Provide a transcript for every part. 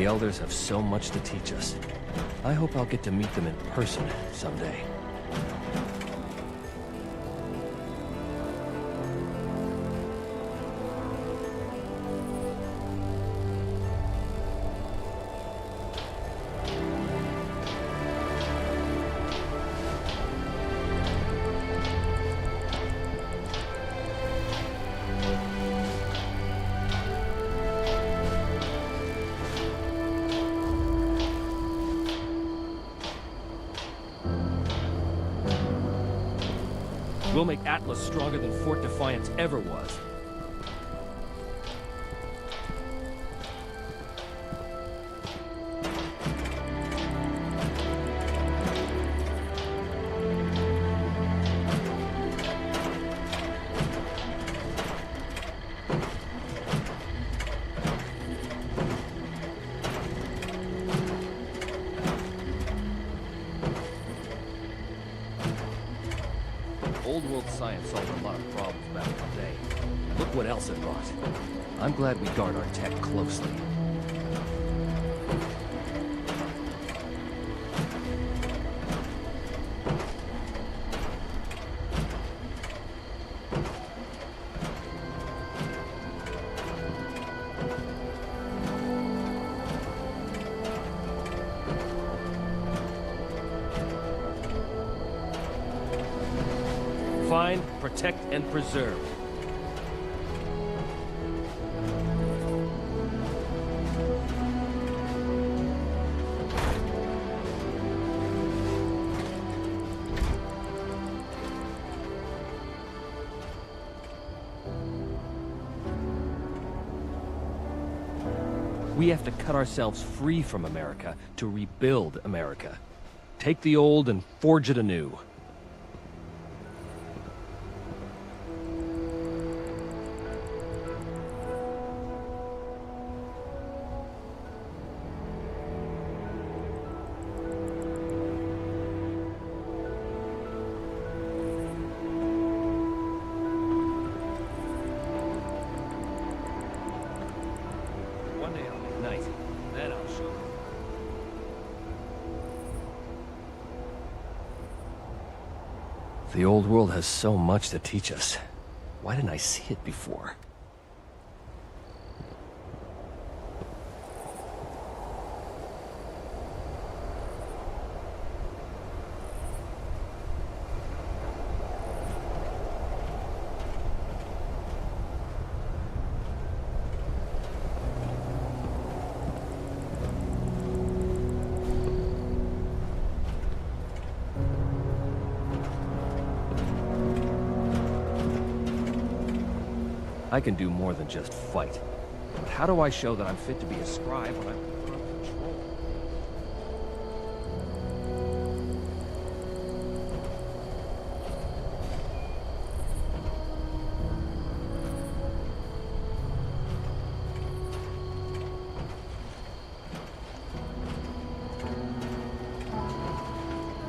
The elders have so much to teach us. I hope I'll get to meet them in person someday. We'll make Atlas stronger than Fort Defiance ever was. Old world science solved a lot of problems back in the day. Look what else it brought. I'm glad we guard our tech closely. Find, protect, and preserve. We have to cut ourselves free from America to rebuild America. Take the old and forge it anew. One day I'll make night, then I'll show you. The old world has so much to teach us. Why didn't I see it before? I can do more than just fight. But how do I show that I'm fit to be a scribe when I'm on patrol?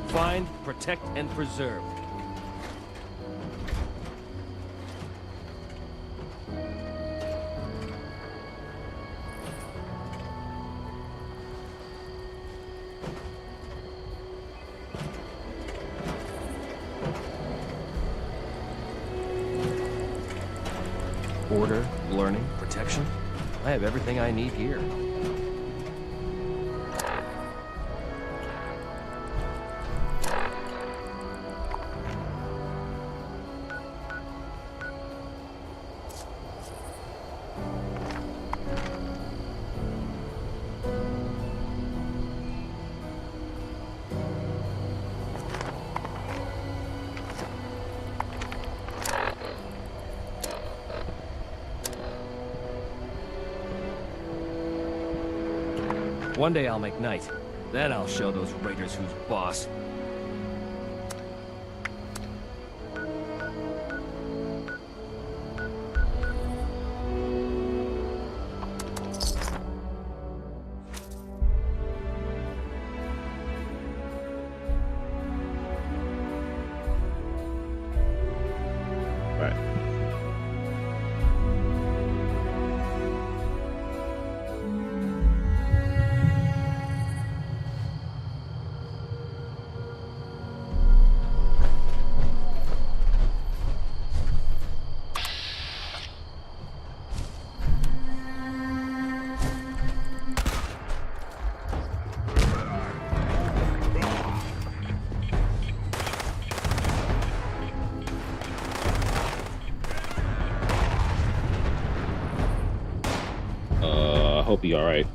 Find, protect, and preserve. Order, learning, protection. I have everything I need here. One day I'll make night. Then I'll show those raiders who's boss. hope you're all right.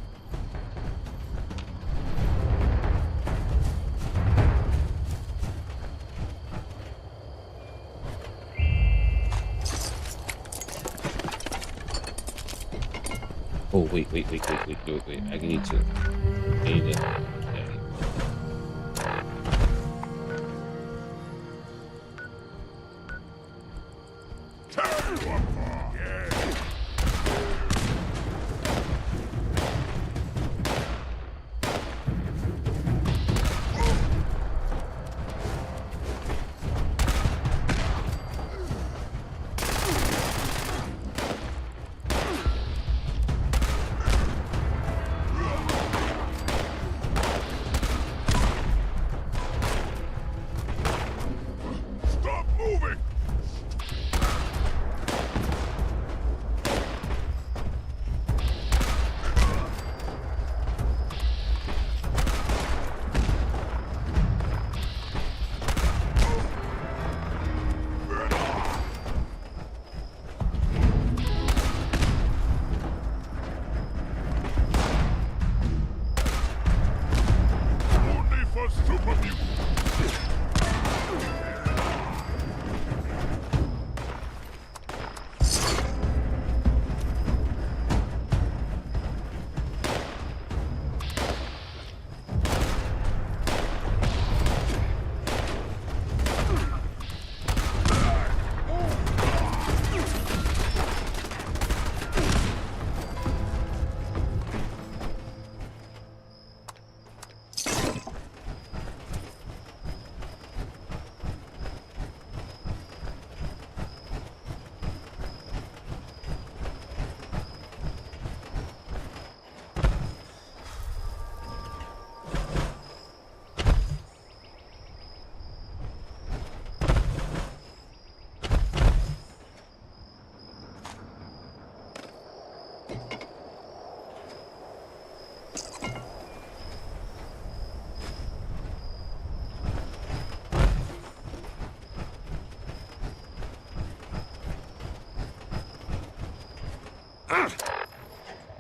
Oh, wait. I need to. Yeah.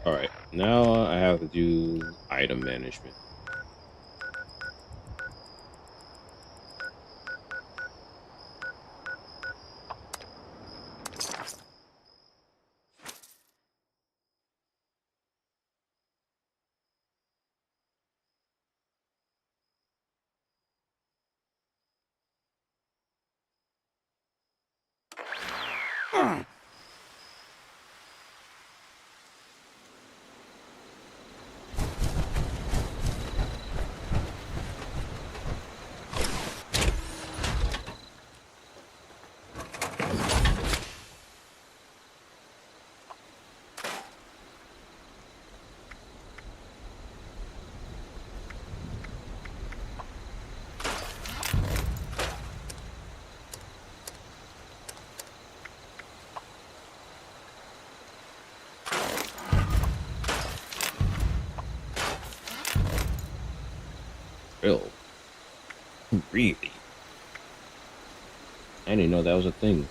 All right, now I have to do item management. Real. Really? I didn't know that was a thing.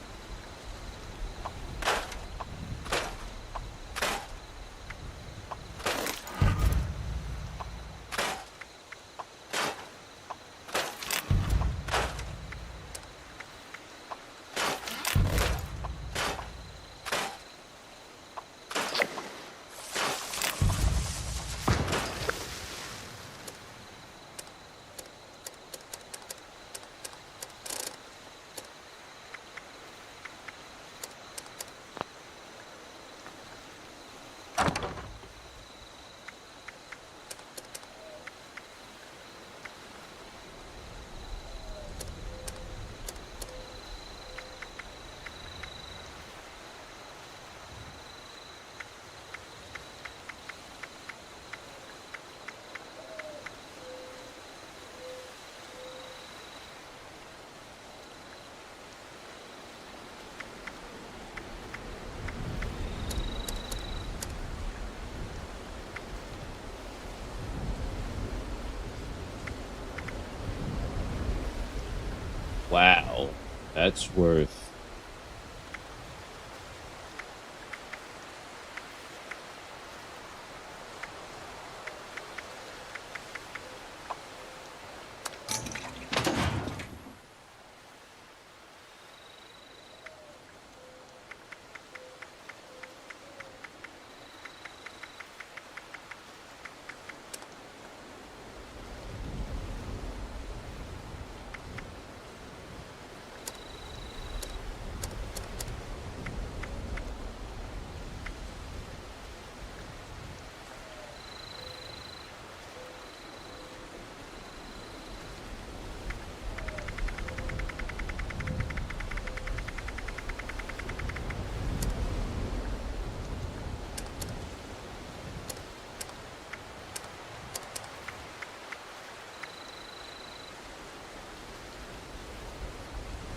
Wow, that's worth.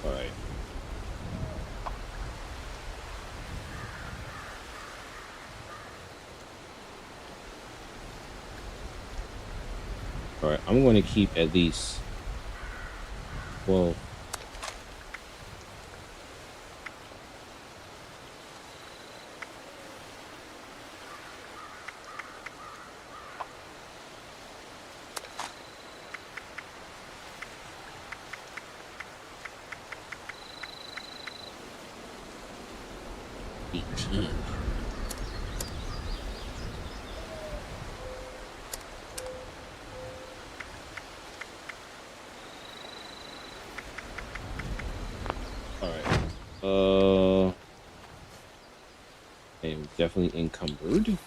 All right. All right. I'm going to keep at least 12. All right. I am definitely encumbered.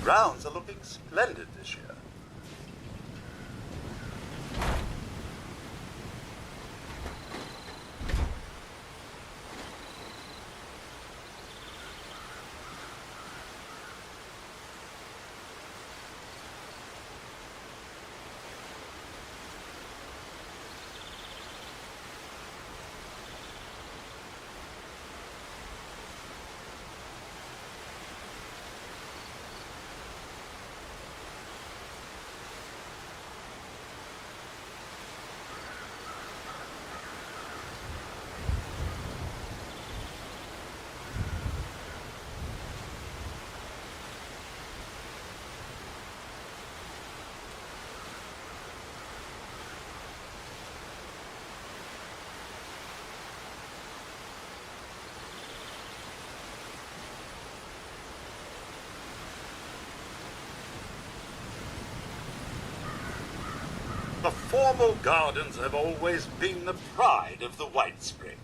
Grounds are looking splendid this year. The formal gardens have always been the pride of the White Spring.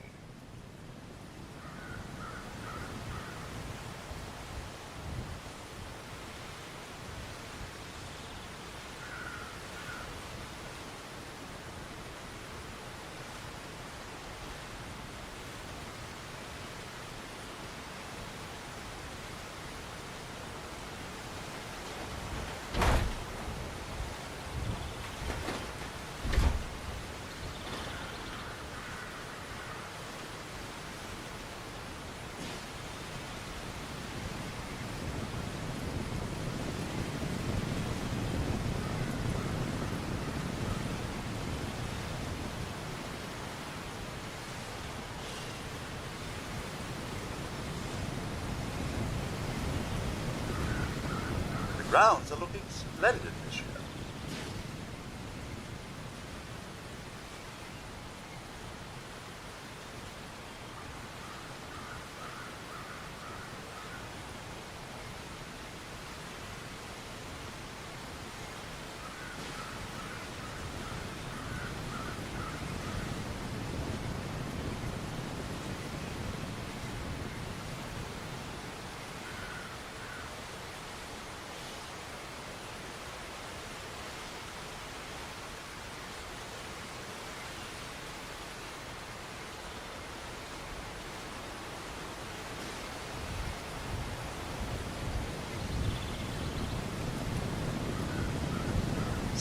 grounds are looking splendid this year.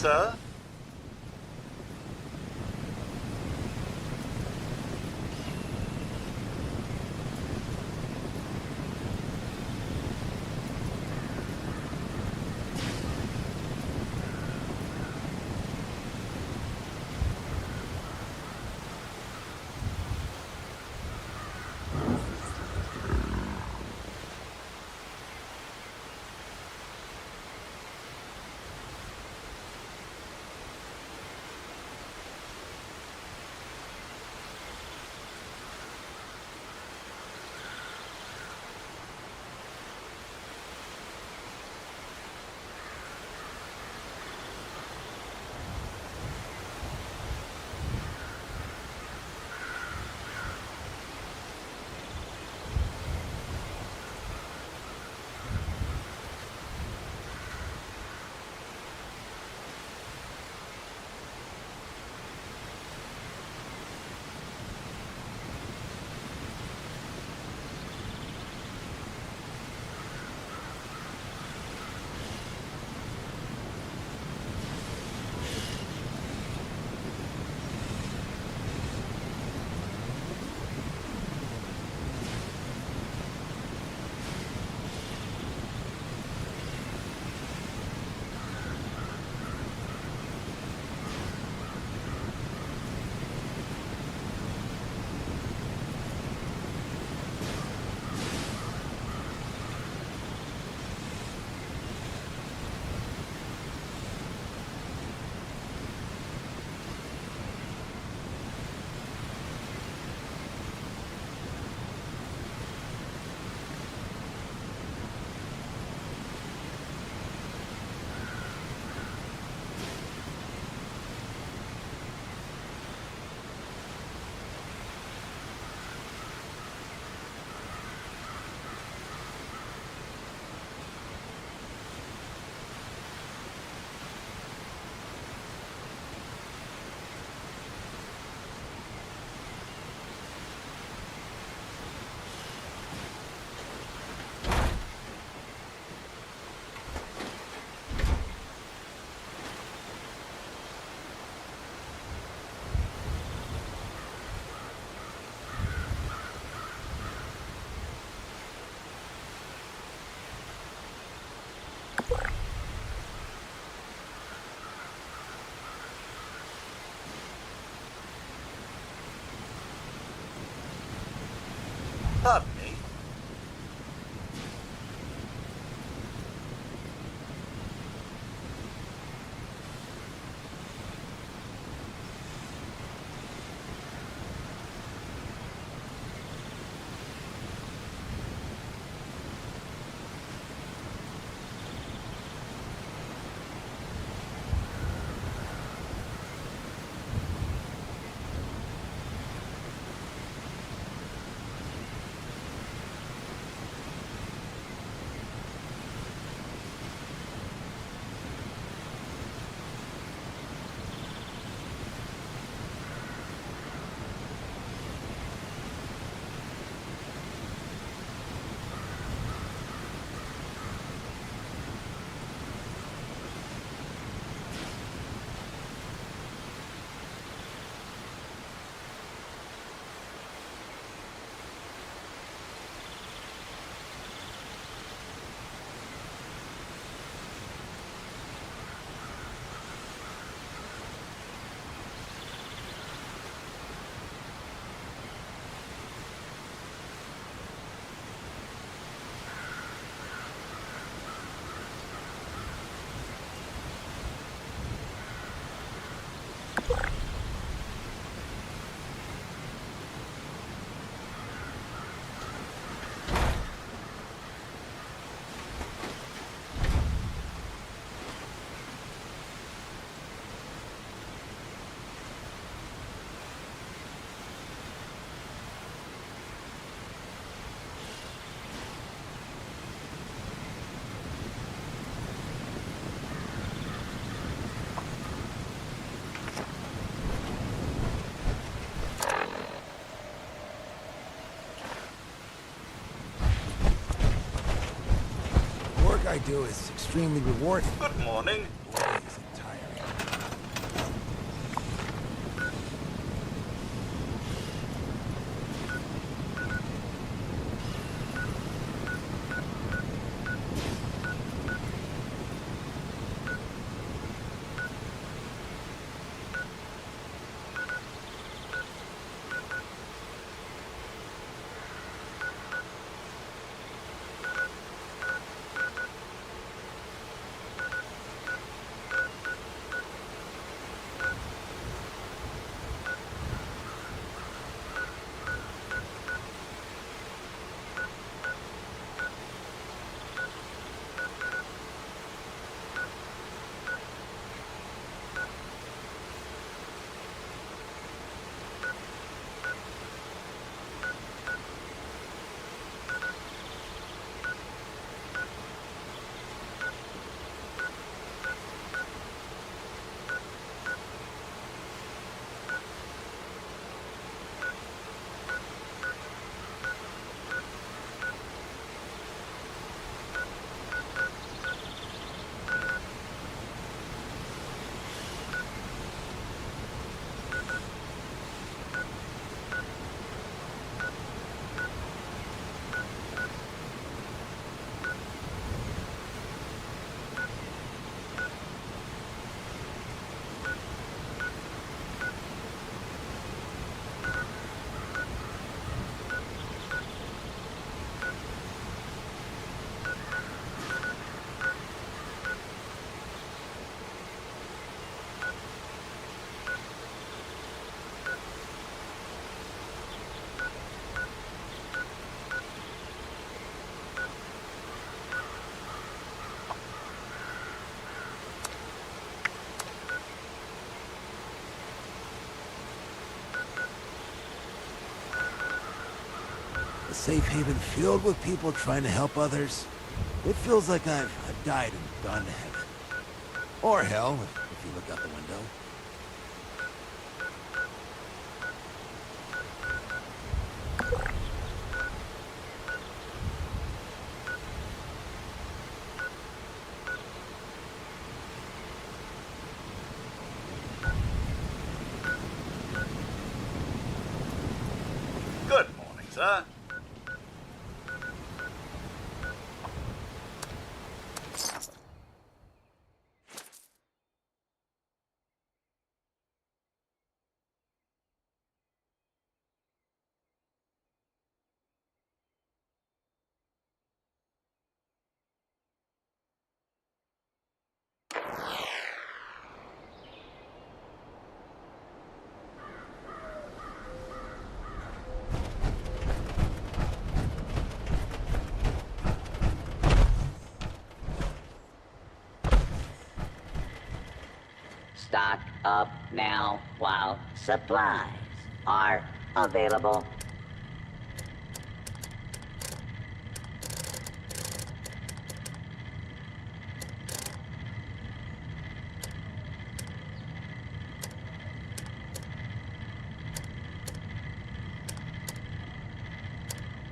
Sir? do is extremely rewarding. Good morning. Boy, is it tiring. A safe haven filled with people trying to help others. It feels like I've died and gone to heaven. Or hell, if you look out the window. Good morning, sir. Stock up now while supplies are available.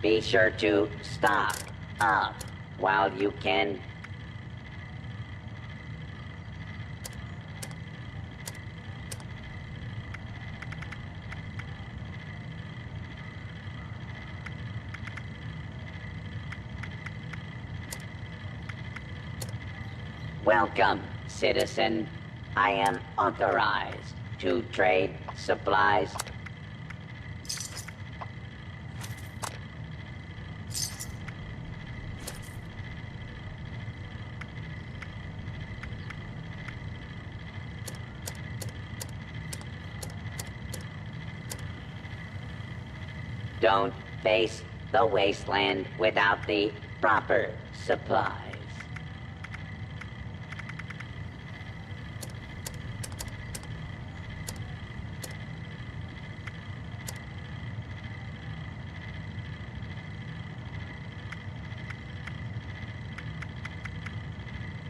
Be sure to stock up while you can. Welcome, citizen. I am authorized to trade supplies. Don't face the wasteland without the proper supplies.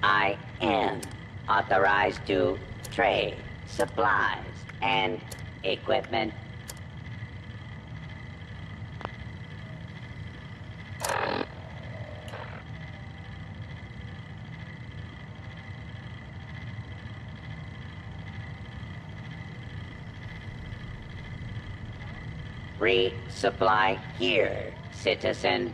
I am authorized to trade supplies and equipment. Resupply here, citizen.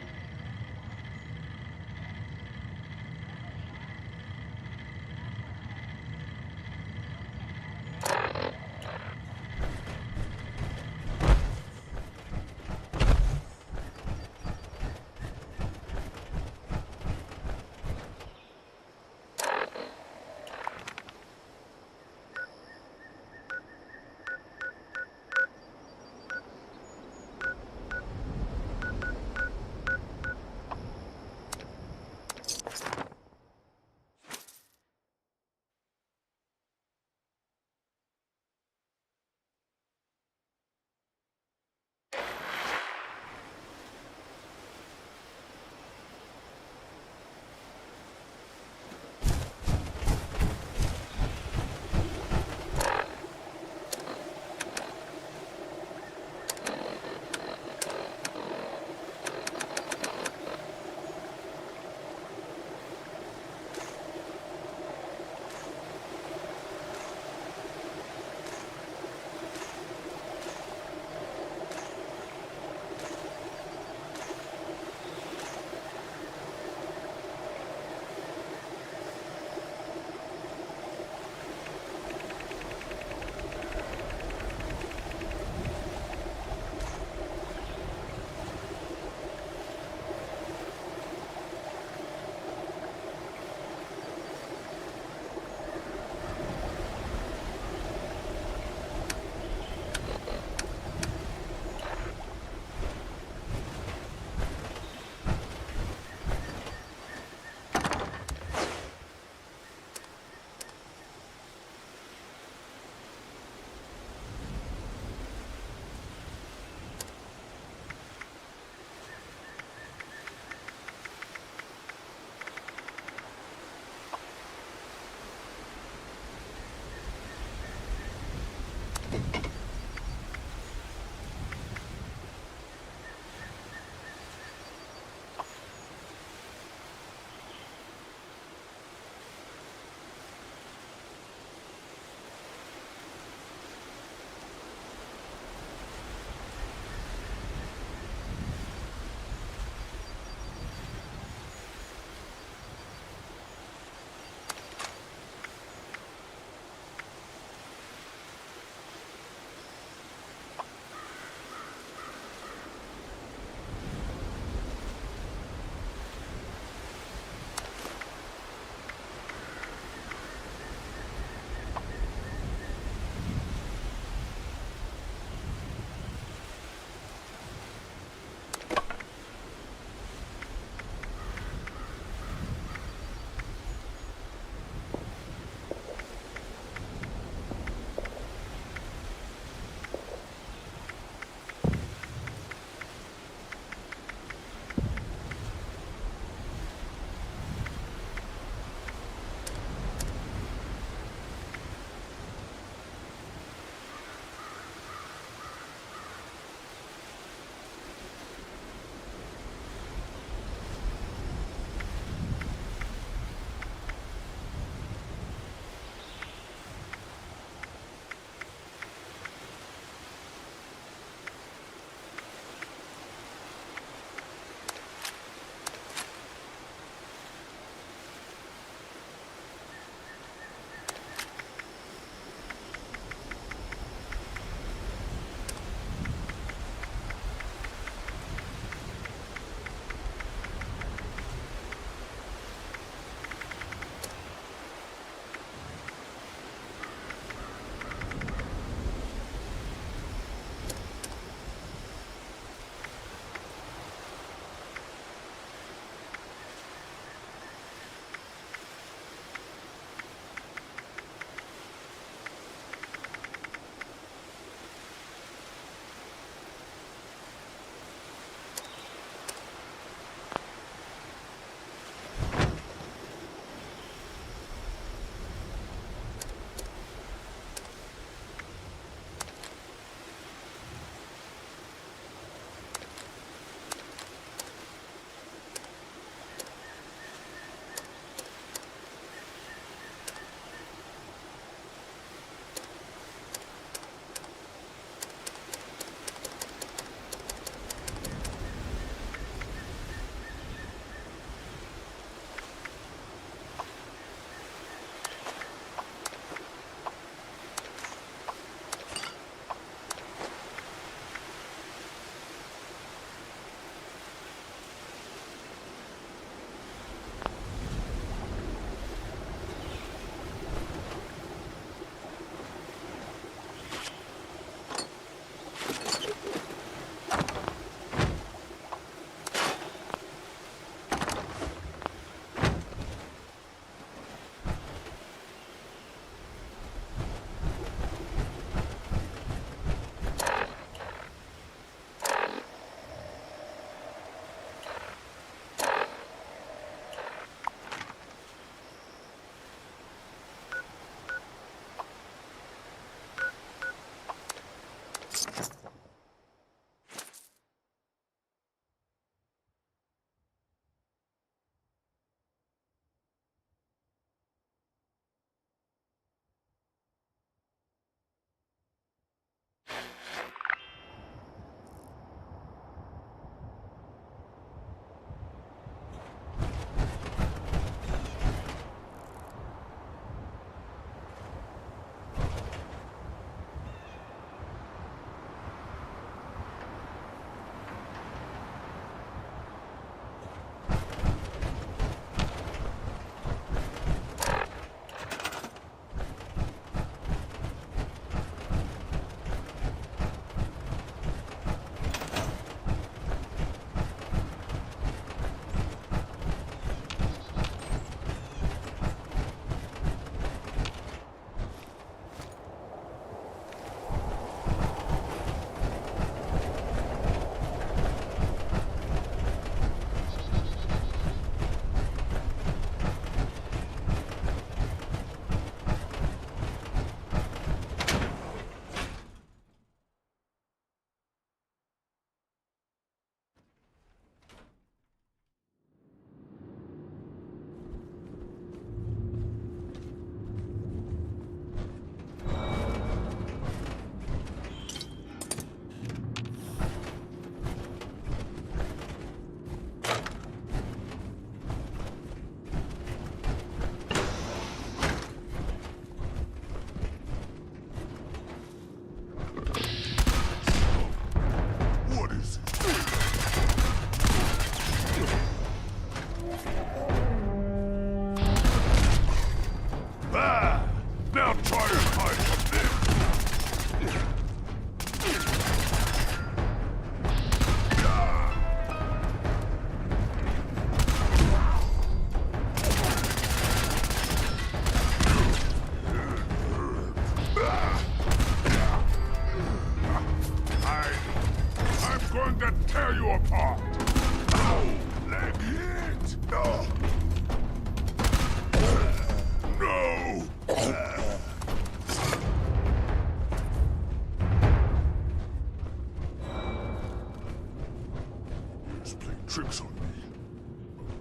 tricks on me.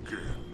Again.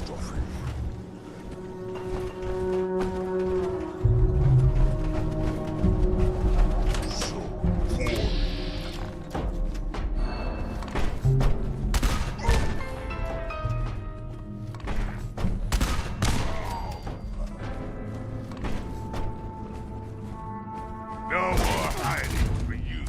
stuffy. No more hiding for you.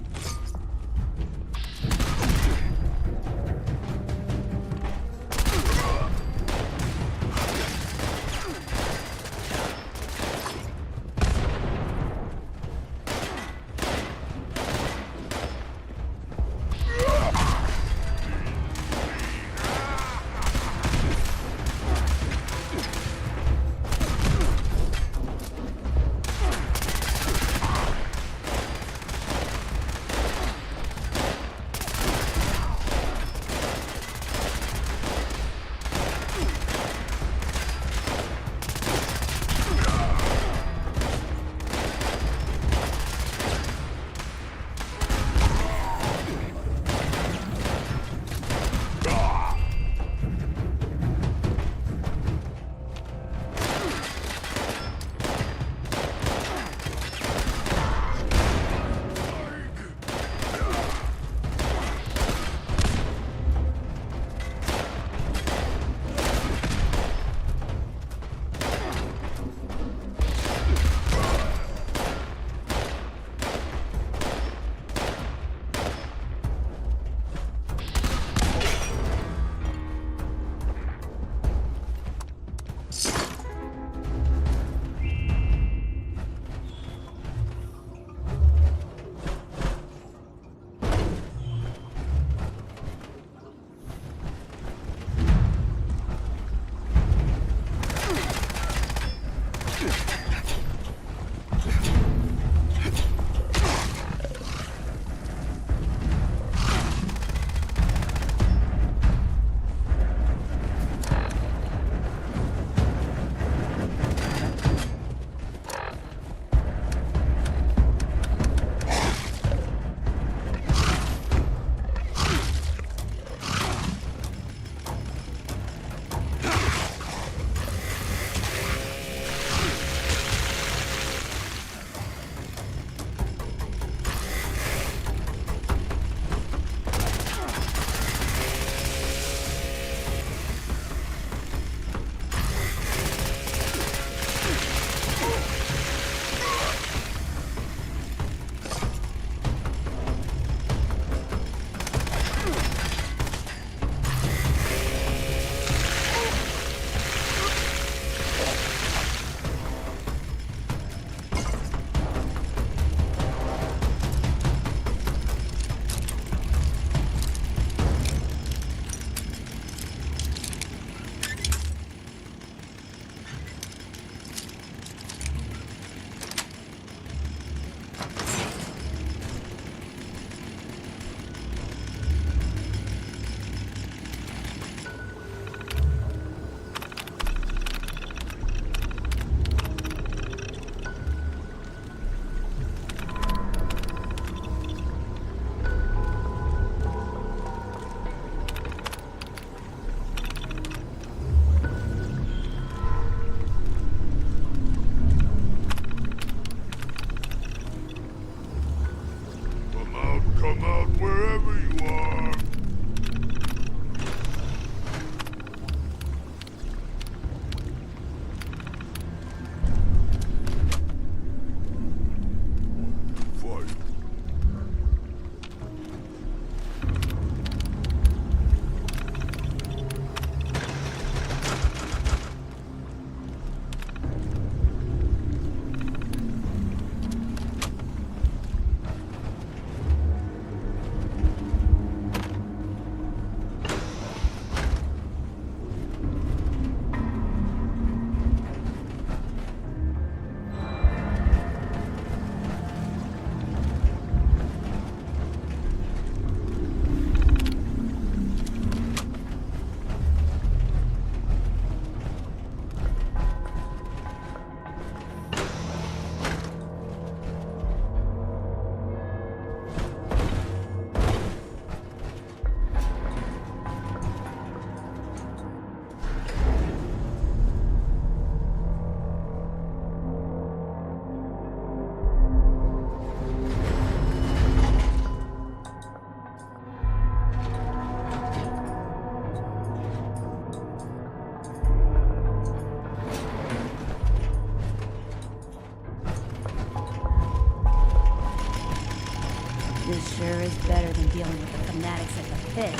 dealing with the fanatics at the pit.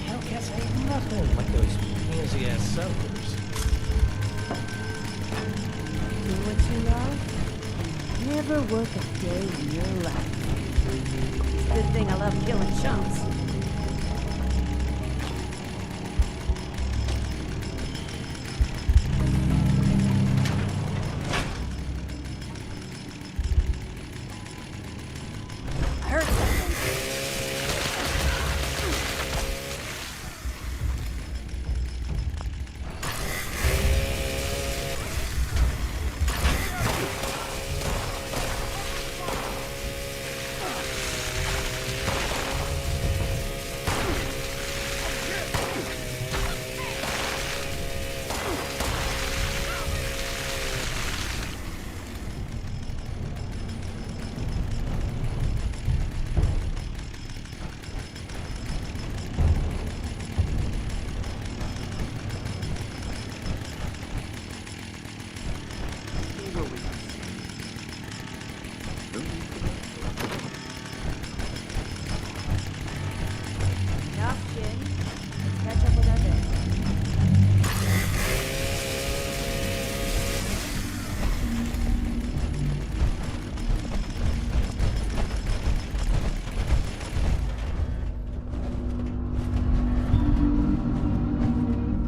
Hellcats ain't nothing like those fancy-ass settlers. Do what you love? Never work a day in your life. It's a good thing I love killing chumps. I heard something. Enough, Jin. Let's catch up with our day.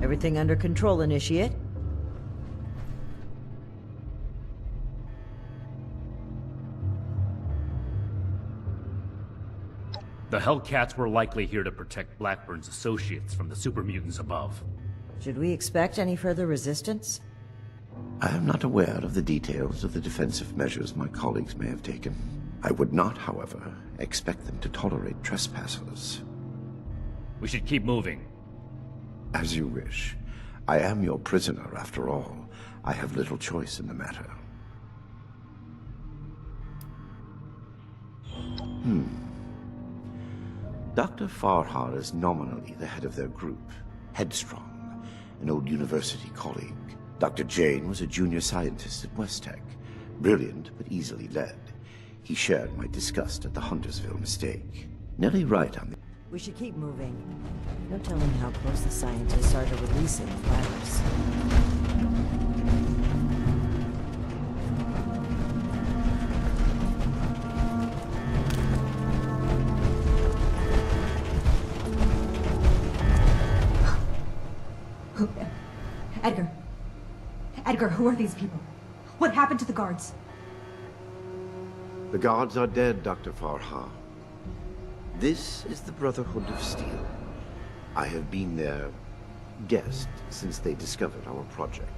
Everything under control, Initiate. The Hellcats were likely here to protect Blackburn's associates from the super mutants above. Should we expect any further resistance? I am not aware of the details of the defensive measures my colleagues may have taken. I would not, however, expect them to tolerate trespassers. We should keep moving. As you wish. I am your prisoner, after all. I have little choice in the matter. Dr. Farhar is nominally the head of their group, Headstrong, an old university colleague. Dr. Jane was a junior scientist at Westtech, brilliant but easily led. He shared my disgust at the Huntersville mistake. Nearly right on the... We should keep moving. No telling how close the scientists are to releasing the virus. Edgar, who are these people? What happened to the guards? The guards are dead, Dr. Farhar. This is the Brotherhood of Steel. I have been their guest since they discovered our project.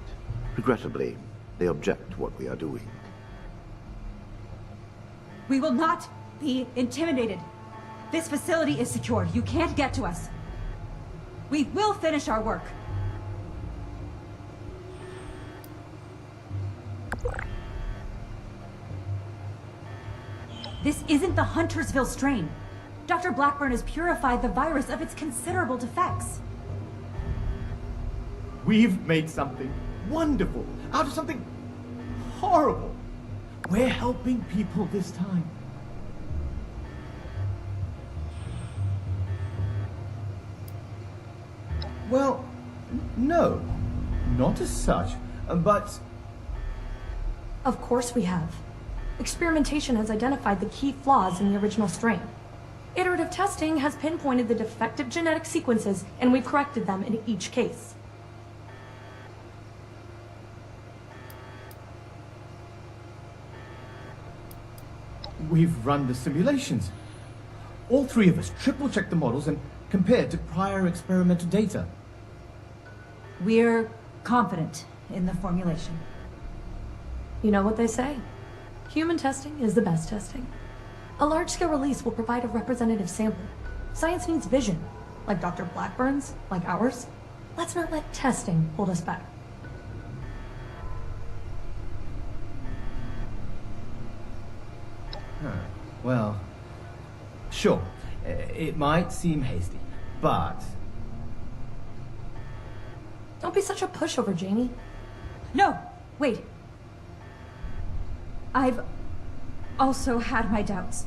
Regrettably, they object to what we are doing. We will not be intimidated. This facility is secure. You can't get to us. We will finish our work. This isn't the Huntersville strain. Dr. Blackburn has purified the virus of its considerable defects. We've made something wonderful out of something horrible. We're helping people this time. Well, no, not as such, but... Of course we have. Experimentation has identified the key flaws in the original strain. Iterative testing has pinpointed the defective genetic sequences, and we've corrected them in each case. We've run the simulations. All three of us triple-checked the models and compared to prior experimental data. We're confident in the formulation. You know what they say? Human testing is the best testing. A large-scale release will provide a representative sample. Science needs vision, like Dr. Blackburn's, like ours. Let's not let testing hold us back. Well, sure, it might seem hasty, but Don't be such a pushover, Janie. No! Wait. I've also had my doubts.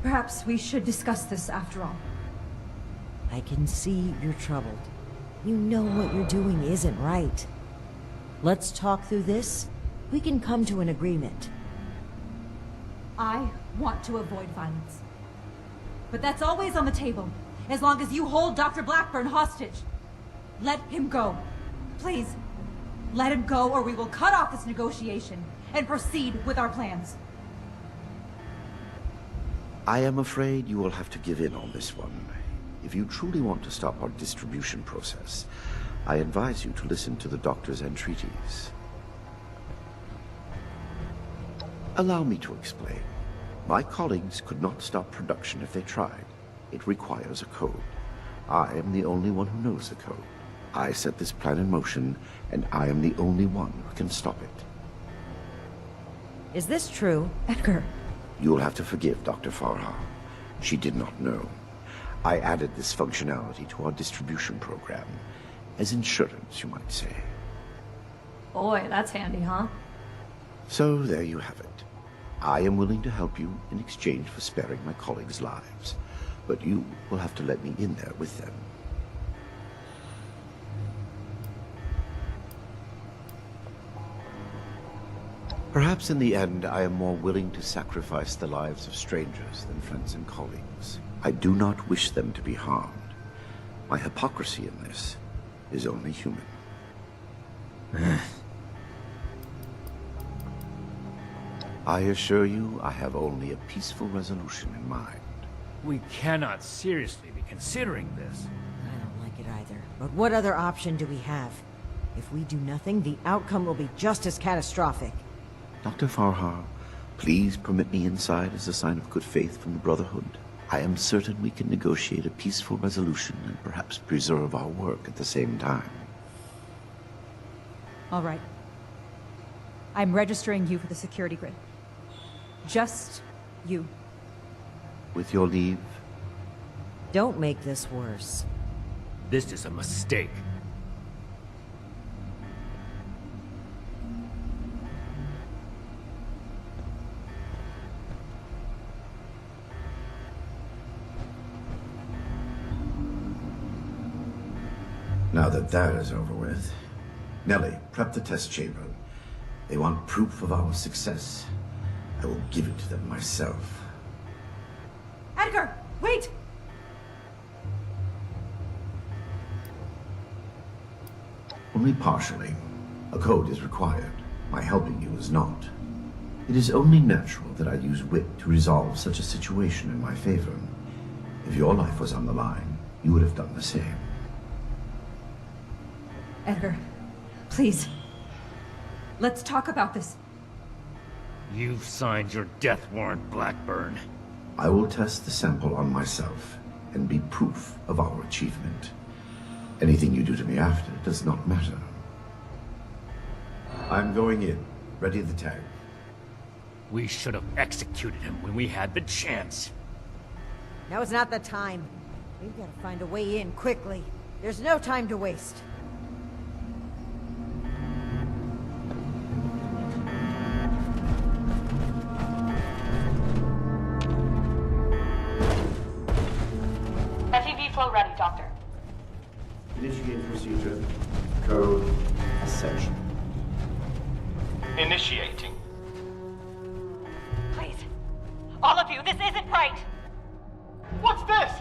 Perhaps we should discuss this after all. I can see you're troubled. You know what you're doing isn't right. Let's talk through this. We can come to an agreement. I want to avoid violence. But that's always on the table, as long as you hold Dr. Blackburn hostage. Let him go. Please. Let him go, or we will cut off this negotiation and proceed with our plans. I am afraid you will have to give in on this one. If you truly want to stop our distribution process, I advise you to listen to the doctor's entreaties. Allow me to explain. My colleagues could not stop production if they tried. It requires a code. I am the only one who knows the code. I set this plan in motion, and I am the only one who can stop it. Is this true? Edgar. You'll have to forgive Dr. Farha. She did not know. I added this functionality to our distribution program. As insurance, you might say. Boy, that's handy, huh? So there you have it. I am willing to help you in exchange for sparing my colleagues' lives. But you will have to let me in there with them. Perhaps in the end, I am more willing to sacrifice the lives of strangers than friends and colleagues. I do not wish them to be harmed. My hypocrisy in this is only human. I assure you, I have only a peaceful resolution in mind. We cannot seriously be considering this. I don't like it either. But what other option do we have? If we do nothing, the outcome will be just as catastrophic. Dr. Farha, please permit me inside as a sign of good faith from the Brotherhood. I am certain we can negotiate a peaceful resolution and perhaps preserve our work at the same time. All right. I'm registering you for the security grid. Just you. With your leave? Don't make this worse. This is a mistake. Now that that is over with, Nellie, prep the test chamber. They want proof of our success. I will give it to them myself. Edgar, wait! Only partially. A code is required. My helping you is not. It is only natural that I use wit to resolve such a situation in my favor. If your life was on the line, you would have done the same. Edgar, please. Let's talk about this. You've signed your death warrant, Blackburn. I will test the sample on myself and be proof of our achievement. Anything you do to me after does not matter. I'm going in. Ready the tag. We should have executed him when we had the chance. Now is not the time. We've got to find a way in quickly. There's no time to waste. FEV flow ready, Doctor. Initiate procedure. Code Ascension. Initiating. Please. All of you, this isn't right! What's this?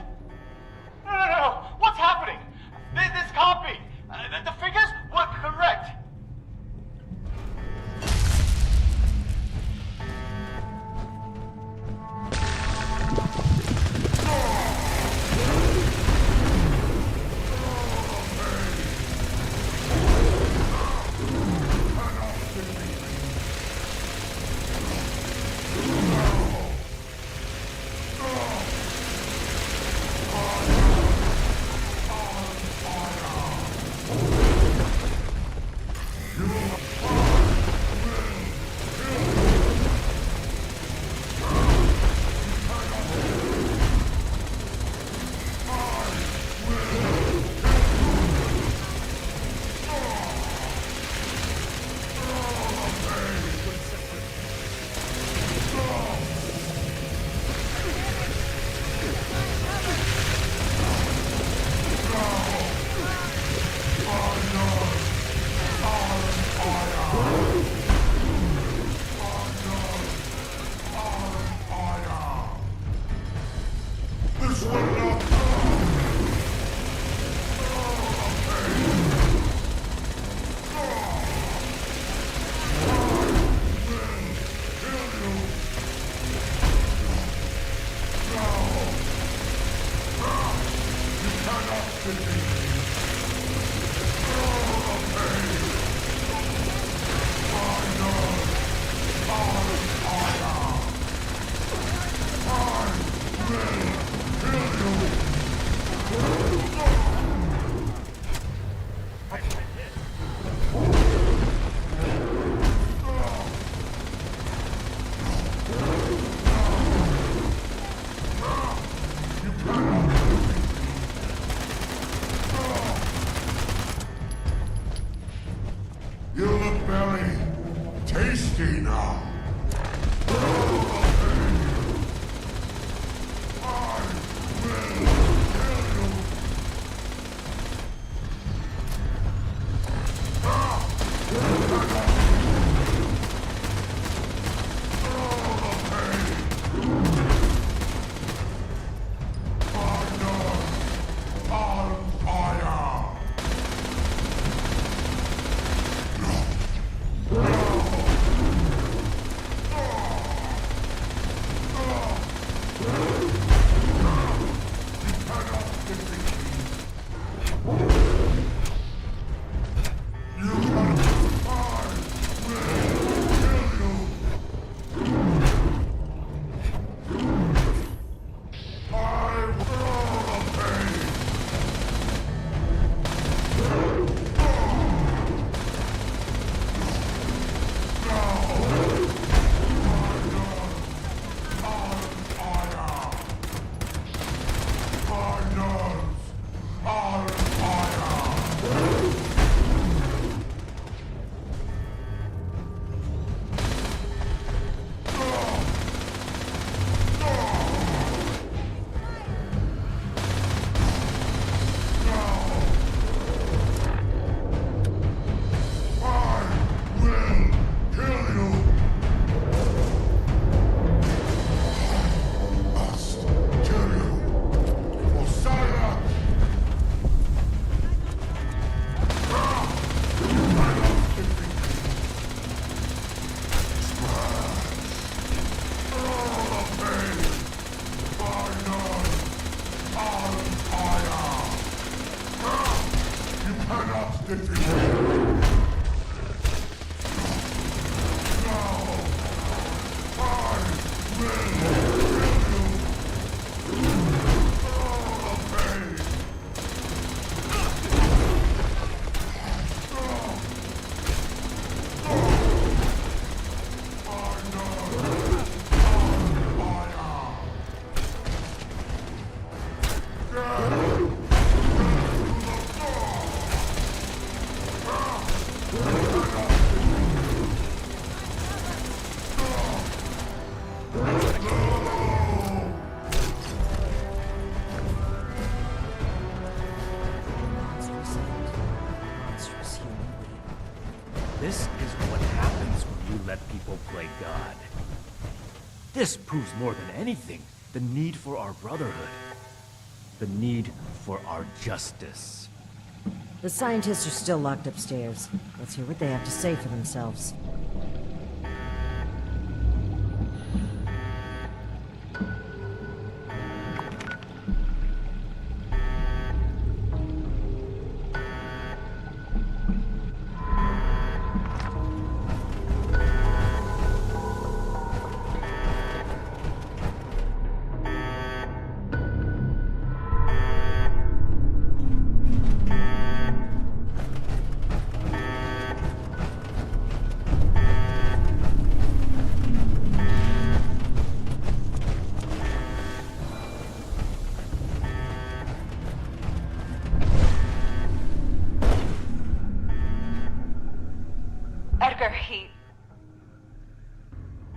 No. What's happening? This can't be. The figures were correct. This is what happens when you let people play God. This proves more than anything the need for our brotherhood. The need for our justice. The scientists are still locked upstairs. Let's hear what they have to say for themselves.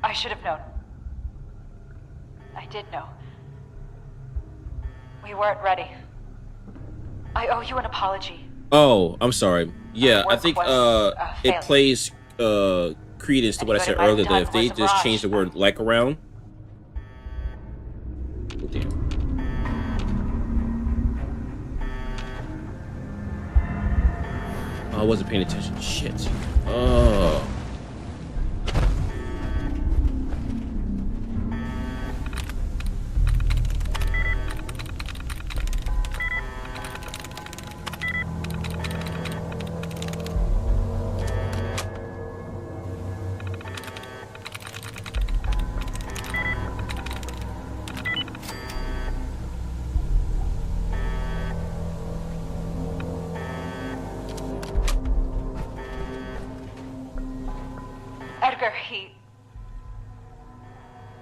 I should have known. I did know. We weren't ready. I owe you an apology. Oh, I'm sorry. Yeah, I think it plays credence to what I said earlier, that if they just change the word "like" around. Oh, damn. Oh, I wasn't paying attention. Shit. Oh.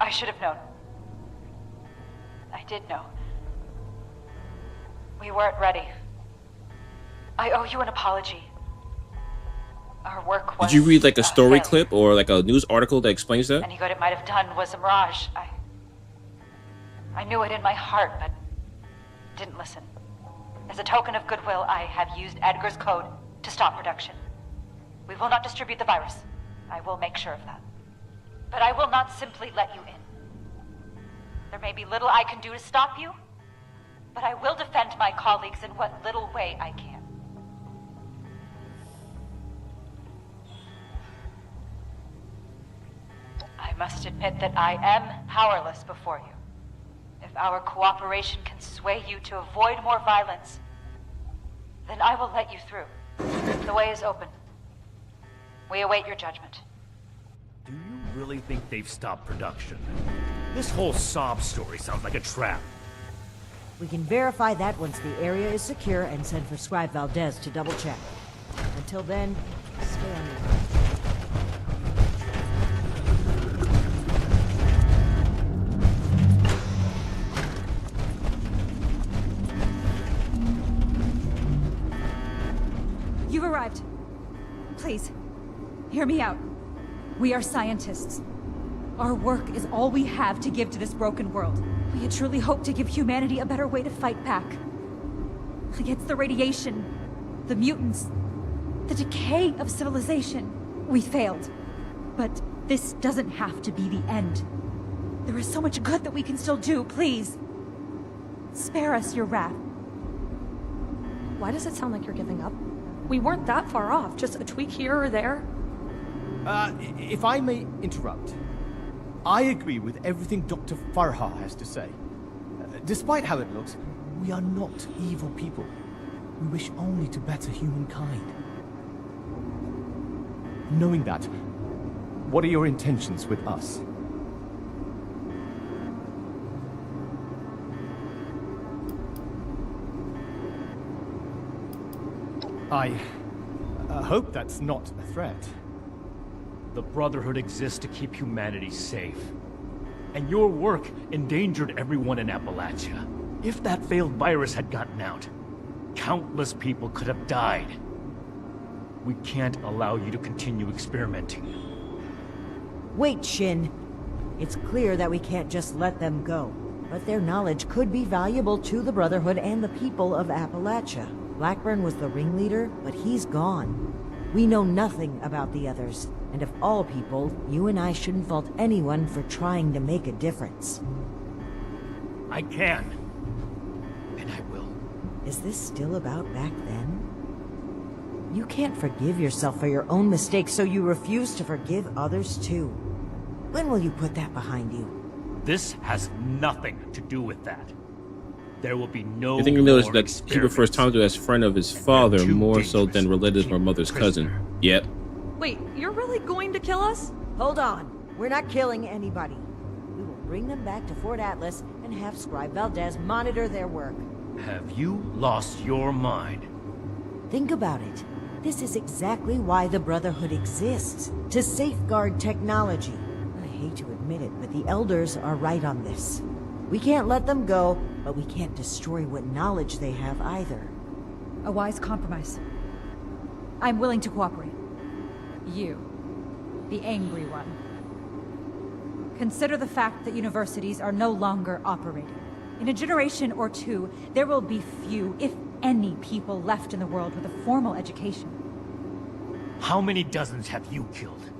I should have known. I did know. We weren't ready. I owe you an apology. Our work was... Did you read like a story clip or like a news article that explains that? Any good it might have done was a mirage. I knew it in my heart, but didn't listen. As a token of goodwill, I have used Edgar's code to stop production. We will not distribute the virus. I will make sure of that. But I will not simply let you in. There may be little I can do to stop you, but I will defend my colleagues in what little way I can. I must admit that I am powerless before you. If our cooperation can sway you to avoid more violence, then I will let you through. The way is open. We await your judgment. Do you really think they've stopped production? This whole sob story sounds like a trap. We can verify that once the area is secure and send for Scribe Valdez to double check. Until then, stay on your way. You've arrived. Please, hear me out. We are scientists. Our work is all we have to give to this broken world. We had truly hoped to give humanity a better way to fight back. Against the radiation, the mutants, the decay of civilization. We failed. But this doesn't have to be the end. There is so much good that we can still do, please. Spare us your wrath. Why does it sound like you're giving up? We weren't that far off, just a tweak here or there. If I may interrupt, I agree with everything Dr. Farha has to say. Despite how it looks, we are not evil people. We wish only to better humankind. Knowing that, what are your intentions with us? I hope that's not a threat. The Brotherhood exists to keep humanity safe. And your work endangered everyone in Appalachia. If that failed virus had gotten out, countless people could have died. We can't allow you to continue experimenting. Wait, Shin. It's clear that we can't just let them go. But their knowledge could be valuable to the Brotherhood and the people of Appalachia. Blackburn was the ringleader, but he's gone. We know nothing about the others. And of all people, you and I shouldn't fault anyone for trying to make a difference. I can. And I will. Is this still about back then? You can't forgive yourself for your own mistakes, so you refuse to forgive others too. When will you put that behind you? This has nothing to do with that. There will be no I think you noticed more that he refers Tonto as friend of his father more so than related to her mother's cousin. Yep. Wait, you're really going to kill us? Hold on. We're not killing anybody. We will bring them back to Fort Atlas and have Scribe Valdez monitor their work. Have you lost your mind? Think about it. This is exactly why the Brotherhood exists. To safeguard technology. I hate to admit it, but the Elders are right on this. We can't let them go, but we can't destroy what knowledge they have either. A wise compromise. I'm willing to cooperate. You, the angry one. Consider the fact that universities are no longer operating. In a generation or two, there will be few, if any, people left in the world with a formal education. How many dozens have you killed?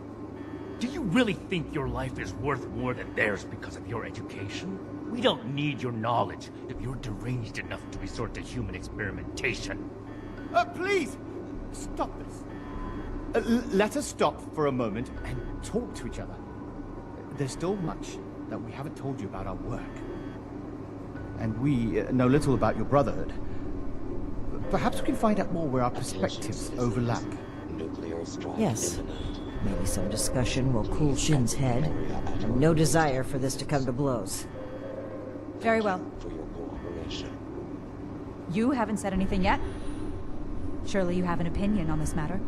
Do you really think your life is worth more than theirs because of your education? We don't need your knowledge if you're deranged enough to resort to human experimentation. Please! Stop this. Let us stop for a moment and talk to each other. There's still much that we haven't told you about our work. And we know little about your Brotherhood. Perhaps we can find out more where our perspectives overlap. Yes. Maybe some discussion will cool Shin's head. And no desire for this to come to blows. Very well. You haven't said anything yet? Surely you have an opinion on this matter.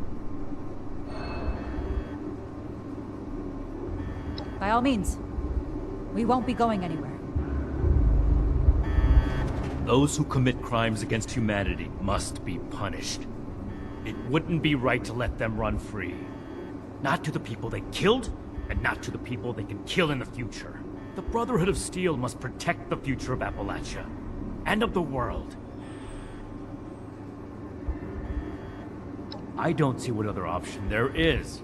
By all means. We won't be going anywhere. Those who commit crimes against humanity must be punished. It wouldn't be right to let them run free. Not to the people they killed, and not to the people they can kill in the future. The Brotherhood of Steel must protect the future of Appalachia, and of the world. I don't see what other option there is.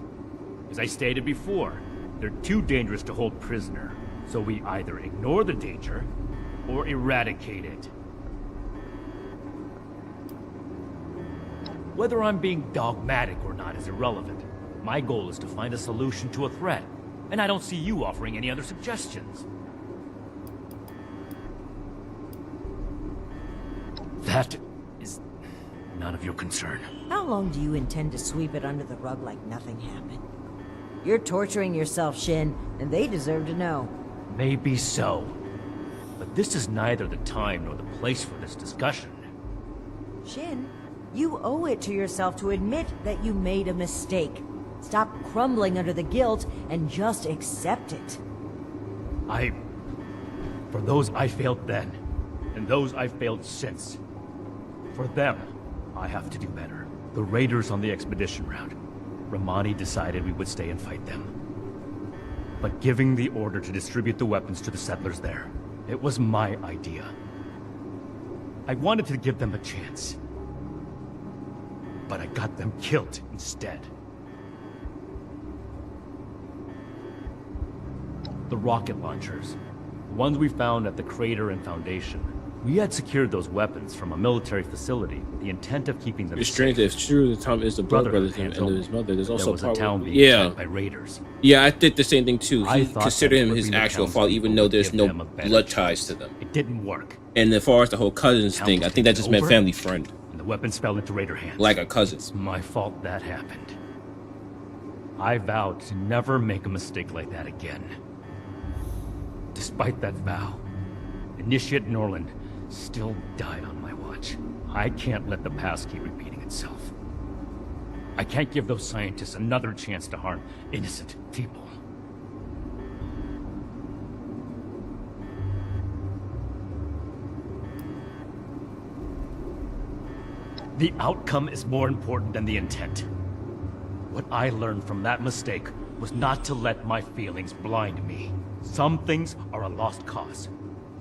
As I stated before, they're too dangerous to hold prisoner, so we either ignore the danger, or eradicate it. Whether I'm being dogmatic or not is irrelevant. My goal is to find a solution to a threat, and I don't see you offering any other suggestions. That is none of your concern. How long do you intend to sweep it under the rug like nothing happened? You're torturing yourself, Shin, and they deserve to know. Maybe so. But this is neither the time nor the place for this discussion. Shin, you owe it to yourself to admit that you made a mistake. Stop crumbling under the guilt and just accept it. For those I failed then, and those I've failed since, for them, I have to do better. The raiders on the expedition route, Romani decided we would stay and fight them. But giving the order to distribute the weapons to the settlers there, it was my idea. I wanted to give them a chance. But I got them killed instead. The rocket launchers, the ones we found at the crater and Foundation. We had secured those weapons from a military facility with the intent of keeping them It's strange safe. if true the Tom is the blood brothers and hands his mother. There's also there was a town being yeah. attacked by raiders. Yeah, I did the same thing too. I He thought considered that him would his be the actual townspeople father, even though would there's give no them a better blood chance. ties to them. It didn't work. And as far as the whole cousins thing, I think that just meant over, family friend. And the weapons fell into raider hands. Like a cousin. It's my fault that happened. I vowed to never make a mistake like that again. Despite that vow, Initiate Norland still died on my watch. I can't let the past keep repeating itself. I can't give those scientists another chance to harm innocent people. The outcome is more important than the intent. What I learned from that mistake was not to let my feelings blind me. Some things are a lost cause.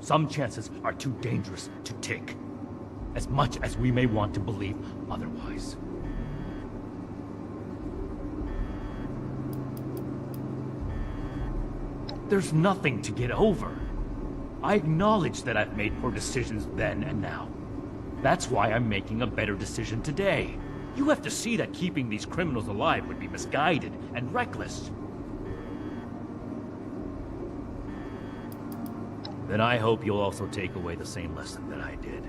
Some chances are too dangerous to take, as much as we may want to believe otherwise. There's nothing to get over. I acknowledge that I've made poor decisions then and now. That's why I'm making a better decision today. You have to see that keeping these criminals alive would be misguided and reckless. Then I hope you'll also take away the same lesson that I did.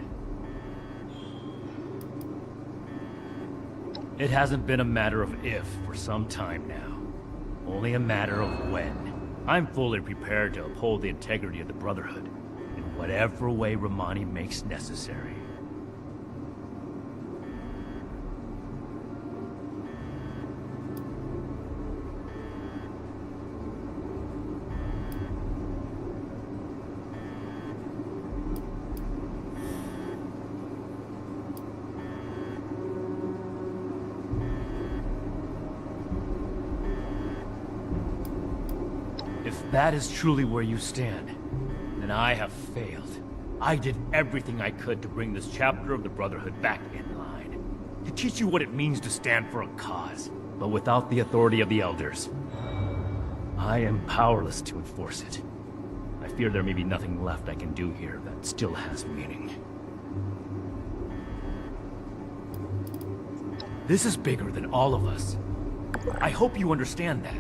It hasn't been a matter of if for some time now. Only a matter of when. I'm fully prepared to uphold the integrity of the Brotherhood in whatever way Romani makes necessary. If that is truly where you stand, then I have failed. I did everything I could to bring this chapter of the Brotherhood back in line, to teach you what it means to stand for a cause, but without the authority of the Elders, I am powerless to enforce it. I fear there may be nothing left I can do here that still has meaning. This is bigger than all of us. I hope you understand that.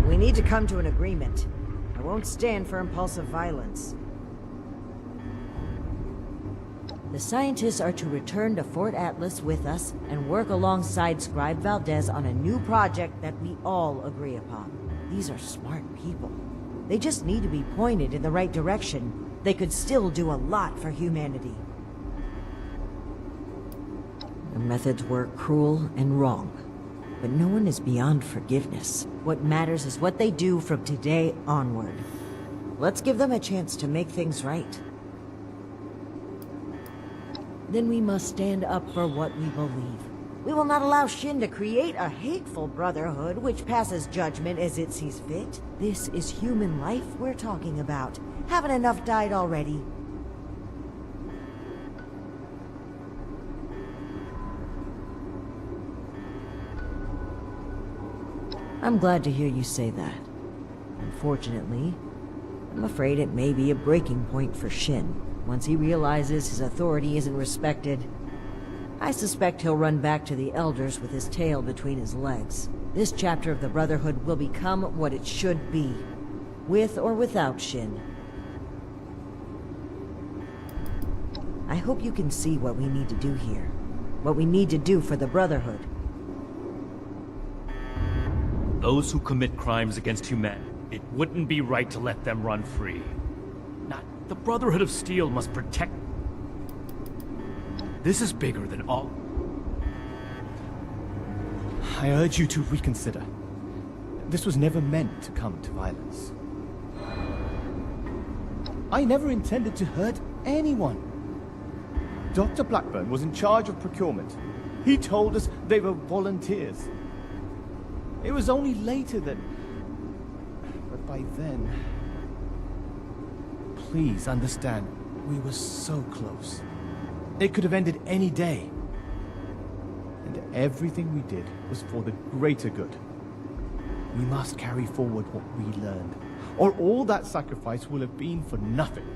We need to come to an agreement. I won't stand for impulsive violence. The scientists are to return to Fort Atlas with us and work alongside Scribe Valdez on a new project that we all agree upon. These are smart people. They just need to be pointed in the right direction. They could still do a lot for humanity. Their methods were cruel and wrong. But no one is beyond forgiveness. What matters is what they do from today onward. Let's give them a chance to make things right. Then we must stand up for what we believe. We will not allow Shin to create a hateful brotherhood which passes judgment as it sees fit. This is human life we're talking about. Haven't enough died already? I'm glad to hear you say that. Unfortunately, I'm afraid it may be a breaking point for Shin. Once he realizes his authority isn't respected, I suspect he'll run back to the Elders with his tail between his legs. This chapter of the Brotherhood will become what it should be, with or without Shin. I hope you can see what we need to do here. What we need to do for the Brotherhood. Those who commit crimes against humanity, it wouldn't be right to let them run free. Not the Brotherhood of Steel must protect. This is bigger than all. I urge you to reconsider. This was never meant to come to violence. I never intended to hurt anyone. Dr. Blackburn was in charge of procurement. He told us they were volunteers. It was only later that... But by then... Please understand, we were so close. It could have ended any day. And everything we did was for the greater good. We must carry forward what we learned, or all that sacrifice will have been for nothing.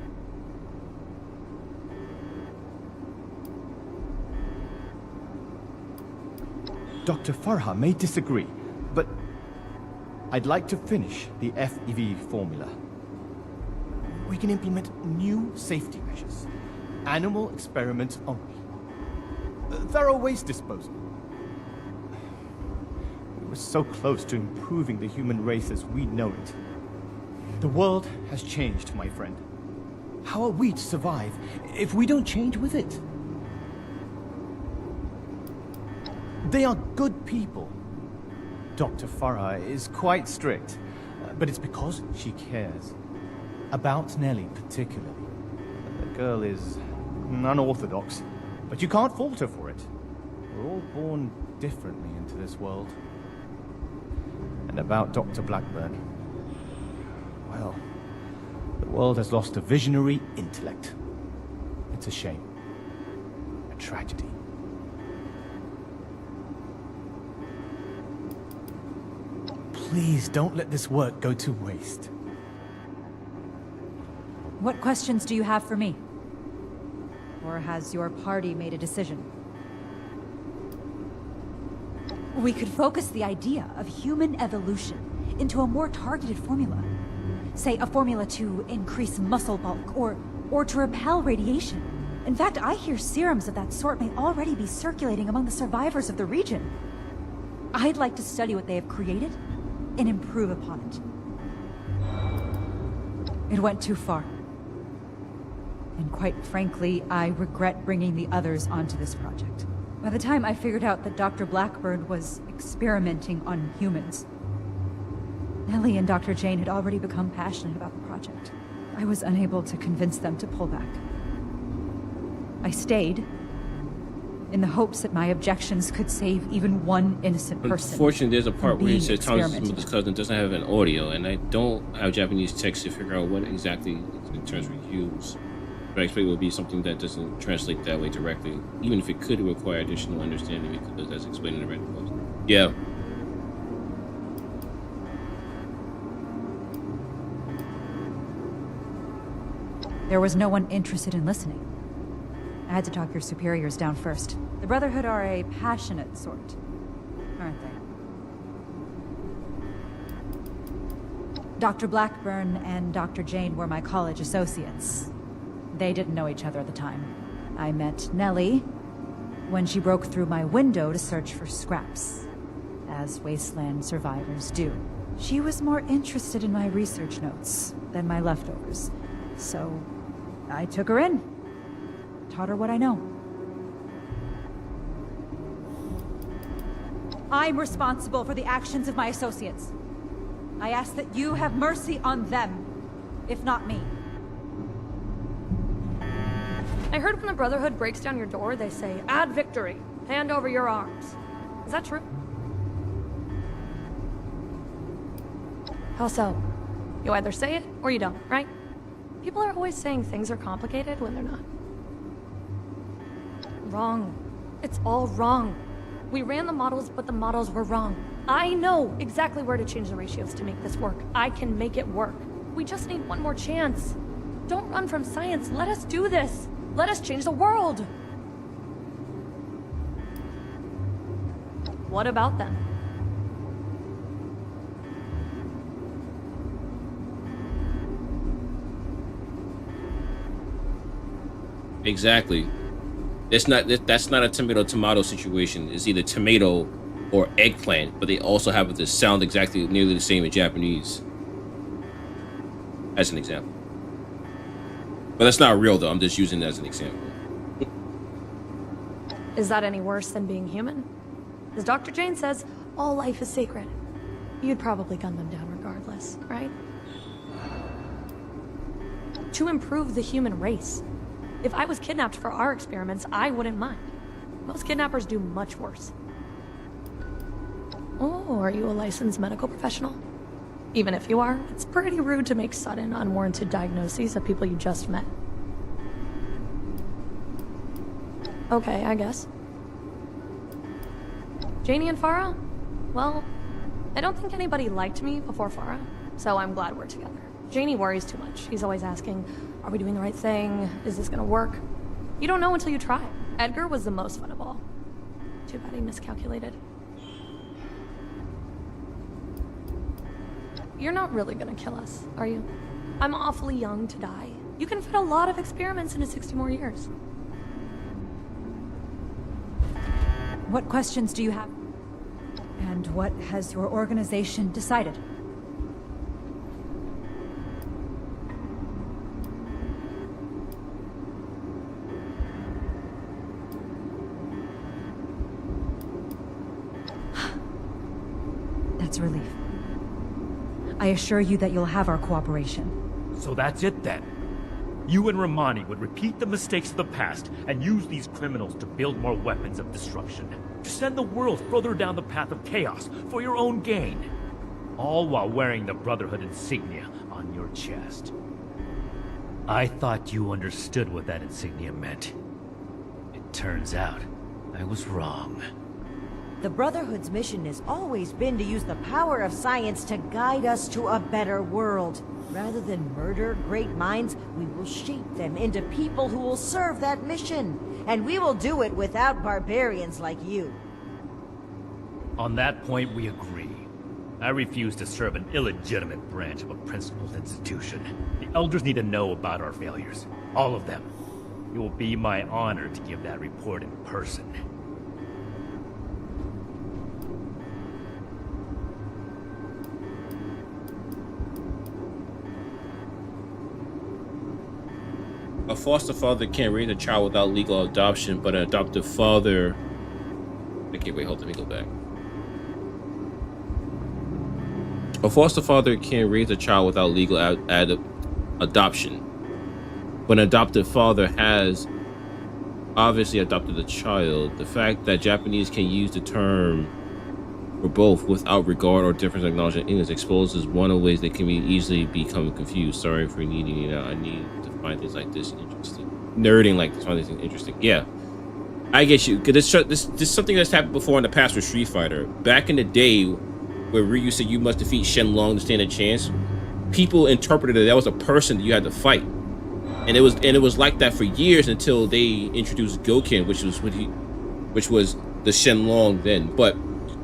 Dr. Farha may disagree, but I'd like to finish the FEV formula. We can implement new safety measures. Animal experiments only. Thorough waste disposal. We were so close to improving the human race as we know it. The world has changed, my friend. How are we to survive if we don't change with it? They are good people. Dr. Farah is quite strict, but it's because she cares. About Nellie, particularly. The girl is unorthodox, but you can't fault her for it. We're all born differently into this world. And about Dr. Blackburn, well, the world has lost a visionary intellect. It's a shame. A tragedy. Please don't let this work go to waste. What questions do you have for me? Or has your party made a decision? We could focus the idea of human evolution into a more targeted formula. Say, a formula to increase muscle bulk, or to repel radiation. In fact, I hear serums of that sort may already be circulating among the survivors of the region. I'd like to study what they have created and improve upon it. It went too far. And quite frankly, I regret bringing the others onto this project. By the time I figured out that Dr. Blackburn was experimenting on humans, Nellie and Dr. Jane had already become passionate about the project. I was unable to convince them to pull back. I stayed, in the hopes that my objections could save even one innocent person. Unfortunately, there's a part where he says Thomas' experimented mother's cousin doesn't have an audio, and I don't have Japanese text to figure out what exactly in terms of use. But I expect it will be something that doesn't translate that way directly, even if it could require additional understanding, because that's explained in the Reddit post. Yeah. There was no one interested in listening. I had to talk your superiors down first. The Brotherhood are a passionate sort, aren't they? Dr. Blackburn and Dr. Jane were my college associates. They didn't know each other at the time. I met Nellie when she broke through my window to search for scraps, as wasteland survivors do. She was more interested in my research notes than my leftovers, so I took her in. Taught her what I know. I'm responsible for the actions of my associates. I ask that you have mercy on them, if not me. I heard when the Brotherhood breaks down your door, they say, "Add victory. Hand over your arms." Is that true? How so? You either say it or you don't, right? People are always saying things are complicated when they're not. Wrong. It's all wrong. We ran the models, but the models were wrong. I know exactly where to change the ratios to make this work. I can make it work. We just need one more chance. Don't run from science. Let us do this. Let us change the world. What about them? Exactly. That's not a tomato situation. It's either tomato or eggplant, but they also happen to sound exactly nearly the same in Japanese. As an example. But that's not real though, I'm just using it as an example. Is that any worse than being human? As Dr. Jane says, all life is sacred. You'd probably gun them down regardless, right? To improve the human race. If I was kidnapped for our experiments, I wouldn't mind. Most kidnappers do much worse. Oh, are you a licensed medical professional? Even if you are, it's pretty rude to make sudden, unwarranted diagnoses of people you just met. Okay, I guess. Janie and Farah? Well, I don't think anybody liked me before Farah, so I'm glad we're together. Janie worries too much. He's always asking, are we doing the right thing? Is this gonna work? You don't know until you try. Edgar was the most fun of all. Too bad he miscalculated. You're not really gonna kill us, are you? I'm awfully young to die. You can fit a lot of experiments into 60 more years. What questions do you have? And what has your organization decided? I assure you that you'll have our cooperation. So that's it then. You and Romani would repeat the mistakes of the past and use these criminals to build more weapons of destruction. To send the world further down the path of chaos for your own gain. All while wearing the Brotherhood insignia on your chest. I thought you understood what that insignia meant. It turns out, I was wrong. The Brotherhood's mission has always been to use the power of science to guide us to a better world. Rather than murder great minds, we will shape them into people who will serve that mission. And we will do it without barbarians like you. On that point, we agree. I refuse to serve an illegitimate branch of a principled institution. The Elders need to know about our failures. All of them. It will be my honor to give that report in person. A foster father can't raise a child without legal adoption, but an adoptive father... Okay, wait, hold on, let me go back. A foster father can't raise a child without legal adoption, but an adoptive father has obviously adopted the child. The fact that Japanese can use the term for both without regard or difference acknowledged in English exposes one of the ways they can easily become confused. Sorry for needing it out. I need to find things like this interesting. Nerding like this, find things interesting. Yeah, I get you. Cause this is something that's happened before in the past with Street Fighter. Back in the day, where Ryu said you must defeat Shenlong to stand a chance, people interpreted that was a person that you had to fight, and it was like that for years until they introduced Gouken, which was the Shenlong then. But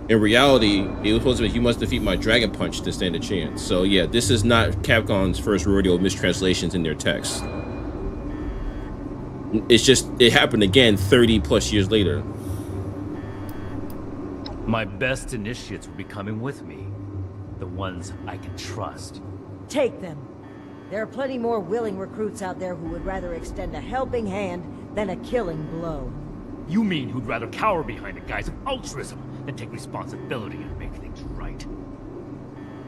in reality, it was supposed to be you must defeat my Dragon Punch to stand a chance. So yeah, this is not Capcom's first rodeo of mistranslations in their text. It's just it happened again 30 plus years later. My best initiates will be coming with me. The ones I can trust. Take them. There are plenty more willing recruits out there who would rather extend a helping hand than a killing blow. You mean who'd rather cower behind the guise of altruism than take responsibility and make things right?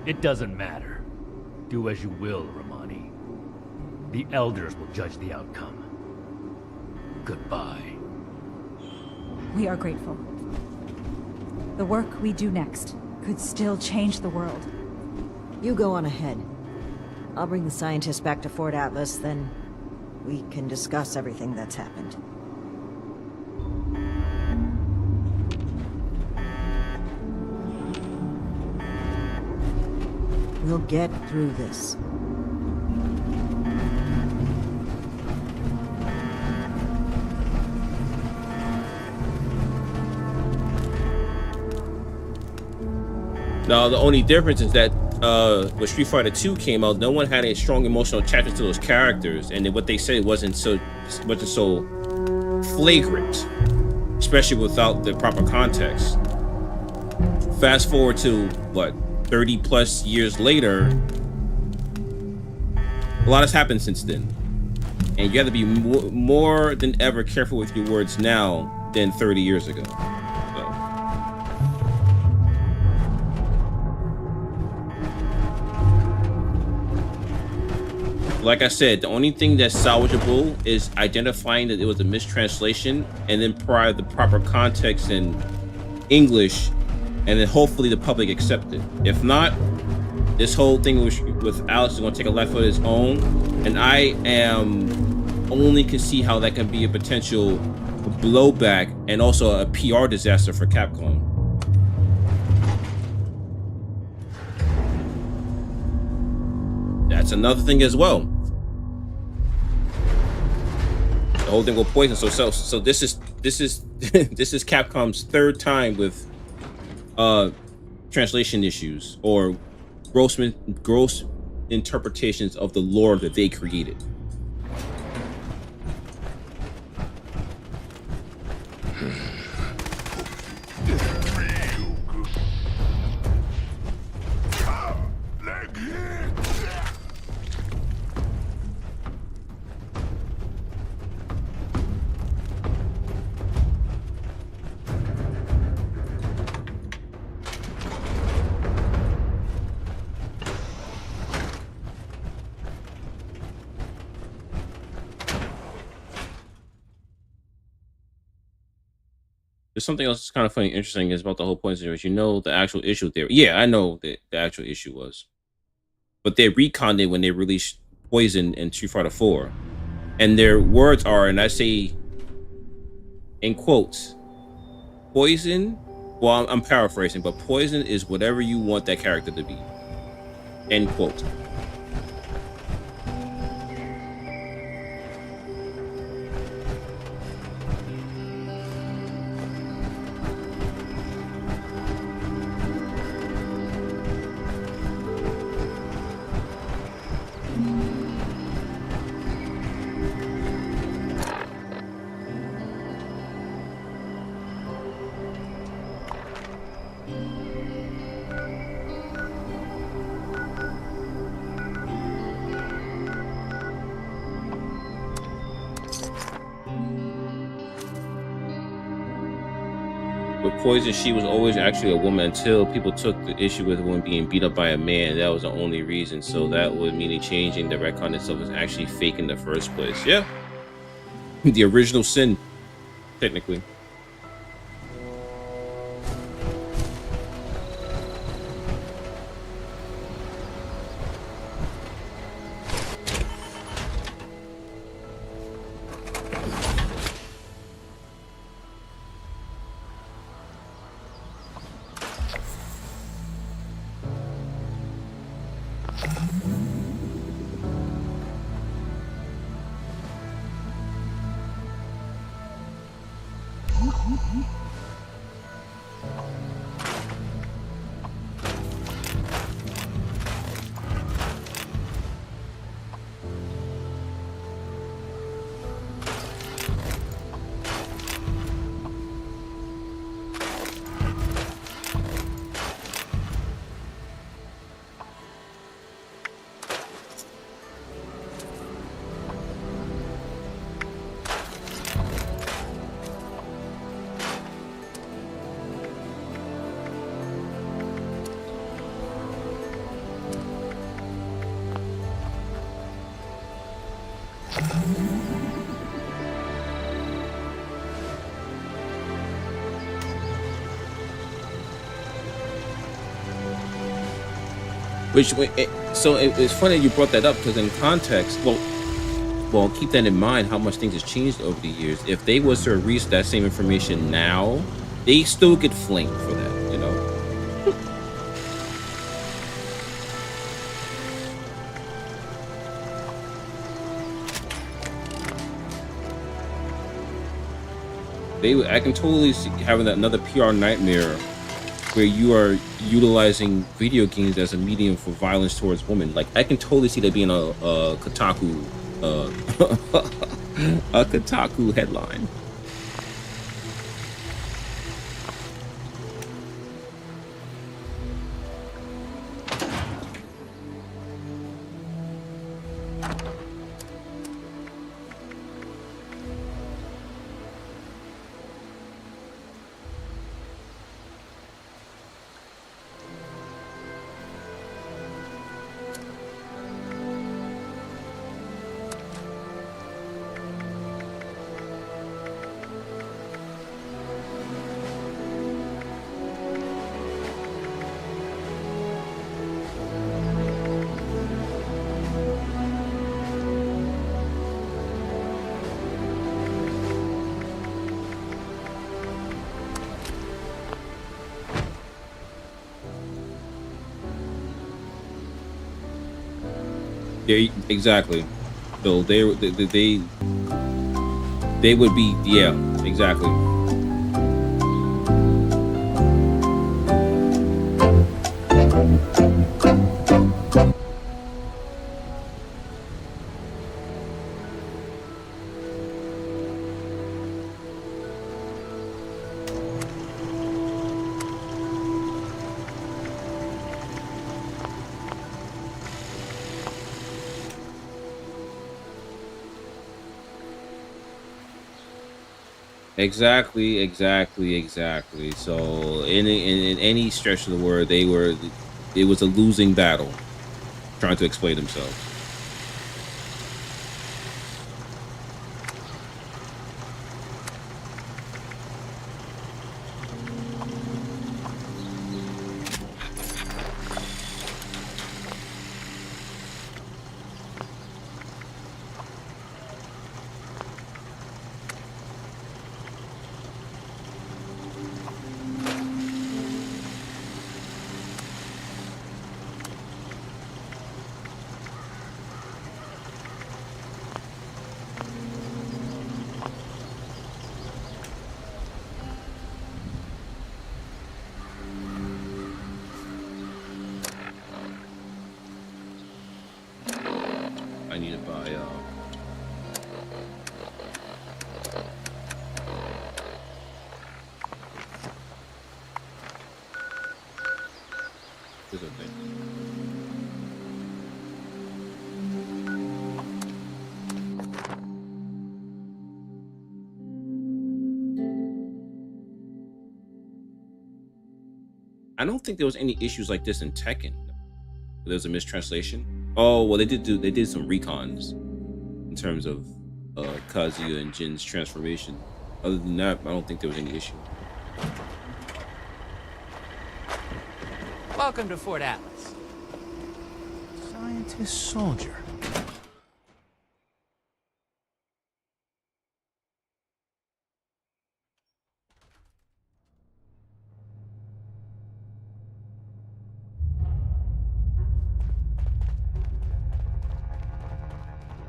It doesn't matter. Do as you will, Romani. The Elders will judge the outcome. Goodbye. We are grateful. The work we do next could still change the world. You go on ahead. I'll bring the scientists back to Fort Atlas, then we can discuss everything that's happened. We'll get through this. Now, the only difference is that when Street Fighter 2 came out, no one had a strong emotional attachment to those characters, and what they said wasn't so flagrant, especially without the proper context. Fast forward to what, 30 plus years later, a lot has happened since then, and you have to be more than ever careful with your words now than 30 years ago. Like I said, the only thing that's salvageable is identifying that it was a mistranslation and then provide the proper context in English, and then hopefully the public accept it. If not, this whole thing with Alex is going to take a life of its own, and I only can see how that can be a potential blowback and also a PR disaster for Capcom. That's another thing as well. The whole thing will poison. So this is this is Capcom's third time with translation issues or gross interpretations of the lore that they created. There's something else that's kind of funny and interesting is about the whole poison is, you know, the actual issue there. Yeah, I know the actual issue was. But they reconned it when they released Poison in Street Fighter 4. And their words are, and I say in quotes, poison, well, I'm paraphrasing, but poison is whatever you want that character to be. End quote. With Poison, she was always actually a woman until people took the issue with a woman being beat up by a man. That was the only reason. So that would mean changing the retcon itself was actually fake in the first place. Yeah. The original sin, technically. So it's funny you brought that up because in context, well, keep that in mind how much things has changed over the years. If they was to release that same information now, they still get flamed for that, you know. I can totally see having another PR nightmare where you are utilizing video games as a medium for violence towards women. Like, I can totally see that being a Kotaku, a Kotaku headline. Yeah, exactly. So they would be, yeah, exactly. Exactly. So in any stretch of the word, it was a losing battle trying to explain themselves. I need to buy. There's a thing. I don't think there was any issues like this in Tekken. There's a mistranslation. Oh well, they did some recons in terms of Kazuya and Jin's transformation. Other than that, I don't think there was any issue. Welcome to Fort Atlas. Scientist soldier.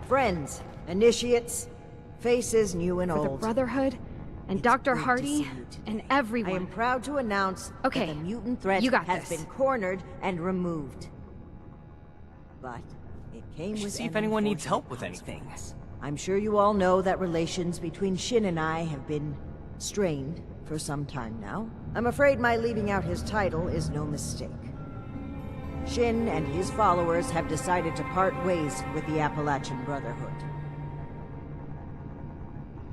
Friends, initiates, faces new and For old. the Brotherhood, and Dr. Hardy, and everyone. I am proud to announce that the mutant threat you got has this. been cornered and removed. But it came We should with see an if anyone needs unfortunate help with anything. consequence. I'm sure you all know that relations between Shin and I have been strained for some time now. I'm afraid my leaving out his title is no mistake. Shin and his followers have decided to part ways with the Appalachian Brotherhood.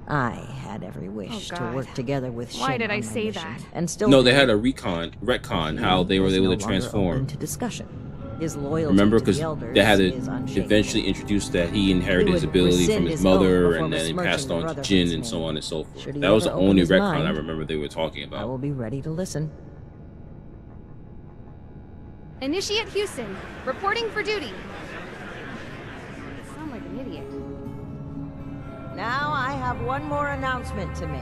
I had every wish to God. work together with Shin Why did I on my say mission, that? and still No, they do. had a retcon how they were Is able no to longer transform. open to discussion. His loyalty Remember, to because the elders they had to is unshakable. eventually introduce that he inherited He his would ability from rescind his his oath mother, before and then he besmirching passed the on to Brotherhood's Jin, and name. so on and so forth. Should he That was ever the open only his retcon I mind, remember they were talking I about. will be ready to listen. Initiate Houston, reporting for duty. I sound like an idiot. Now I have one more announcement to make.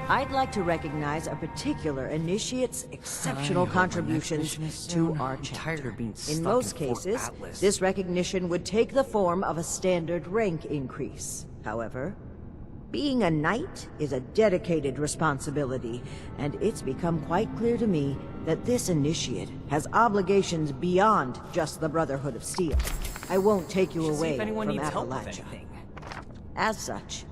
I'd like to recognize a particular initiate's exceptional contributions to our chapter. In most cases, this recognition would take the form of a standard rank increase. However, being a knight is a dedicated responsibility, and it's become quite clear to me that this initiate has obligations beyond just the Brotherhood of Steel. I won't take you Should see away if anyone from needs help with Appalachia. anything. As such,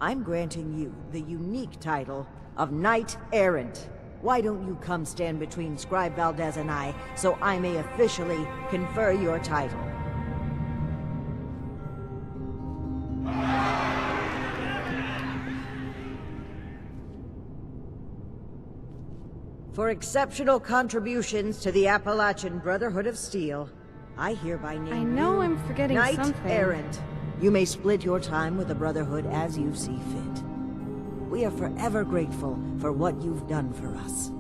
I'm granting you the unique title of Knight Errant. Why don't you come stand between Scribe Valdez and I, so I may officially confer your title? For exceptional contributions to the Appalachian Brotherhood of Steel, I hereby name I know you I'm forgetting Knight something. Errant. You may split your time with the Brotherhood as you see fit. We are forever grateful for what you've done for us.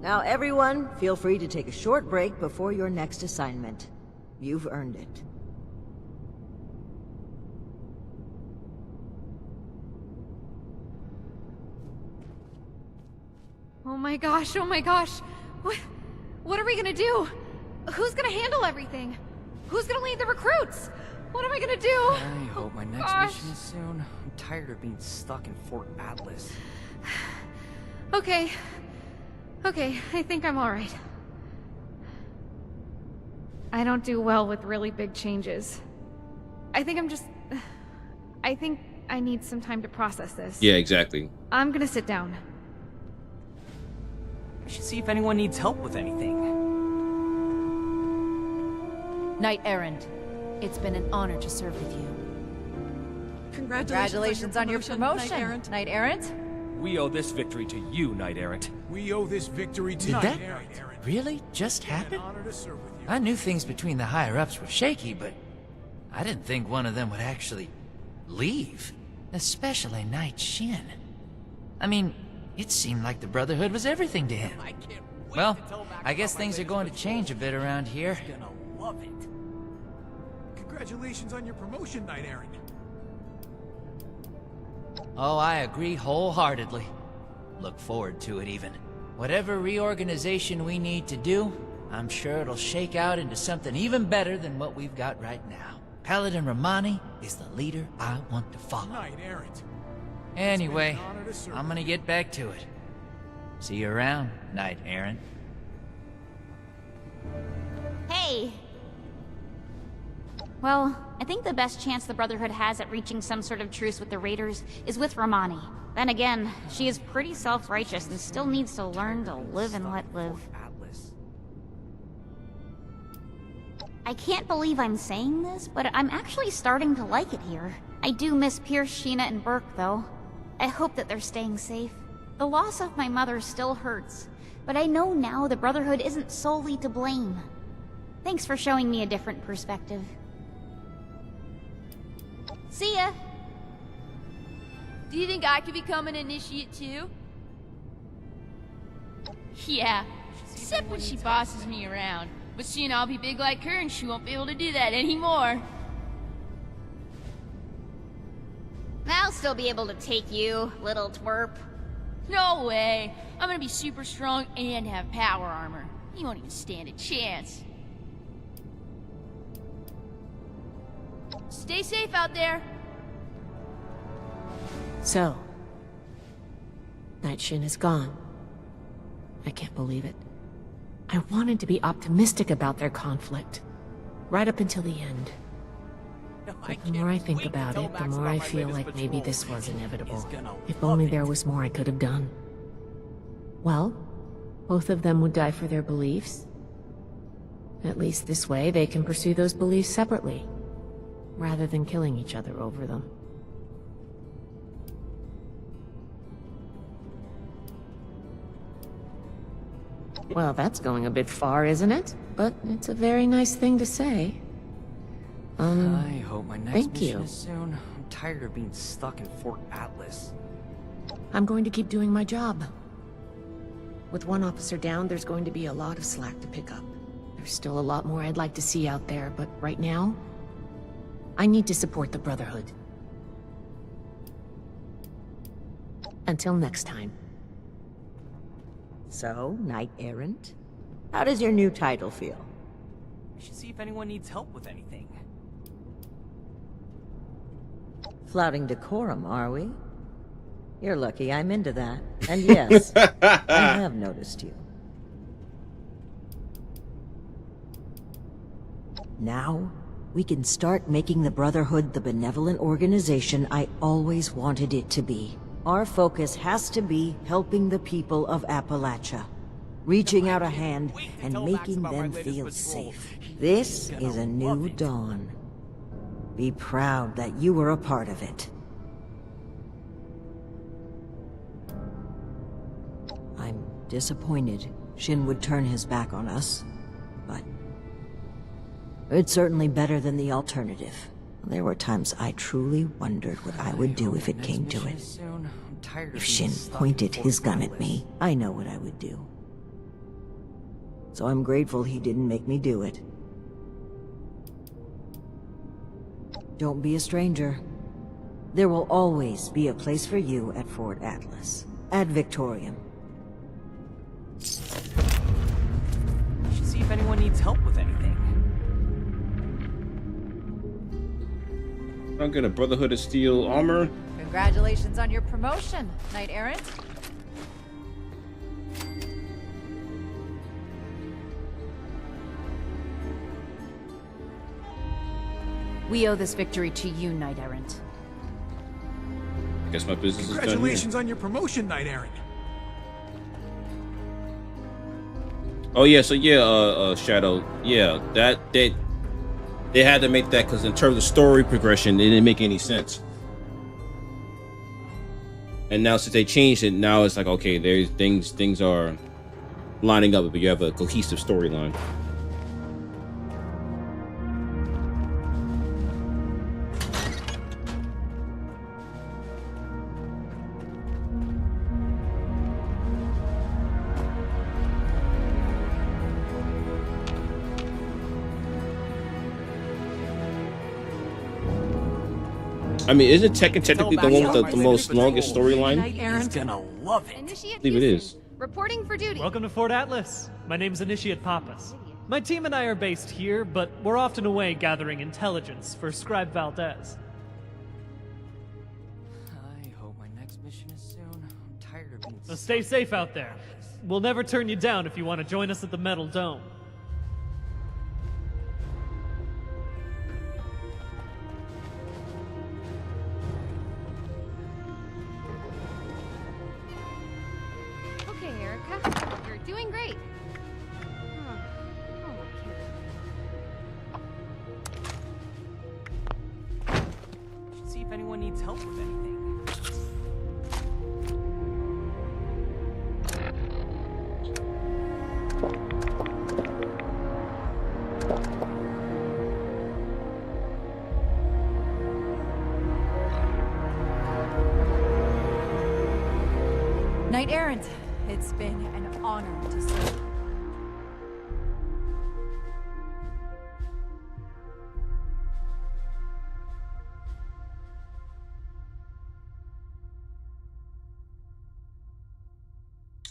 Now everyone, feel free to take a short break before your next assignment. You've earned it. Oh my gosh, oh my gosh. What are we gonna do? Who's gonna handle everything? Who's gonna lead the recruits? What am I gonna do? I hope my next gosh. mission is soon. I'm tired of being stuck in Fort Atlas. Okay. Okay, I think I'm alright. I don't do well with really big changes. I think I need some time to process this. Yeah, exactly. I'm gonna sit down. We should see if anyone needs help with anything. Knight Errant, it's been an honor to serve with you. Congratulations on your promotion, Knight Errant. We owe this victory to you, Knight Errant. We owe this victory to Did Knight that Errant. really just happen? An honor to serve with you. I knew things between the higher-ups were shaky, but I didn't think one of them would actually leave. Especially Knight Shin. I mean, it seemed like the Brotherhood was everything to him. Well, I guess things are going to change a bit around here. Gonna love it. Congratulations on your promotion, Knight Errant. Oh, I agree wholeheartedly. Look forward to it, even. Whatever reorganization we need to do, I'm sure it'll shake out into something even better than what we've got right now. Paladin Romani is the leader I want to follow. Knight Errant. Anyway, I'm gonna get back to it. See you around, Knight Errant. Hey! Well, I think the best chance the Brotherhood has at reaching some sort of truce with the Raiders is with Romani. Then again, she is pretty self-righteous and still needs to learn to live and let live. I can't believe I'm saying this, but I'm actually starting to like it here. I do miss Pierce, Sheena, and Burke, though. I hope that they're staying safe. The loss of my mother still hurts, but I know now the Brotherhood isn't solely to blame. Thanks for showing me a different perspective. See ya! Do you think I could become an initiate too? Yeah, except when she bosses me around. But soon I'll be big like her and she won't be able to do that anymore. I'll still be able to take you, little twerp. No way! I'm gonna be super strong and have power armor. You won't even stand a chance. Stay safe out there! So, Night Shin is gone. I can't believe it. I wanted to be optimistic about their conflict, right up until the end. But the more I think about it, the more I feel like maybe this was inevitable. If only there was more I could have done. Well, both of them would die for their beliefs. At least this way, they can pursue those beliefs separately, rather than killing each other over them. Well, that's going a bit far, isn't it? But it's a very nice thing to say. I hope my next thank mission you. is soon. I'm tired of being stuck in Fort Atlas. I'm going to keep doing my job. With one officer down, there's going to be a lot of slack to pick up. There's still a lot more I'd like to see out there, but right now, I need to support the Brotherhood. Until next time. So, Knight Errant? How does your new title feel? We should see if anyone needs help with anything. Flouting decorum, are we? You're lucky I'm into that. And yes, I have noticed you. Now, we can start making the Brotherhood the benevolent organization I always wanted it to be. Our focus has to be helping the people of Appalachia, reaching out a hand and making them feel safe. This is a new dawn. Be proud that you were a part of it. I'm disappointed Shin would turn his back on us, but it's certainly better than the alternative. There were times I truly wondered what I would do if it came to it. If Shin pointed his gun at me, I know what I would do. So I'm grateful he didn't make me do it. Don't be a stranger. There will always be a place for you at Fort Atlas. Ad Victoriam. We should see if anyone needs help with anything. I'll get a Brotherhood of Steel armor. Congratulations on your promotion, Knight Errant. We owe this victory to you, Knight Errant. Guess my business is done here. Congratulations on your promotion, Knight Errant. Oh yeah, so yeah, Shadow, yeah, they had to make that because in terms of story progression, it didn't make any sense. And now since they changed it, now it's like okay, there's things are lining up, but you have a cohesive storyline. I mean, isn't Tekken technically the one with the most longest storyline? He's gonna love it. Initiate I believe it is. reporting for duty. Welcome to Fort Atlas. My name's Initiate Pappas. My team and I are based here, but we're often away gathering intelligence for Scribe Valdez. I hope my next mission is soon. I'm tired of being So stay safe out there. We'll never turn you down if you want to join us at the Metal Dome. Doing great. Should see if anyone needs help with anything. Knight Errant, it's been an honor to serve.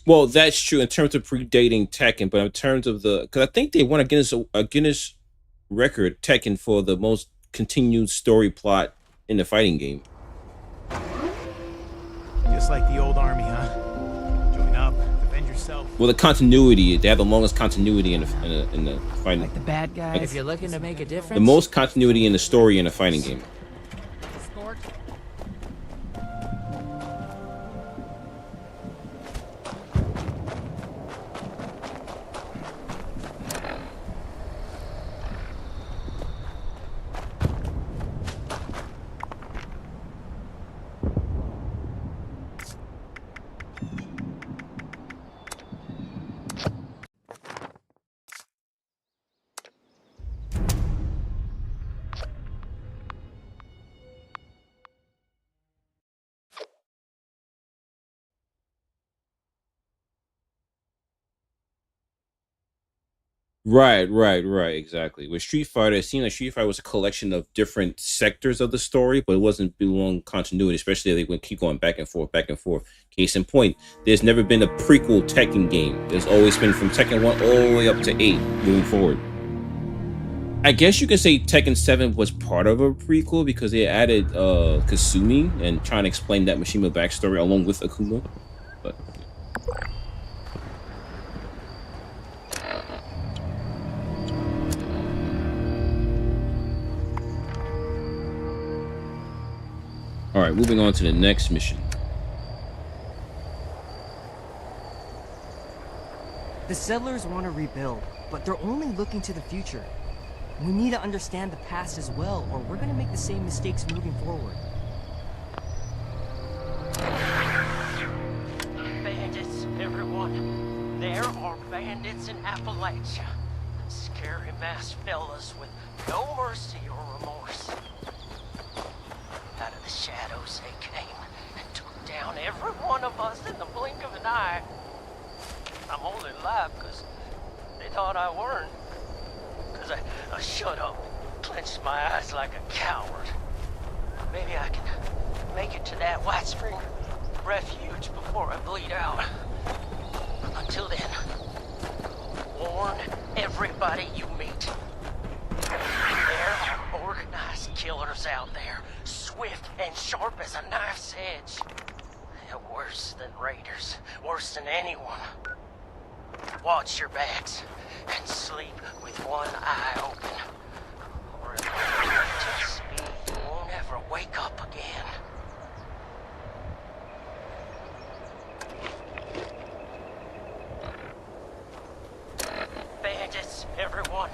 Well, that's true in terms of predating Tekken, but in terms of because I think they won a Guinness record Tekken for the most continued story plot in the fighting game. Just like the old army, huh? Join up, defend yourself. Well, the continuity, they have the longest continuity in the fighting. Like the bad guy. If you're looking to make a difference. The most continuity in the story in a fighting game. Right, exactly. With Street Fighter, it seemed like Street Fighter was a collection of different sectors of the story, but it wasn't belong continuity, especially if they would keep going back and forth, back and forth. Case in point, there's never been a prequel Tekken game. There's always been from Tekken 1 all the way up to 8, moving forward. I guess you could say Tekken 7 was part of a prequel because they added Kasumi and trying to explain that Mishima backstory along with Akuma. But all right, moving on to the next mission. The settlers want to rebuild, but they're only looking to the future. We need to understand the past as well, or we're going to make the same mistakes moving forward. Bandits, everyone. There are bandits in Appalachia. Scary masked fellas with no mercy or remorse. Out of the shadows they came and took down every one of us in the blink of an eye. I'm only alive because they thought I weren't. Because I shut up, clenched my eyes like a coward. Maybe I can make it to that White Spring refuge before I bleed out. Until then, warn everybody you meet. There are organized killers out there, swift and sharp as a knife's edge. They're worse than raiders, worse than anyone. Watch your backs and sleep with one eye open. Or if you to speed, you won't ever wake up again. Bandits, everyone.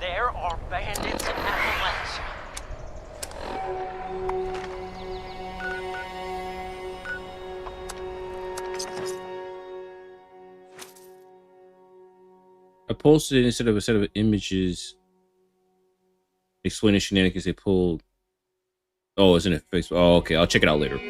There are bandits in Appalachia. I posted it instead of a set of images explaining shenanigans they pulled. Oh, it's in a Facebook. Oh, okay. I'll check it out later.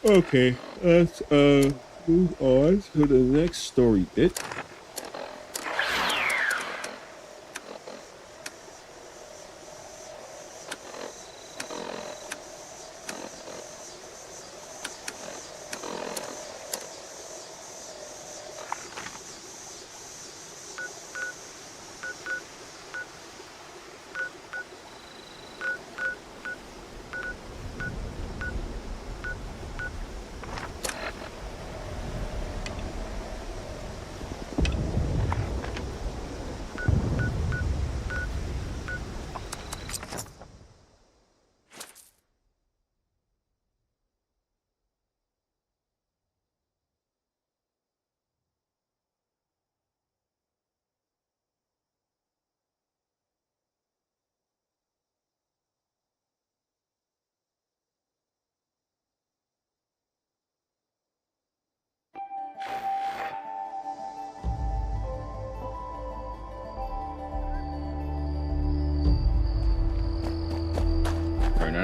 Okay, let's move on to the next story bit.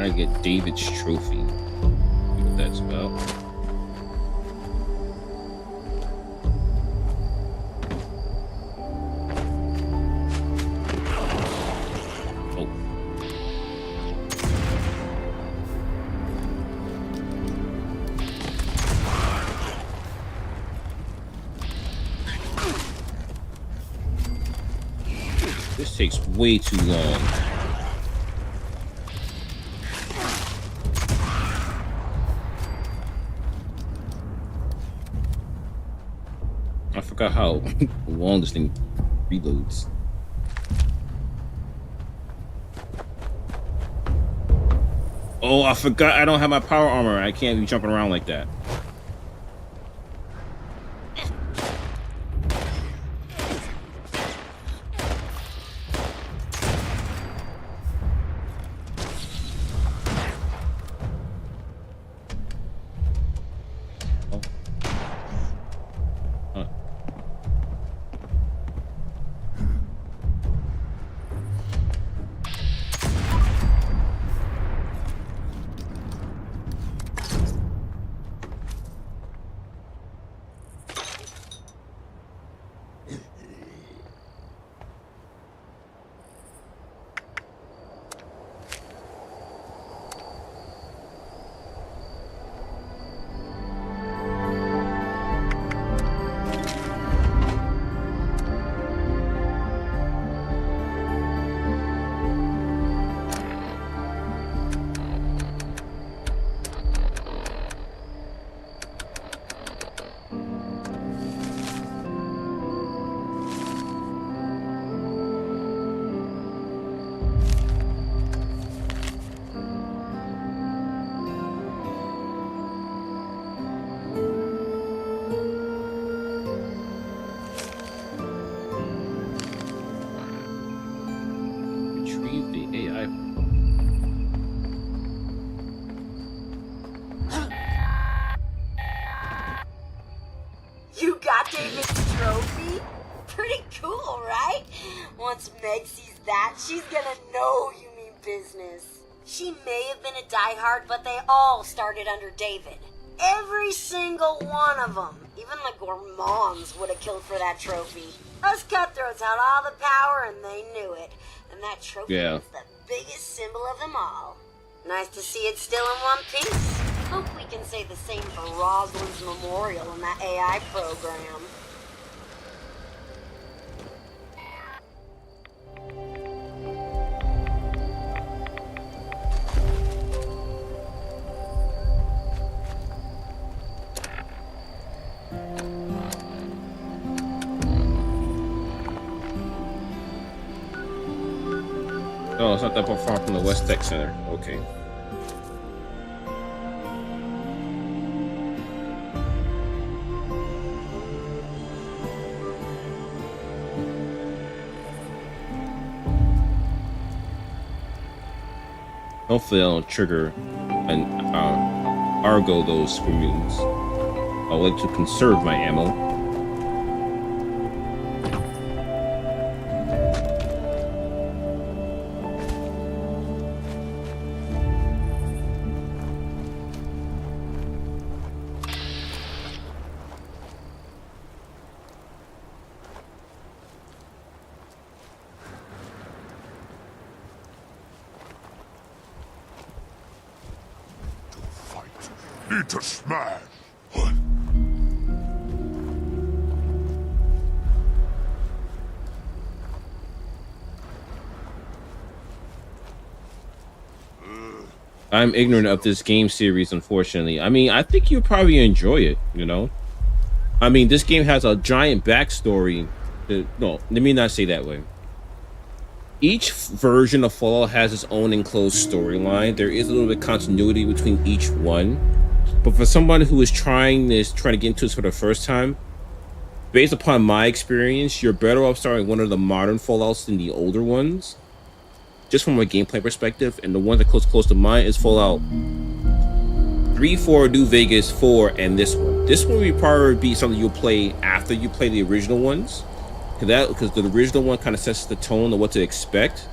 trying to get David's trophy. See what that's about. This takes way too long. I forgot how long this thing reloads. Oh, I forgot I don't have my power armor. I can't be jumping around like that. You got David's trophy? Pretty cool, right? Once Meg sees that, she's gonna know you mean business. She may have been a diehard, but they all started under David. Every single one of them. Even the gourmands would have killed for that trophy. Us cutthroats had all the power and they knew it. And that trophy was the biggest symbol of them all. Nice to see it still in one piece. Hope we can say the same for Rosalind's memorial in that AI program. Oh, it's not that far from the West Tech Center. Okay. Hopefully I'll trigger and Argo those screams. I would like to conserve my ammo. Need to smash. I'm ignorant of this game series, unfortunately. I mean, I think you'll probably enjoy it, you know? I mean, this game has a giant backstory. No, let me not say that way. Each version of Fallout has its own enclosed storyline. There is a little bit of continuity between each one. But for someone who is trying to get into this for the first time, based upon my experience, you're better off starting one of the modern Fallouts than the older ones, just from a gameplay perspective. And the one that close to mine is Fallout 3, 4, New Vegas, 4, and this one. This one will probably be something you'll play after you play the original ones, because the original one kind of sets the tone of what to expect.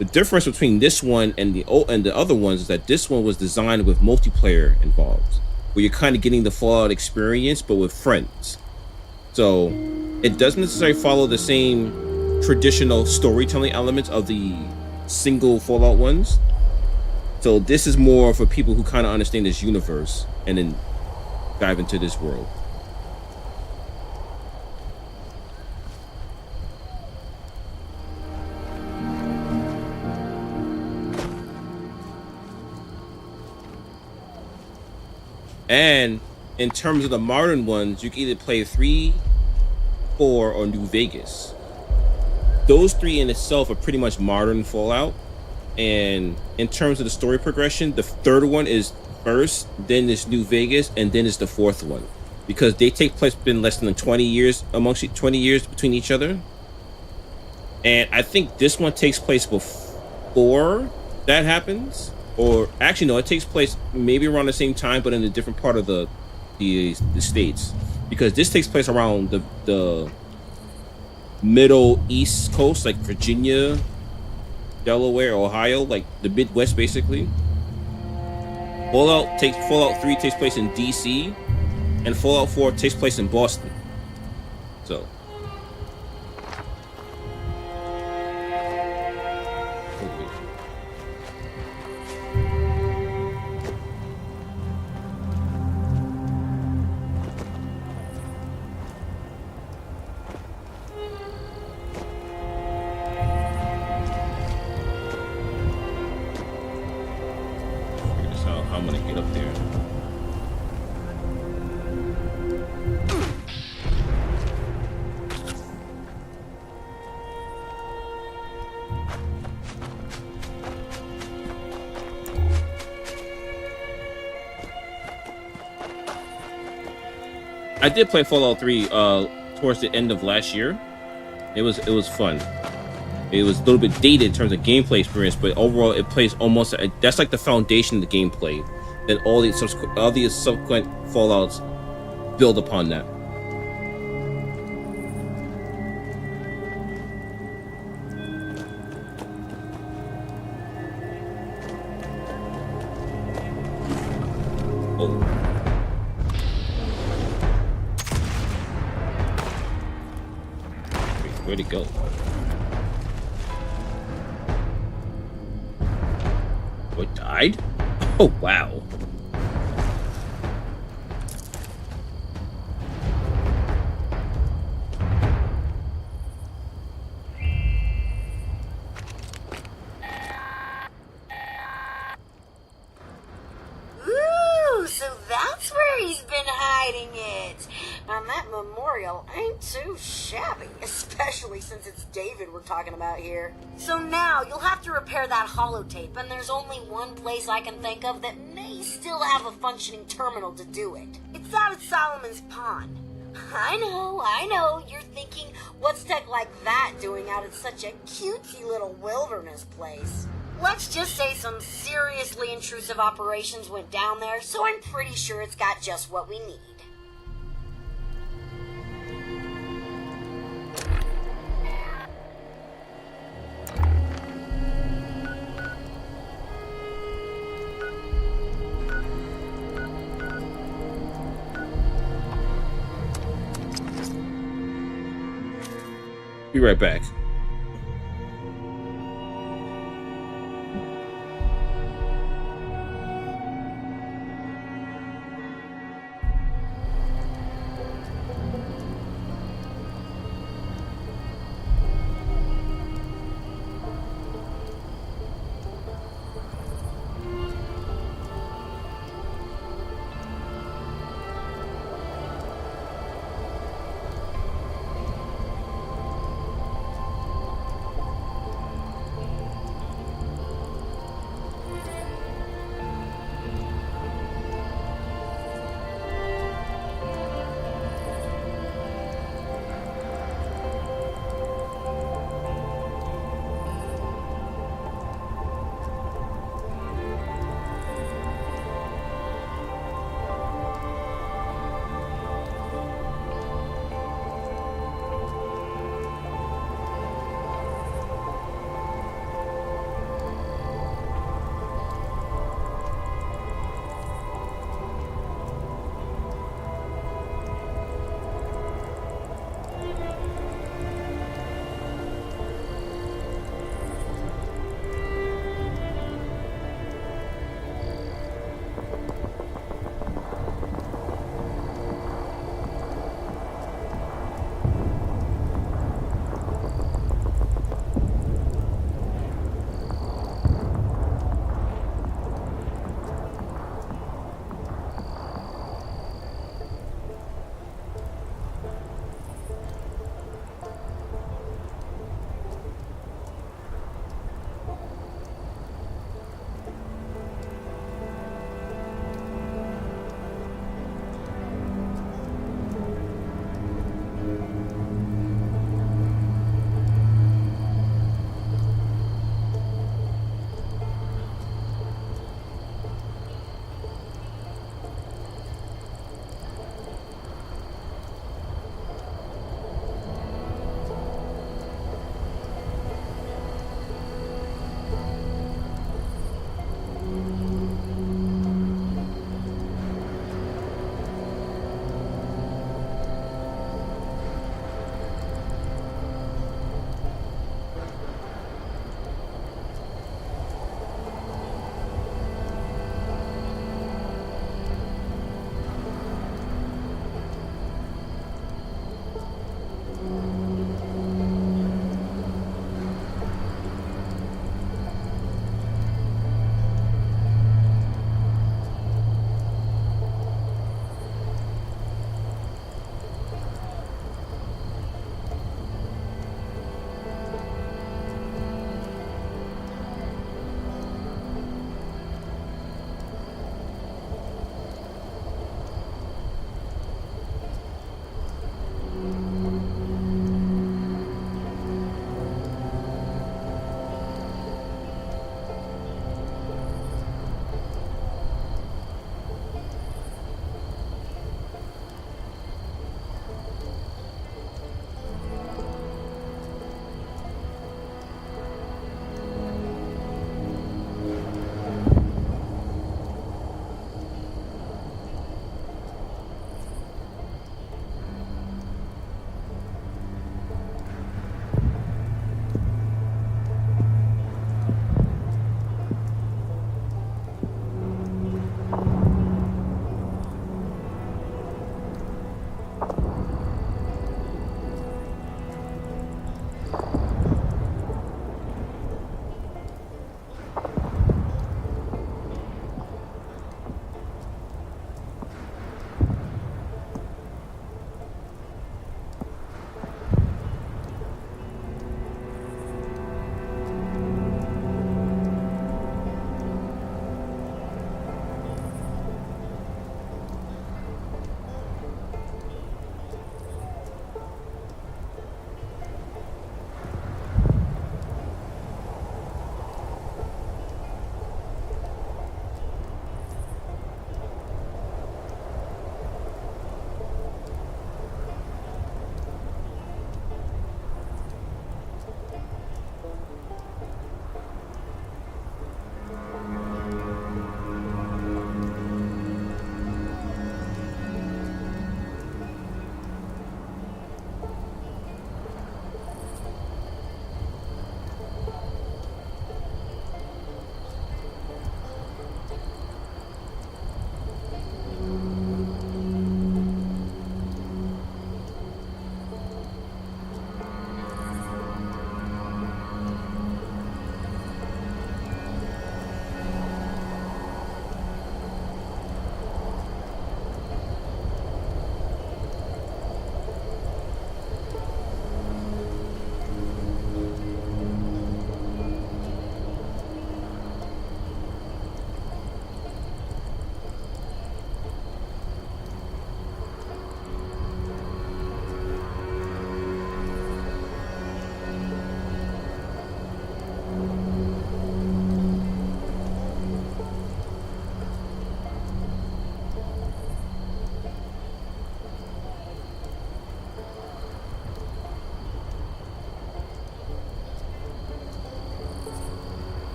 The difference between this one and the other ones is that this one was designed with multiplayer involved, where you're kind of getting the Fallout experience, but with friends. So it doesn't necessarily follow the same traditional storytelling elements of the single Fallout ones. So this is more for people who kind of understand this universe and then dive into this world. And in terms of the modern ones, you can either play 3, 4, or New Vegas. Those 3 in itself are pretty much modern Fallout. And in terms of the story progression, the third one is first, then is New Vegas, and then is the fourth one. Because they take place in less than 20 years between each other. And I think this one takes place before that happens. Or actually, no, it takes place maybe around the same time, but in a different part of the states, because this takes place around the middle East Coast, like Virginia, Delaware, Ohio, like the Midwest, basically. Fallout 3 takes place in DC, and Fallout 4 takes place in Boston. So. I'm gonna get up there. I did play Fallout 3 towards the end of last year. It was fun. It was a little bit dated in terms of gameplay experience, but overall it plays almost, that's like the foundation of the gameplay. Then all these subsequent Fallouts build upon that. Oh. Where'd it go? What, died? Oh, wow. Ooh, so that's where he's been hiding it. And that memorial ain't too shabby, especially since it's David we're talking about here. So now you'll have to repair that holotape, and there's only one place I can think of that may still have a functioning terminal to do it. It's out at Solomon's Pond. I know, you're thinking, what's tech like that doing out at such a cutesy little wilderness place? Let's just say some seriously intrusive operations went down there, so I'm pretty sure it's got just what we need. Be right back.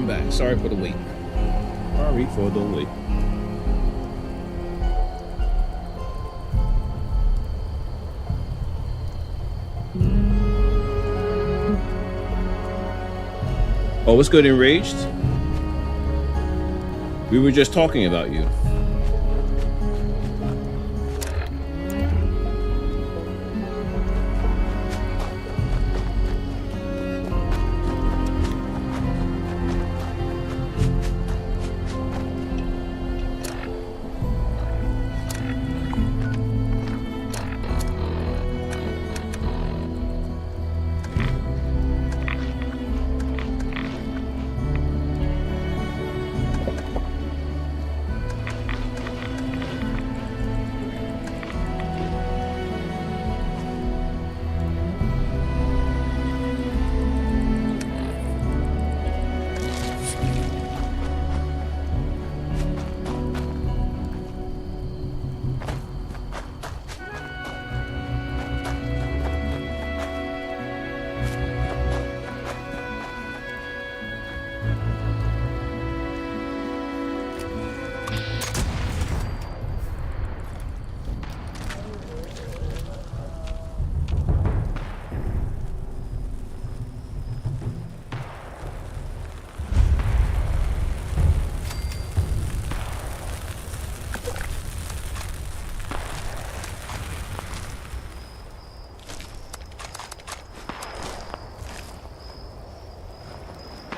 I'm back. Sorry for the wait. Sorry for the wait. Oh, what's good, Enraged? We were just talking about you.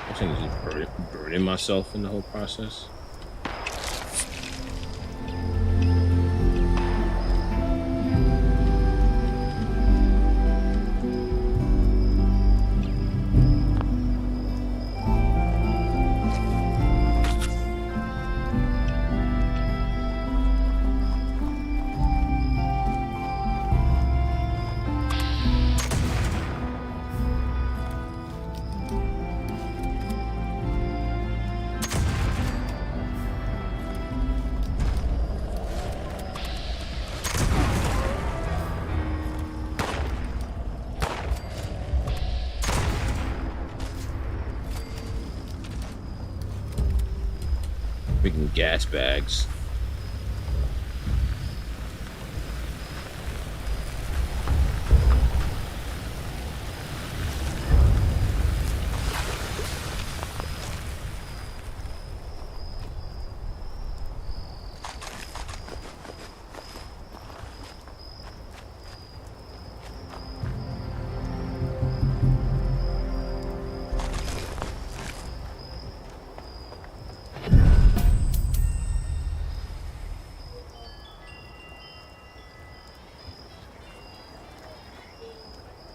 I think just burning myself in the whole process. Freaking gas bags.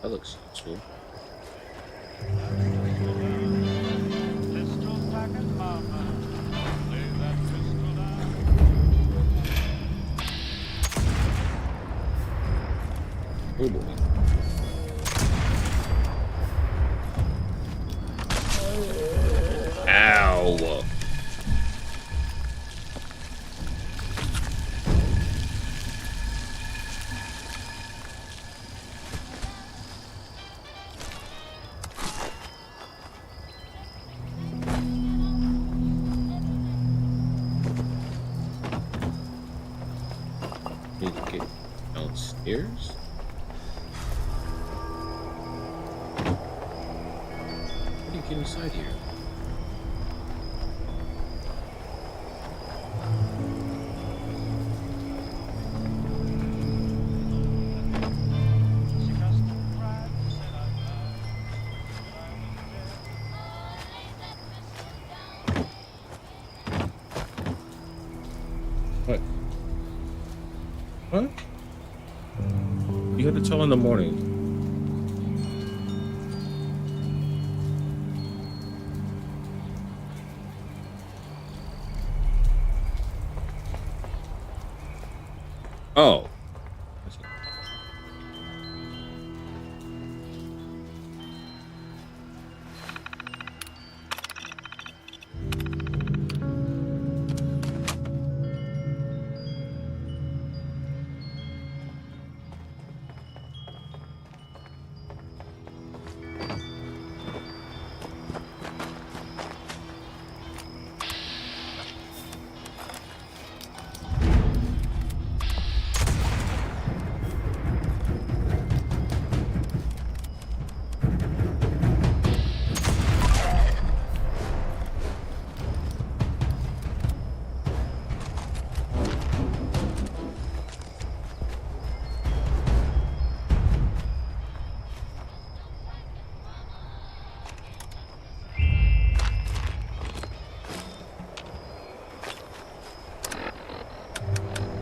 That looks useful. Oh boy. Ow. Need to get downstairs. How do you get inside here? What? What? You had to tell in the morning. Oh.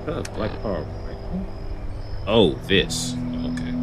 Oh, Black Power. Oh, this. Okay.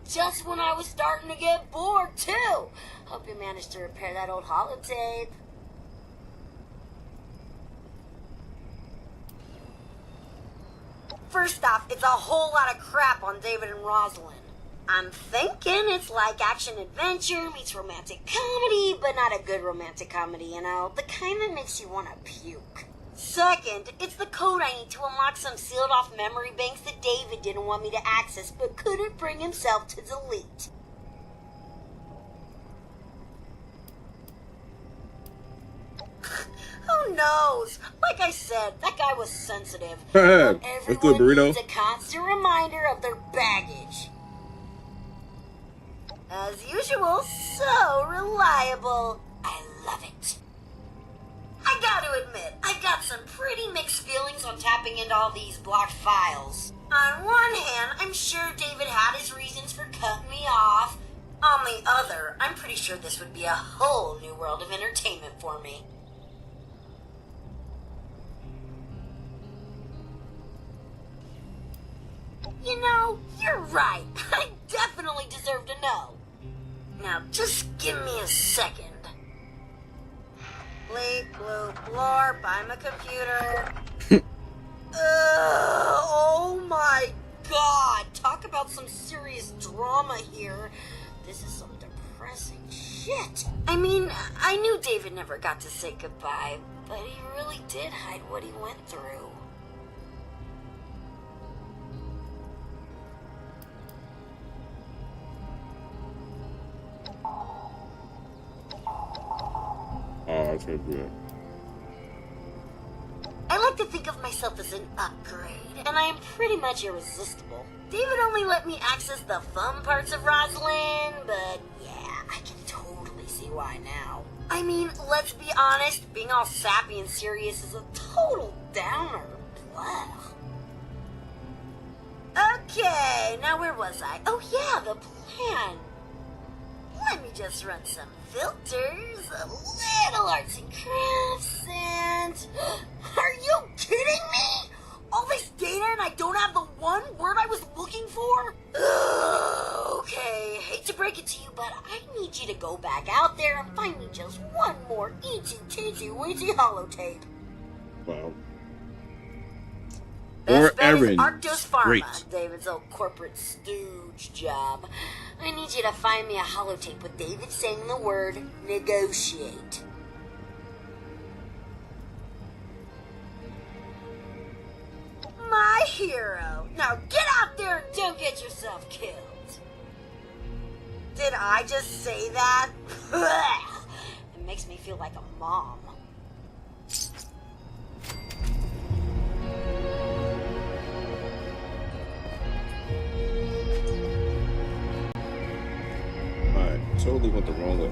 Just when I was starting to get bored, too. Hope you managed to repair that old holotape. First off, it's a whole lot of crap on David and Rosalind. I'm thinking it's like action-adventure meets romantic comedy, but not a good romantic comedy, you know? The kind that makes you want to puke. Second, it's the code I need to unlock some sealed-off memory banks that David didn't want me to access, but couldn't bring himself to delete. Who knows? Like I said, that guy was sensitive. But everyone needs a constant reminder of their baggage. As usual, so reliable. I love it. I gotta admit, I've got some pretty mixed feelings on tapping into all these blocked files. On one hand, I'm sure David had his reasons for cutting me off. On the other, I'm pretty sure this would be a whole new world of entertainment for me. You know, you're right. I definitely deserve to know. Now, just give me a second. Bleep, bloop, blorp, I'm a computer. Oh my god! Talk about some serious drama here. This is some depressing shit. I mean, I knew David never got to say goodbye, but he really did hide what he went through. Oh, I can't do that. I like to think of myself as an upgrade, and I am pretty much irresistible. David only let me access the fun parts of Rosalind, but yeah, I can totally see why now. I mean, let's be honest, being all sappy and serious is a total downer. Blah. Okay, now where was I? Oh yeah, the plan. Let me just run some filters, a little arts and crafts, and... Are you kidding me? All this data and I don't have the one word I was looking for? Okay, hate to break it to you, but I need you to go back out there and find me just one more itsy-teensy-weensy holotape. Wow. Best bet is Aaron. Arctos Pharma, Great. David's old corporate stooge job. I need you to find me a holotape with David saying the word negotiate. My hero. Now get out there and don't get yourself killed. Did I just say that? It makes me feel like a mom. Alright, totally went the wrong way.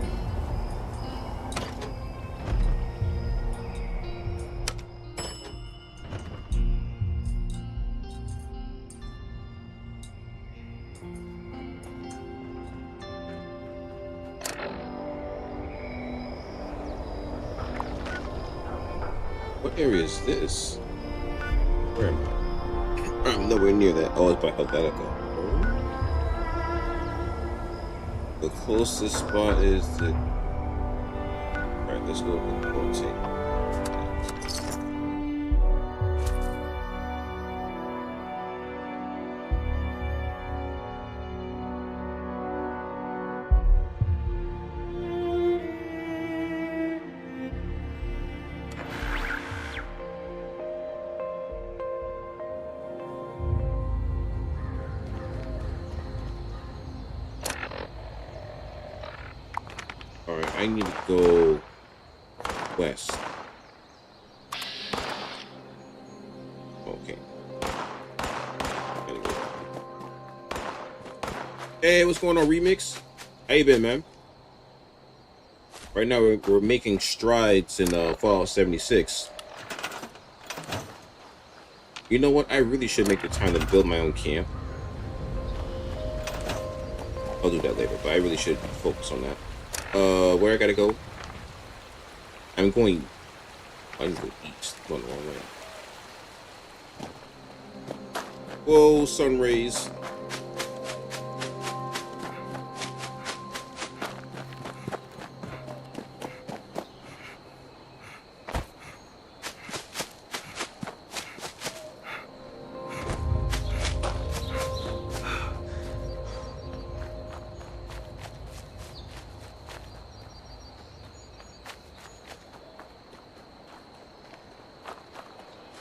What area is this? Where am I? I'm nowhere near that. Oh, it's by Helvetica. The closest spot is the... Alright, let's go to the quarantine. Alright, I need to go west. Okay. Gotta go. Hey, what's going on, Remix? How you been, man? Right now, we're making strides in Fallout 76. You know what? I really should make the time to build my own camp. I'll do that later, but I really should focus on that. Where I gotta go? I'm going east. Going the wrong way. Whoa, sun rays.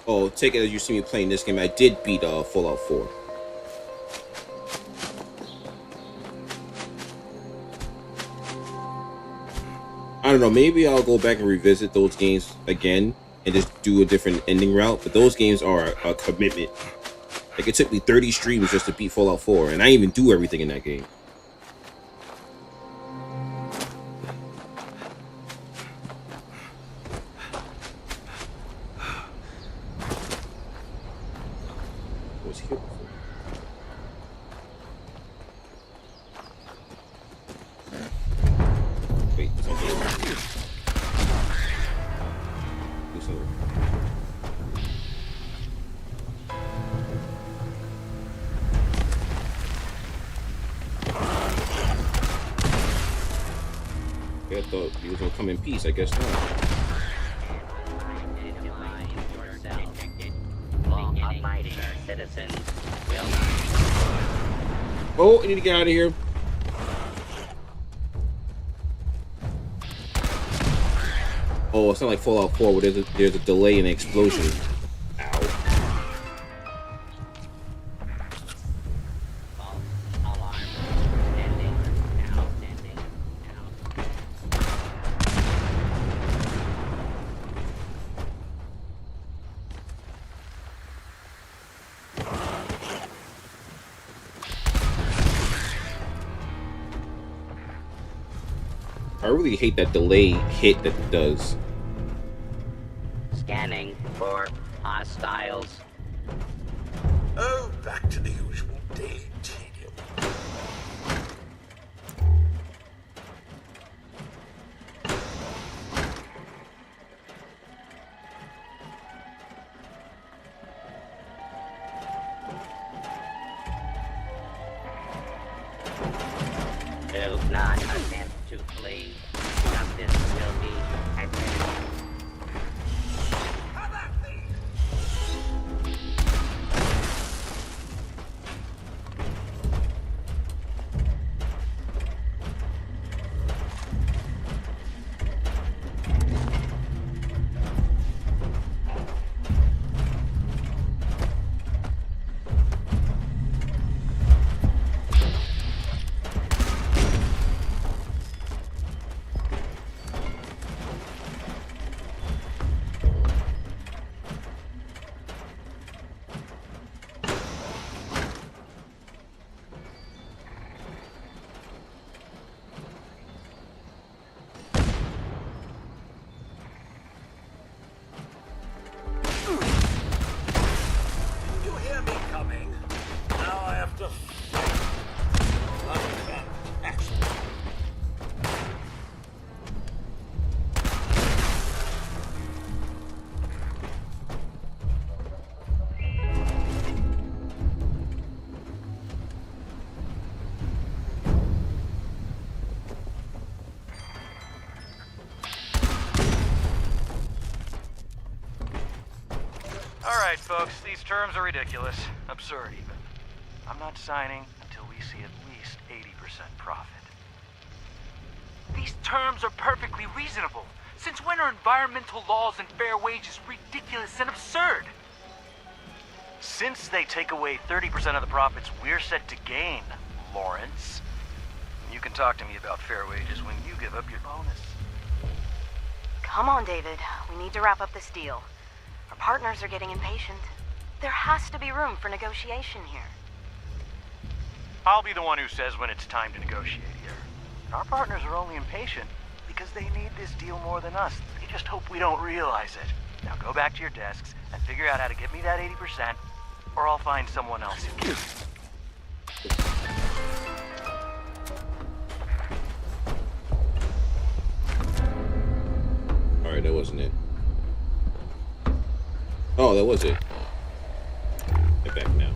Oh, take it as you see me playing this game. I did beat Fallout 4. I don't know, maybe I'll go back and revisit those games again and just do a different ending route, but those games are a commitment. Like, it took me 30 streams just to beat Fallout 4, and I didn't even do everything in that game. I thought he was gonna come in peace, I guess not. Oh, I need to get out of here. Oh, it's not like Fallout 4 where there's a delay in the explosion. I really hate that delay hit that it does. Scanning for hostiles. Oh, back to the usual daily tedium. Do not attempt to flee. Justice will be administered. have to fight. I can't actually. Alright, folks, these terms are ridiculous. Absurd, even. I'm not signing until we see at least 80% profit. These terms are perfectly reasonable. Since when are environmental laws and fair wages ridiculous and absurd? Since they take away 30% of the profits we're set to gain, Lawrence. You can talk to me about fair wages when you give up your bonus. Come on, David. We need to wrap up this deal. Our partners are getting impatient. There has to be room for negotiation here. I'll be the one who says when it's time to negotiate here. Our partners are only impatient because they need this deal more than us. They just hope we don't realize it. Now go back to your desks and figure out how to get me that 80%, or I'll find someone else who can. Alright, that wasn't it. Oh, that was it. Get back now.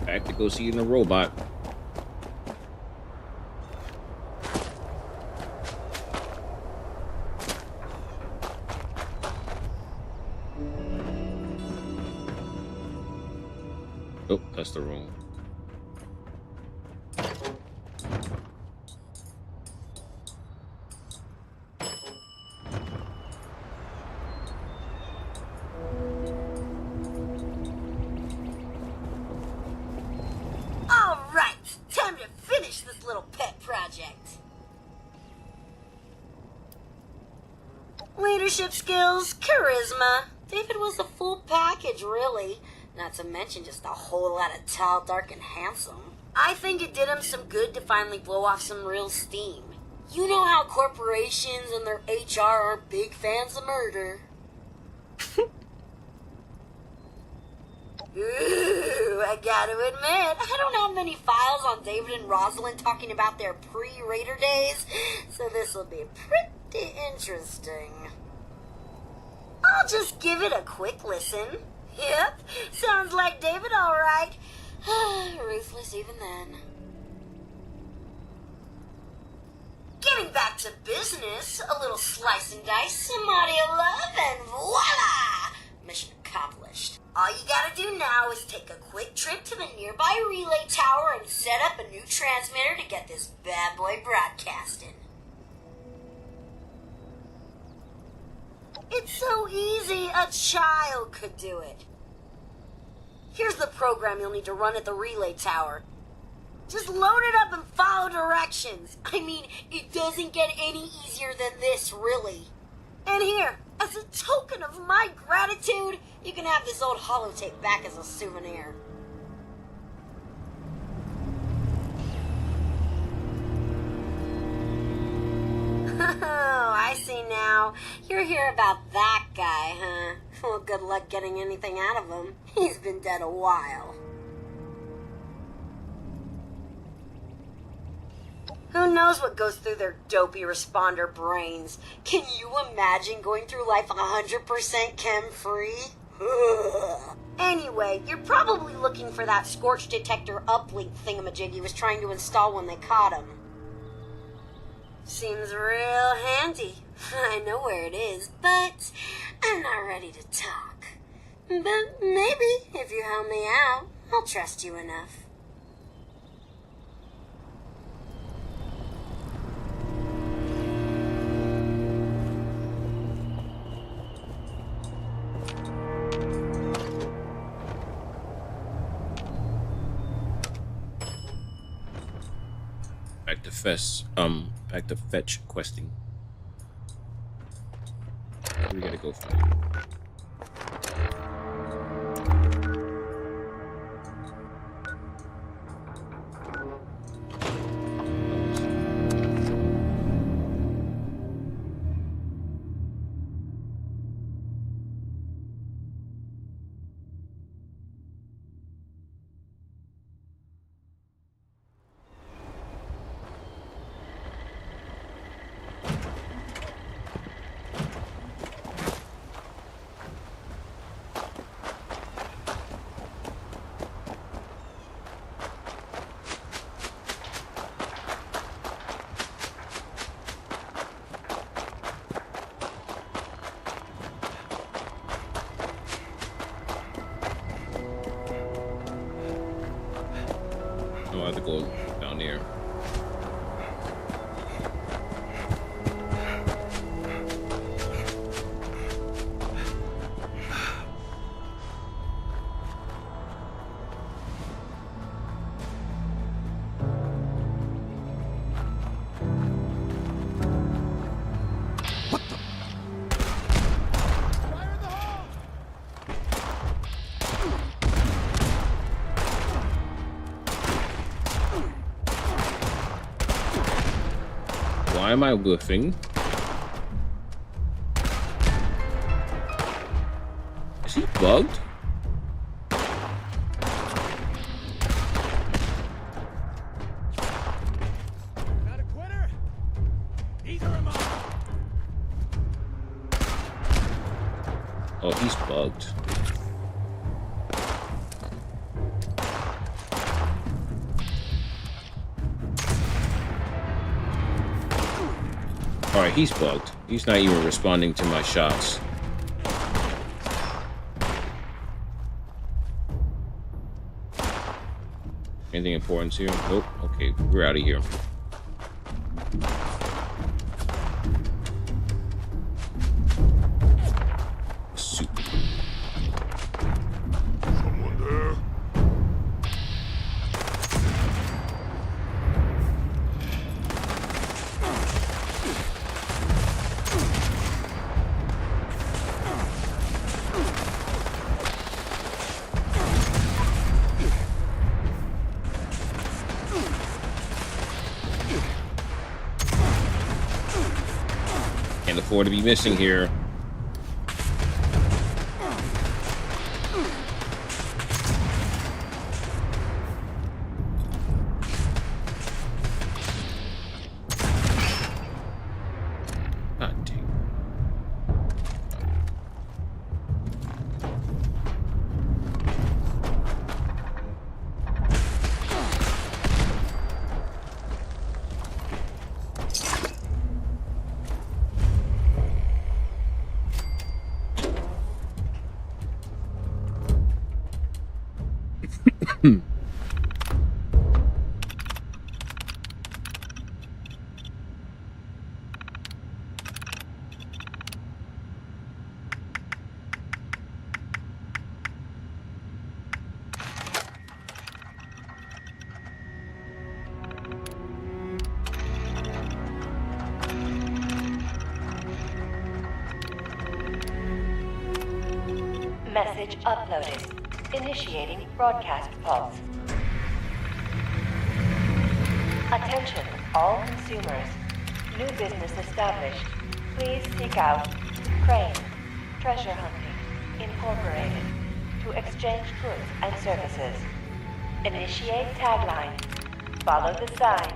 Back to go see the robot. Oh, that's the wrong one. Leadership skills, charisma. David was a full package, really. Not to mention just a whole lot of tall, dark, and handsome. I think it did him some good to finally blow off some real steam. You know how corporations and their HR are big fans of murder. Ooh, I gotta admit, I don't have many files on David and Rosalind talking about their pre-Raider days, so this will be pretty interesting. I'll just give it a quick listen. Yep, sounds like David all right. Ruthless even then. Getting back to business, a little slice and dice, some audio love, and voila! Mission accomplished. All you gotta do now is take a quick trip to the nearby relay tower and set up a new transmitter to get this bad boy broadcasting. It's so easy, a child could do it. Here's the program you'll need to run at the relay tower. Just load it up and follow directions. I mean, it doesn't get any easier than this, really. And here, as a token of my gratitude, you can have this old holotape back as a souvenir. Oh, I see now. You're here about that guy, huh? Well, good luck getting anything out of him. He's been dead a while. Who knows what goes through their dopey responder brains? Can you imagine going through life 100% chem-free? Anyway, you're probably looking for that scorch detector uplink thingamajig he was trying to install when they caught him. Seems real handy. I know where it is, but I'm not ready to talk. But maybe, if you help me out, I'll trust you enough. back to fetch questing. We gotta go find it. I have to go down there. Why am I woofing? Is he bugged? Not a quitter? Neither am I. Oh, he's bugged. Alright, he's bugged. He's not even responding to my shots. Anything important here? Nope. Okay, we're out of here. Super. Someone there? Can't afford to be missing here. God dang. Message uploaded. Initiating broadcast pulse. Attention, all consumers. New business established. Please seek out Crane, Treasure Hunting, Incorporated, to exchange goods and services. Initiate tagline. Follow the sign.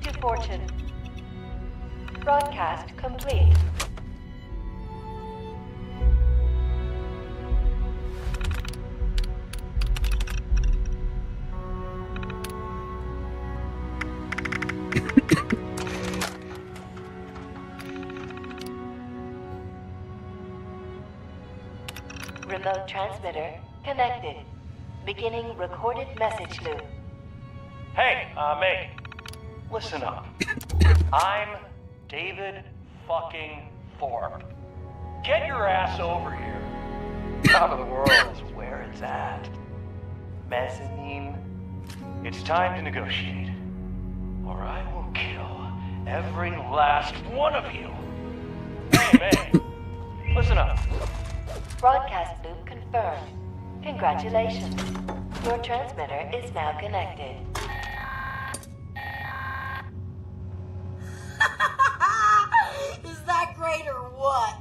To fortune. Broadcast complete. Remote transmitter connected. Beginning recorded message loop. Hey, Meg. Listen up. I'm David fucking Thorpe. Get your ass over here. Top of the world is where it's at. Mezzanine. It's time to negotiate. or I will kill every last one of you. Hey, man, listen up. Broadcast loop confirmed. Congratulations. Your transmitter is now connected. Is that great or what?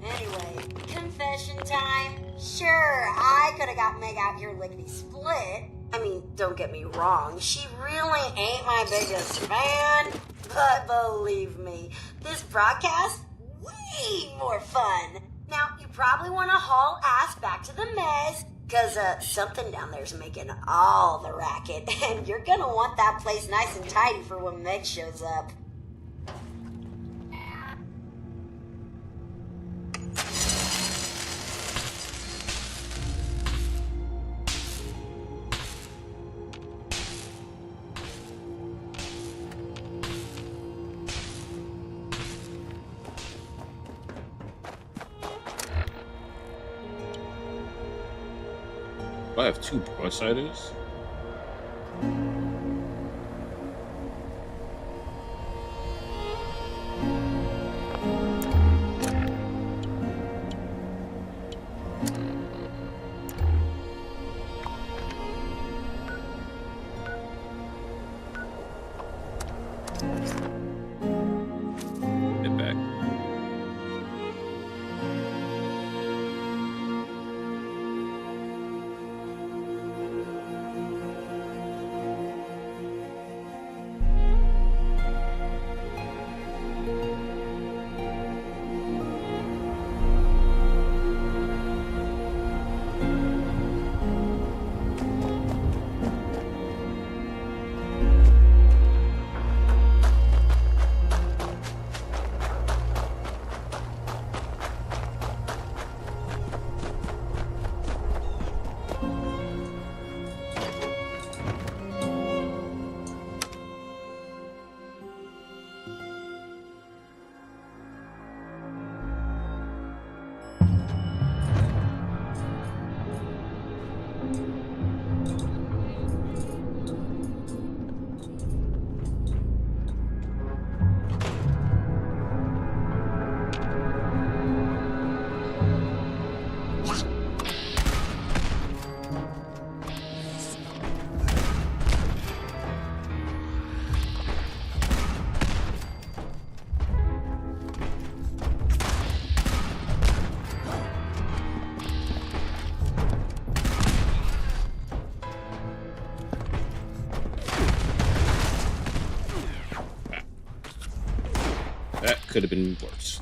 Anyway, confession time. Sure, I could have got Meg out here lickety-split. I mean, don't get me wrong, she really ain't my biggest fan. But believe me, this broadcast, way more fun. Now, you probably want to haul ass back to the mess, cause something down there's making all the racket, and you're gonna want that place nice and tidy for when Meg shows up. I have 2 broadsiders. Get back. That could have been worse.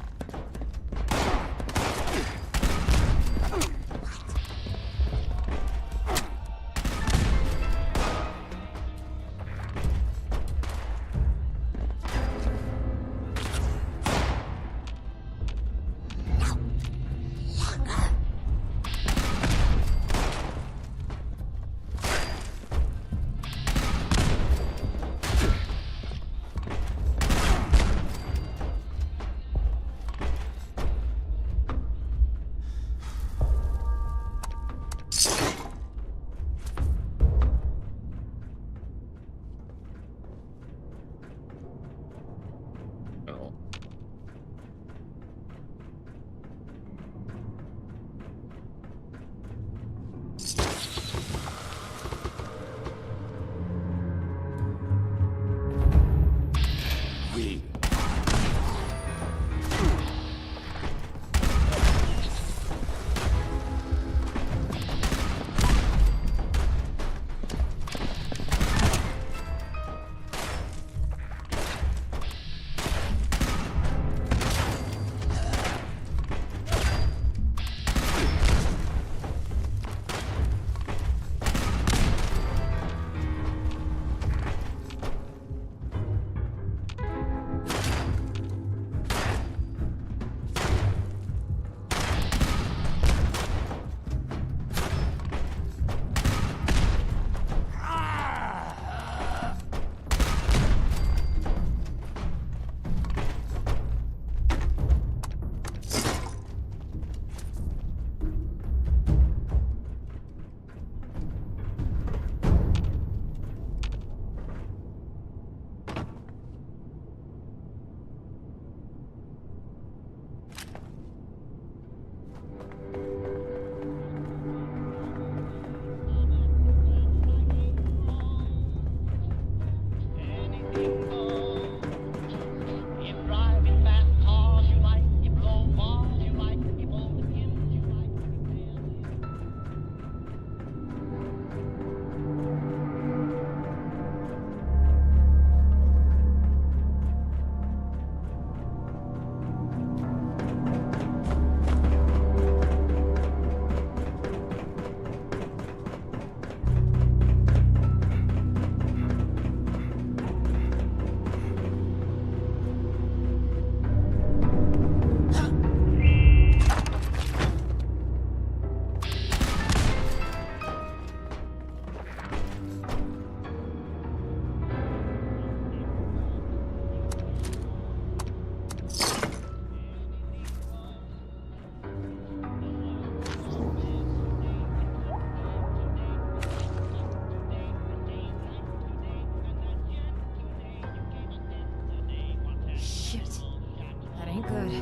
good.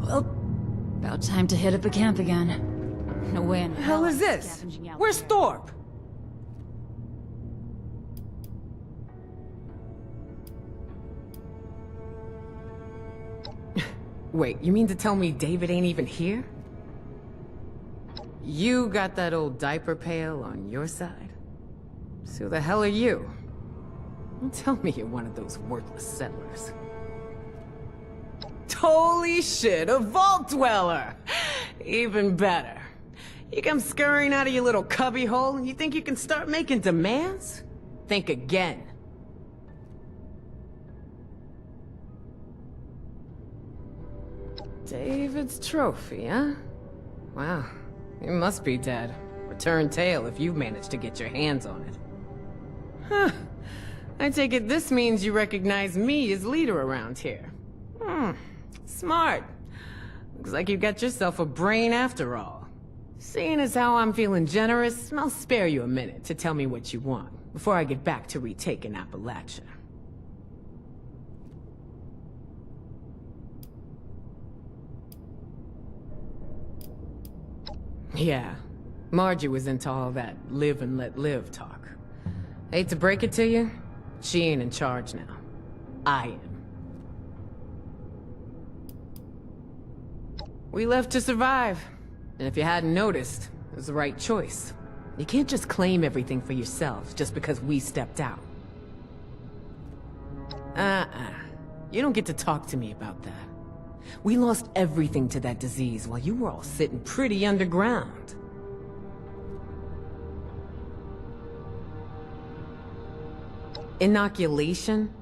Well, about time to hit up the camp again. No way in The hell is this? scavenging out Where's there. Thorpe? Wait, you mean to tell me David ain't even here? You got that old diaper pail on your side? So who the hell are you? Don't tell me you're one of those worthless settlers. Holy shit, a vault dweller! Even better. You come scurrying out of your little cubby hole and you think you can start making demands? Think again. David's trophy, huh? Wow, it must be dead. Return tail if you've managed to get your hands on it. Huh. I take it this means you recognize me as leader around here. Smart. Looks like you got yourself a brain after all. Seeing as how I'm feeling generous, I'll spare you a minute to tell me what you want before I get back to retaking Appalachia. Yeah, Margie was into all that live and let live talk. Hate to break it to you, she ain't in charge now. I am. We left to survive, and if you hadn't noticed, it was the right choice. You can't just claim everything for yourself just because we stepped out. You don't get to talk to me about that. We lost everything to that disease while you were all sitting pretty underground. Inoculation?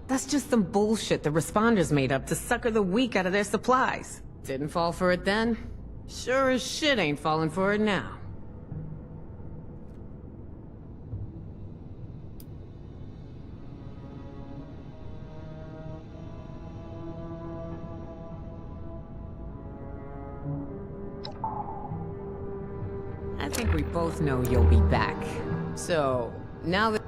That's just some bullshit the responders made up to sucker the weak out of their supplies. Didn't fall for it then. Sure as shit ain't falling for it now. I think we both know you'll be back. So, now that...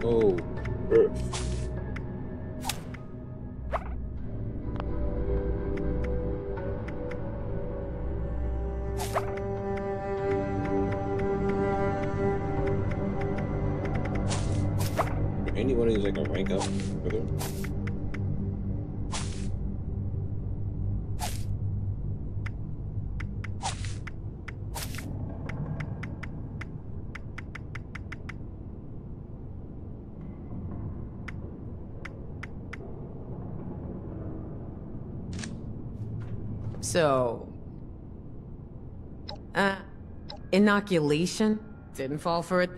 Oh, Earth. Anyone who's like a rank up further? So, inoculation? Didn't fall for it?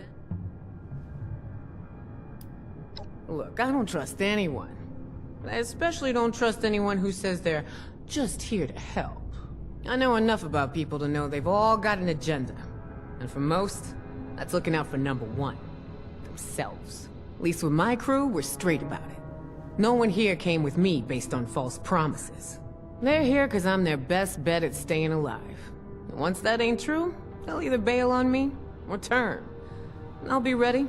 Look, I don't trust anyone. I especially don't trust anyone who says they're just here to help. I know enough about people to know they've all got an agenda. And for most, that's looking out for number one. Themselves. At least with my crew, we're straight about it. No one here came with me based on false promises. They're here because I'm their best bet at staying alive. And once that ain't true, they'll either bail on me or turn. And I'll be ready.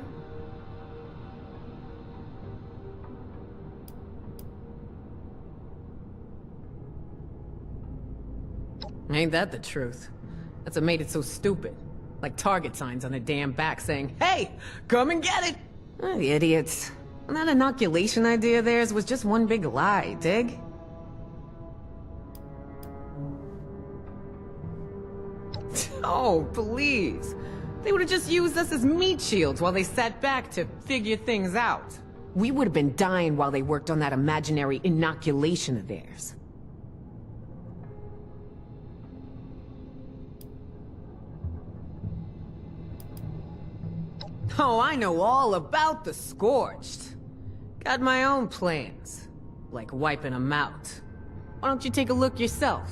Ain't that the truth? That's what made it so stupid. Like target signs on their damn back saying, "Hey, come and get it!" Oh, the idiots. And that inoculation idea of theirs was just one big lie, dig? Oh, please. They would have just used us as meat shields while they sat back to figure things out. We would have been dying while they worked on that imaginary inoculation of theirs. Oh, I know all about the Scorched. Got my own plans. Like wiping them out. Why don't you take a look yourself?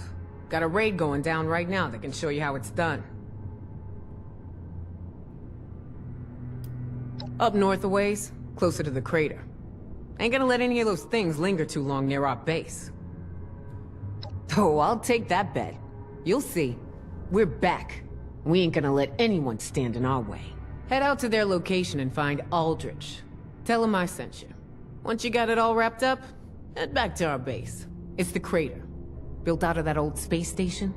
Got a raid going down right now that can show you how it's done. Up north a ways, closer to the crater. Ain't gonna let any of those things linger too long near our base. Oh, I'll take that bet. You'll see. We're back. We ain't gonna let anyone stand in our way. Head out to their location and find Aldrich. Tell him I sent you. Once you got it all wrapped up, head back to our base. It's the crater. Built out of that old space station.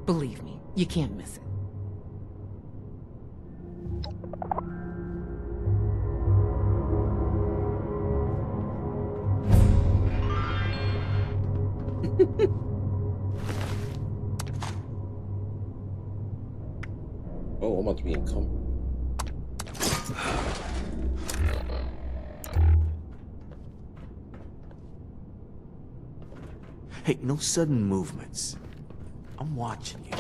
Believe me, you can't miss it. Oh, I'm about to be encumbered. Hey, no sudden movements. I'm watching you.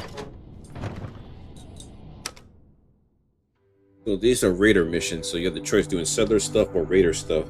So these are raider missions, so you have the choice doing settler stuff or raider stuff.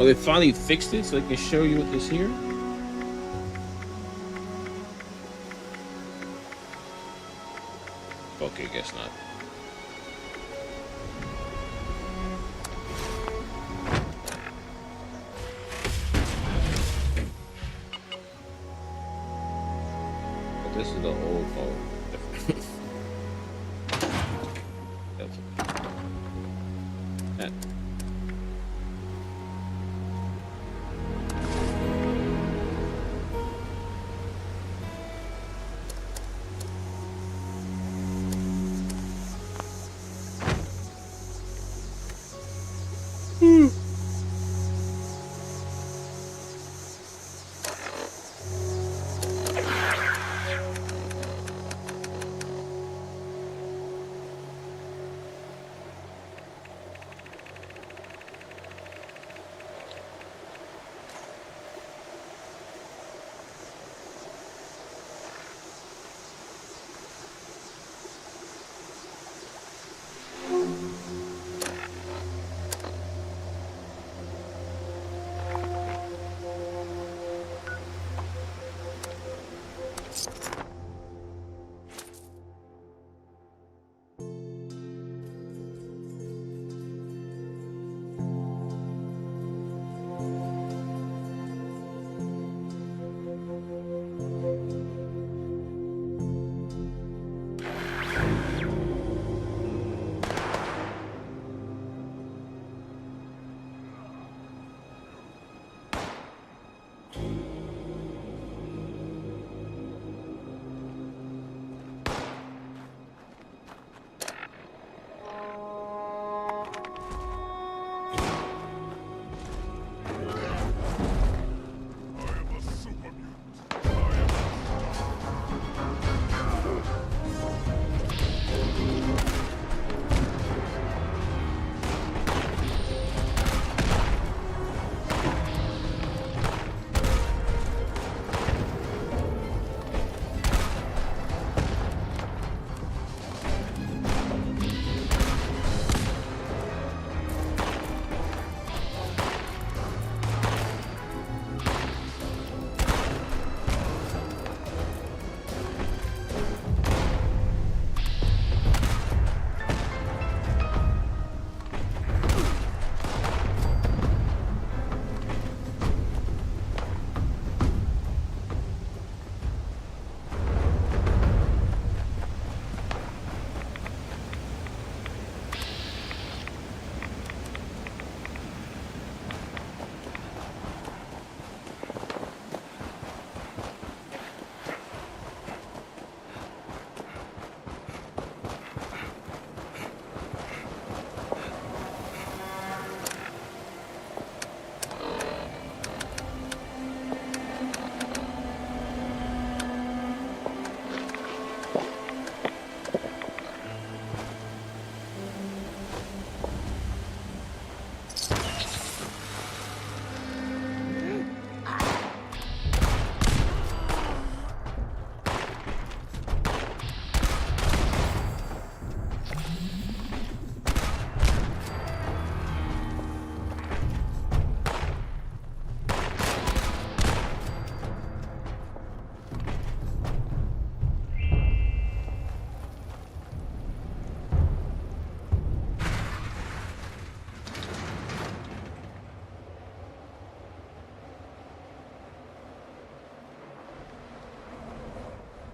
Oh, they finally fixed it so they can show you what is here? Okay, guess not. But this is the old phone. That's that.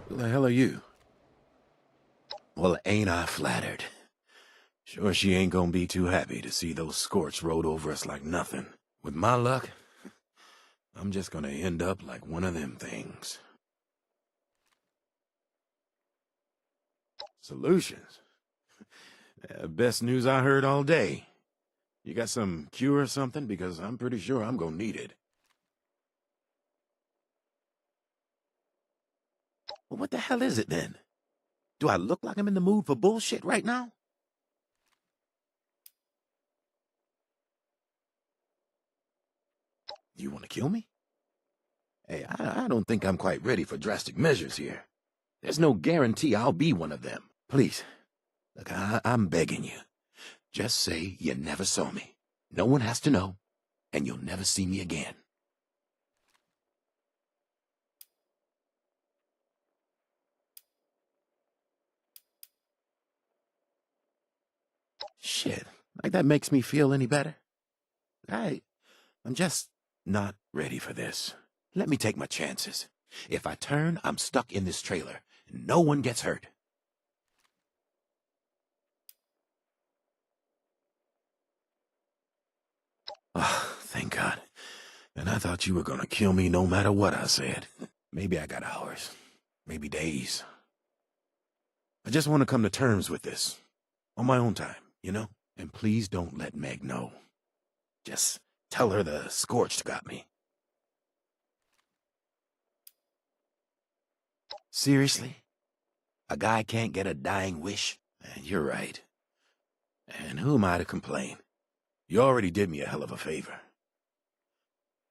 Who the hell are you? Well, ain't I flattered. Sure she ain't gonna be too happy to see those scorch rode over us like nothing. With my luck, I'm just gonna end up like one of them things. Solutions? Best news I heard all day. You got some cure or something? Because I'm pretty sure I'm gonna need it. Well, what the hell is it then? Do I look like I'm in the mood for bullshit right now? You want to kill me? Hey, I don't think I'm quite ready for drastic measures here. There's no guarantee I'll be one of them. Please, look, I'm begging you. Just say you never saw me. No one has to know. and you'll never see me again. Shit, like that makes me feel any better? I'm just not ready for this. Let me take my chances. If I turn, I'm stuck in this trailer, and no one gets hurt. Oh, thank God. And I thought you were gonna kill me no matter what I said. Maybe I got hours. Maybe days. I just want to come to terms with this. On my own time, you know? And please don't let Meg know. Just tell her the Scorched got me. Seriously? A guy can't get a dying wish? You're right. And who am I to complain? You already did me a hell of a favor.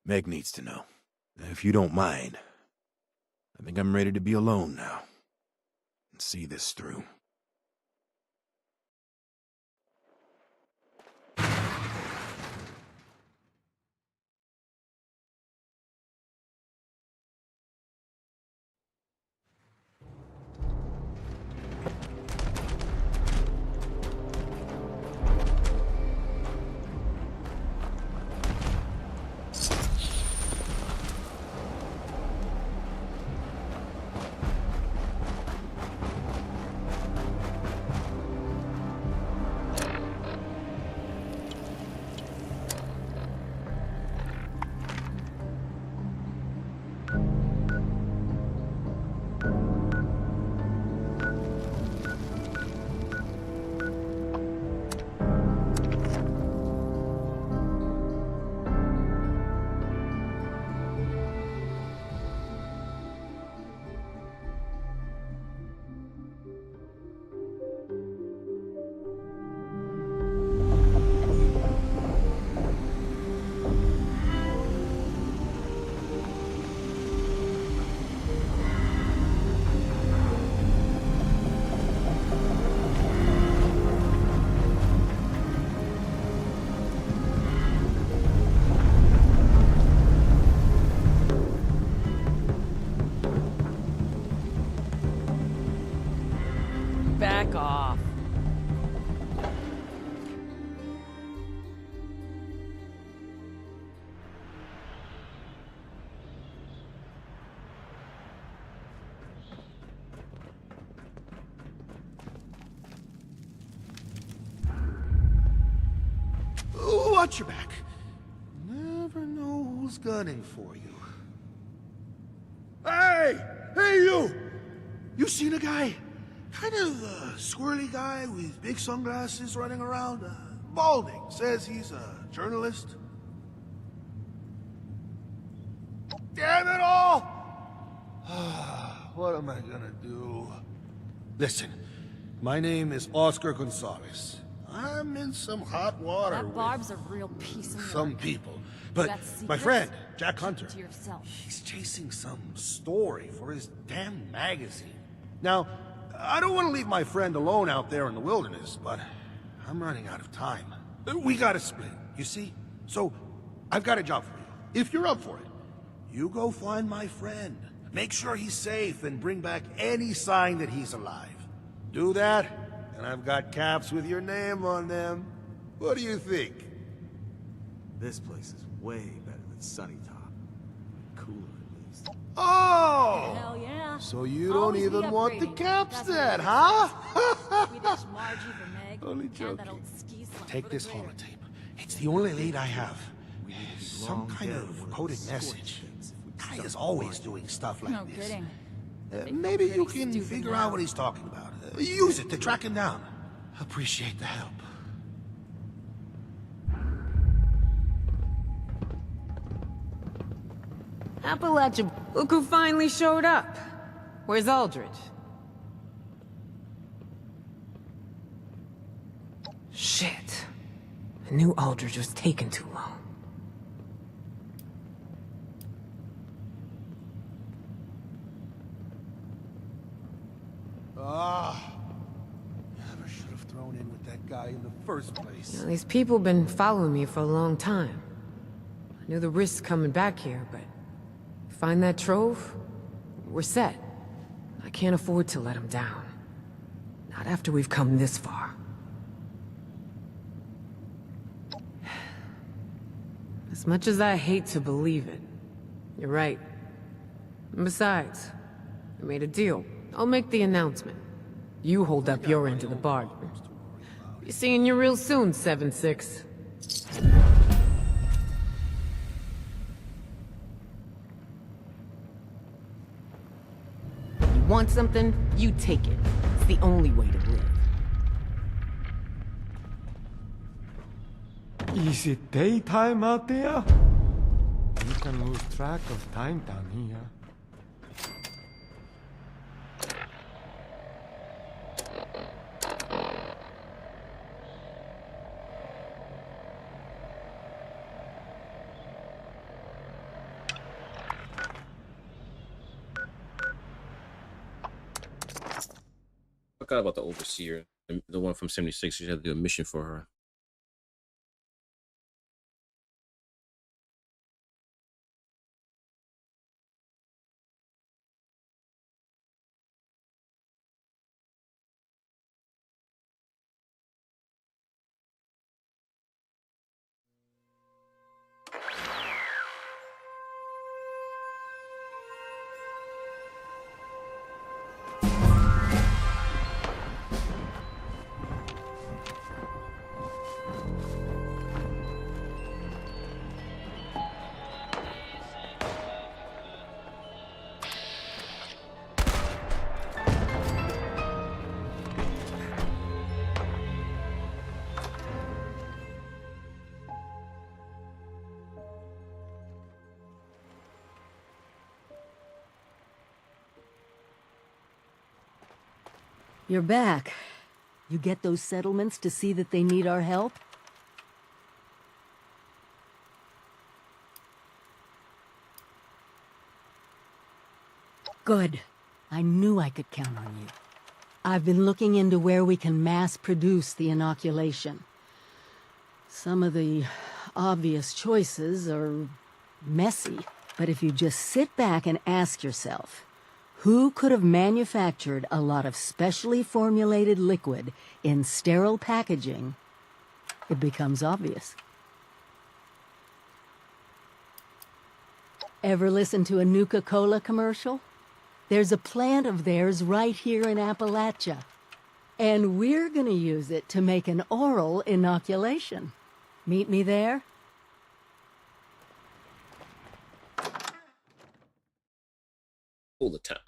Meg needs to know. If you don't mind, I think I'm ready to be alone now. And see this through. Back off. Watch your back. Never know who's gunning for you. Hey! Hey, you! You seen a guy? Kind of a squirrely guy with big sunglasses running around, balding. Says he's a journalist. Damn it all! What am I gonna do? Listen, my name is Oscar Gonzalez. I'm in some hot water That Barb's a real piece of some work. people. But Got my secrets? friend, Jack Hunter, Keep to yourself. he's chasing some story for his damn magazine. Now, I don't want to leave my friend alone out there in the wilderness, but I'm running out of time. We gotta split, you see? So, I've got a job for you. If you're up for it, you go find my friend. Make sure he's safe and bring back any sign that he's alive. Do that, and I've got caps with your name on them. What do you think? This place is way better than Sunnytop. Cooler, at least. Oh! Hell yeah. So you Always don't be even want the upgrading. caps That's then, what huh? We dashed Margie for Meg. Only and that joking. old ski slum Take for the this grader. holotape. It's the only lead I have. Some long kind dead of when coded it's message. scorched things if we Guy stop is always lying. doing stuff like No this. kidding. Maybe you pretty can stupid figure now. out what he's talking about. Use it to track him down. Appreciate the help. Appalachia, look who finally showed up. Where's Aldrich? Shit. I knew Aldrich was taking too long. Never should have thrown in with that guy in the first place. You know, these people been following me for a long time. Knew the risk coming back here, but... Find that trove? We're set. I can't afford to let him down. Not after we've come this far. As much as I hate to believe it, you're right. And besides, I made a deal. I'll make the announcement. You hold up your end of the bargain. Be seeing you real soon, 7-6. You want something? You take it. It's the only way to live. Is it daytime out there? You can lose track of time down here. Forgot about the overseer, the one from 76. You had to do a mission for her. You're back. You get those settlements to see that they need our help? Good. I knew I could count on you. I've been looking into where we can mass produce the inoculation. Some of the obvious choices are messy, but if you just sit back and ask yourself, who could have manufactured a lot of specially formulated liquid in sterile packaging, it becomes obvious. Ever listen to a Nuka-Cola commercial? There's a plant of theirs right here in Appalachia. And we're gonna use it to make an oral inoculation. Meet me there? All the time.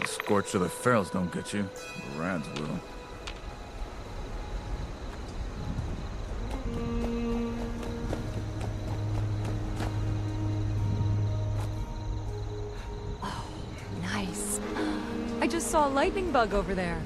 Scorch of the ferals don't get you. The rads will. Oh, nice. I just saw a lightning bug over there.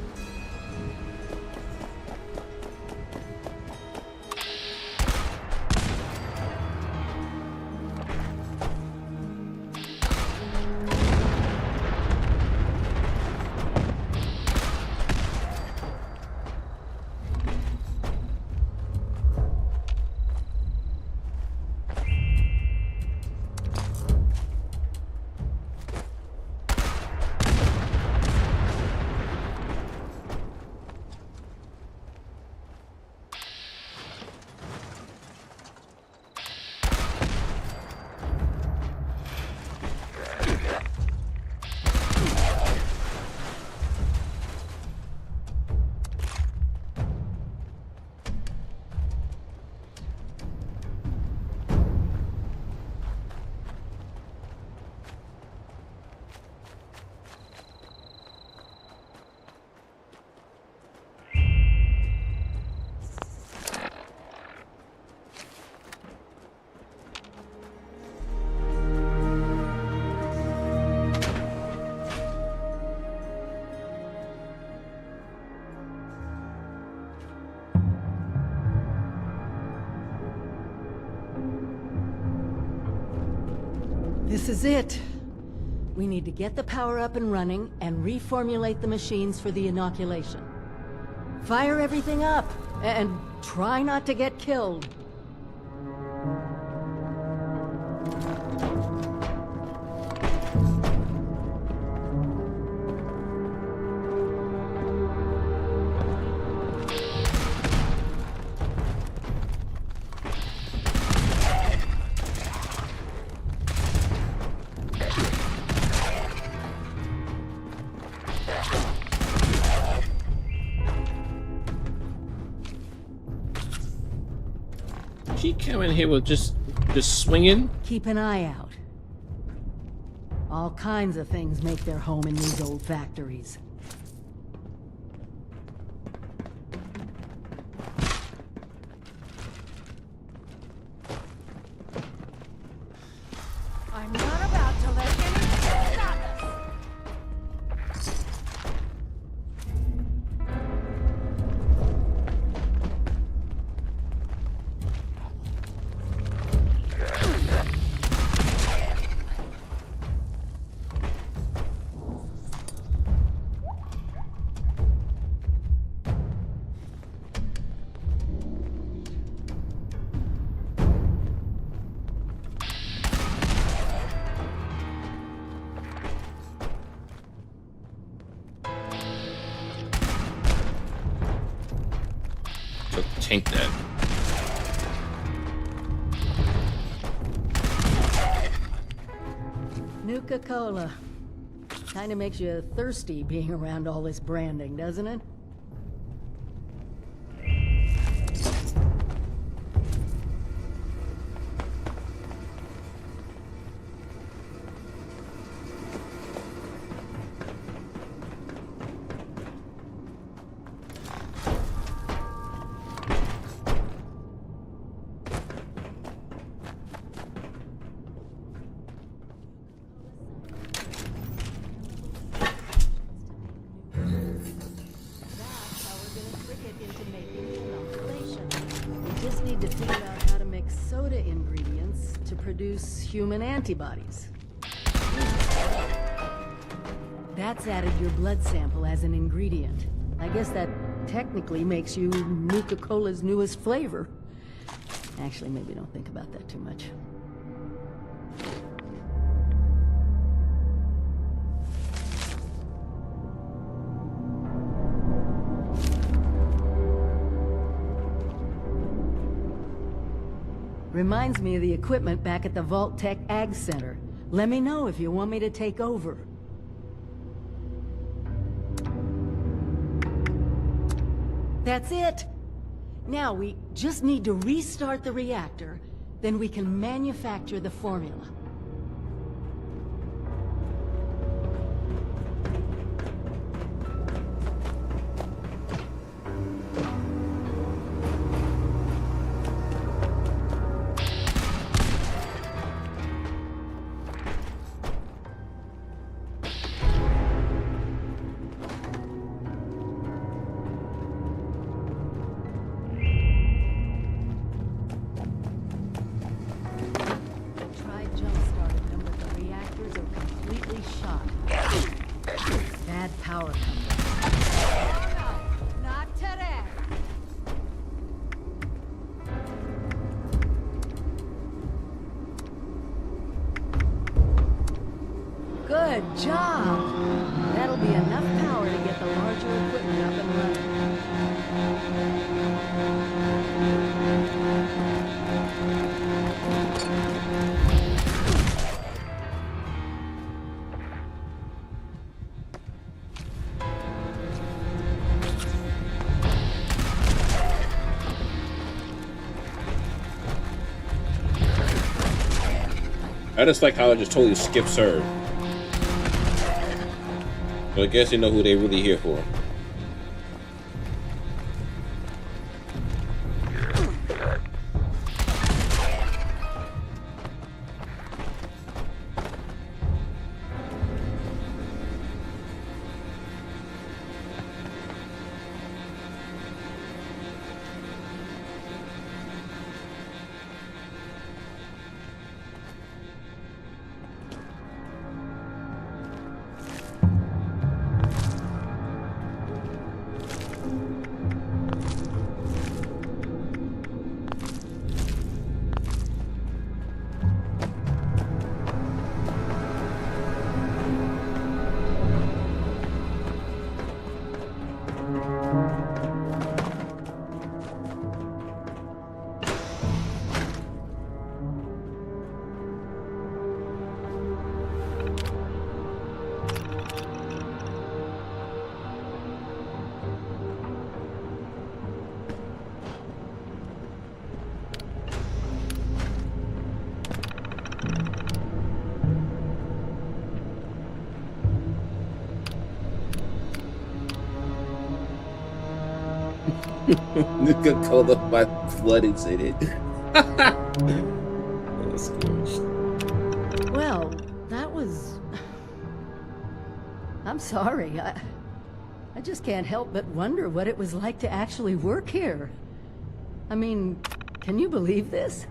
This is it. We need to get the power up and running and reformulate the machines for the inoculation. Fire everything up and try not to get killed. She came in here with just swinging. Keep an eye out. All kinds of things make their home in these old factories. I'm not about to let anything stop us. So tank that. Nuka-Cola. Kinda makes you thirsty being around all this branding, doesn't it? Just need to figure out how to mix soda ingredients to produce human antibodies. That's added your blood sample as an ingredient. I guess that technically makes you Nuka-Cola's newest flavor. Actually, maybe don't think about that too much. Reminds me of the equipment back at the Vault Tech Ag Center. Let me know if you want me to take over. That's it! Now we just need to restart the reactor, then we can manufacture the formula. Good job! That'll be enough power to get the larger equipment up and running. I just like how it just totally skips her. So I guess they know who they really here for. Nuka-Cola by flooded in it. That's good. Well, that was... I'm sorry. I just can't help but wonder what it was like to actually work here. I mean, can you believe this?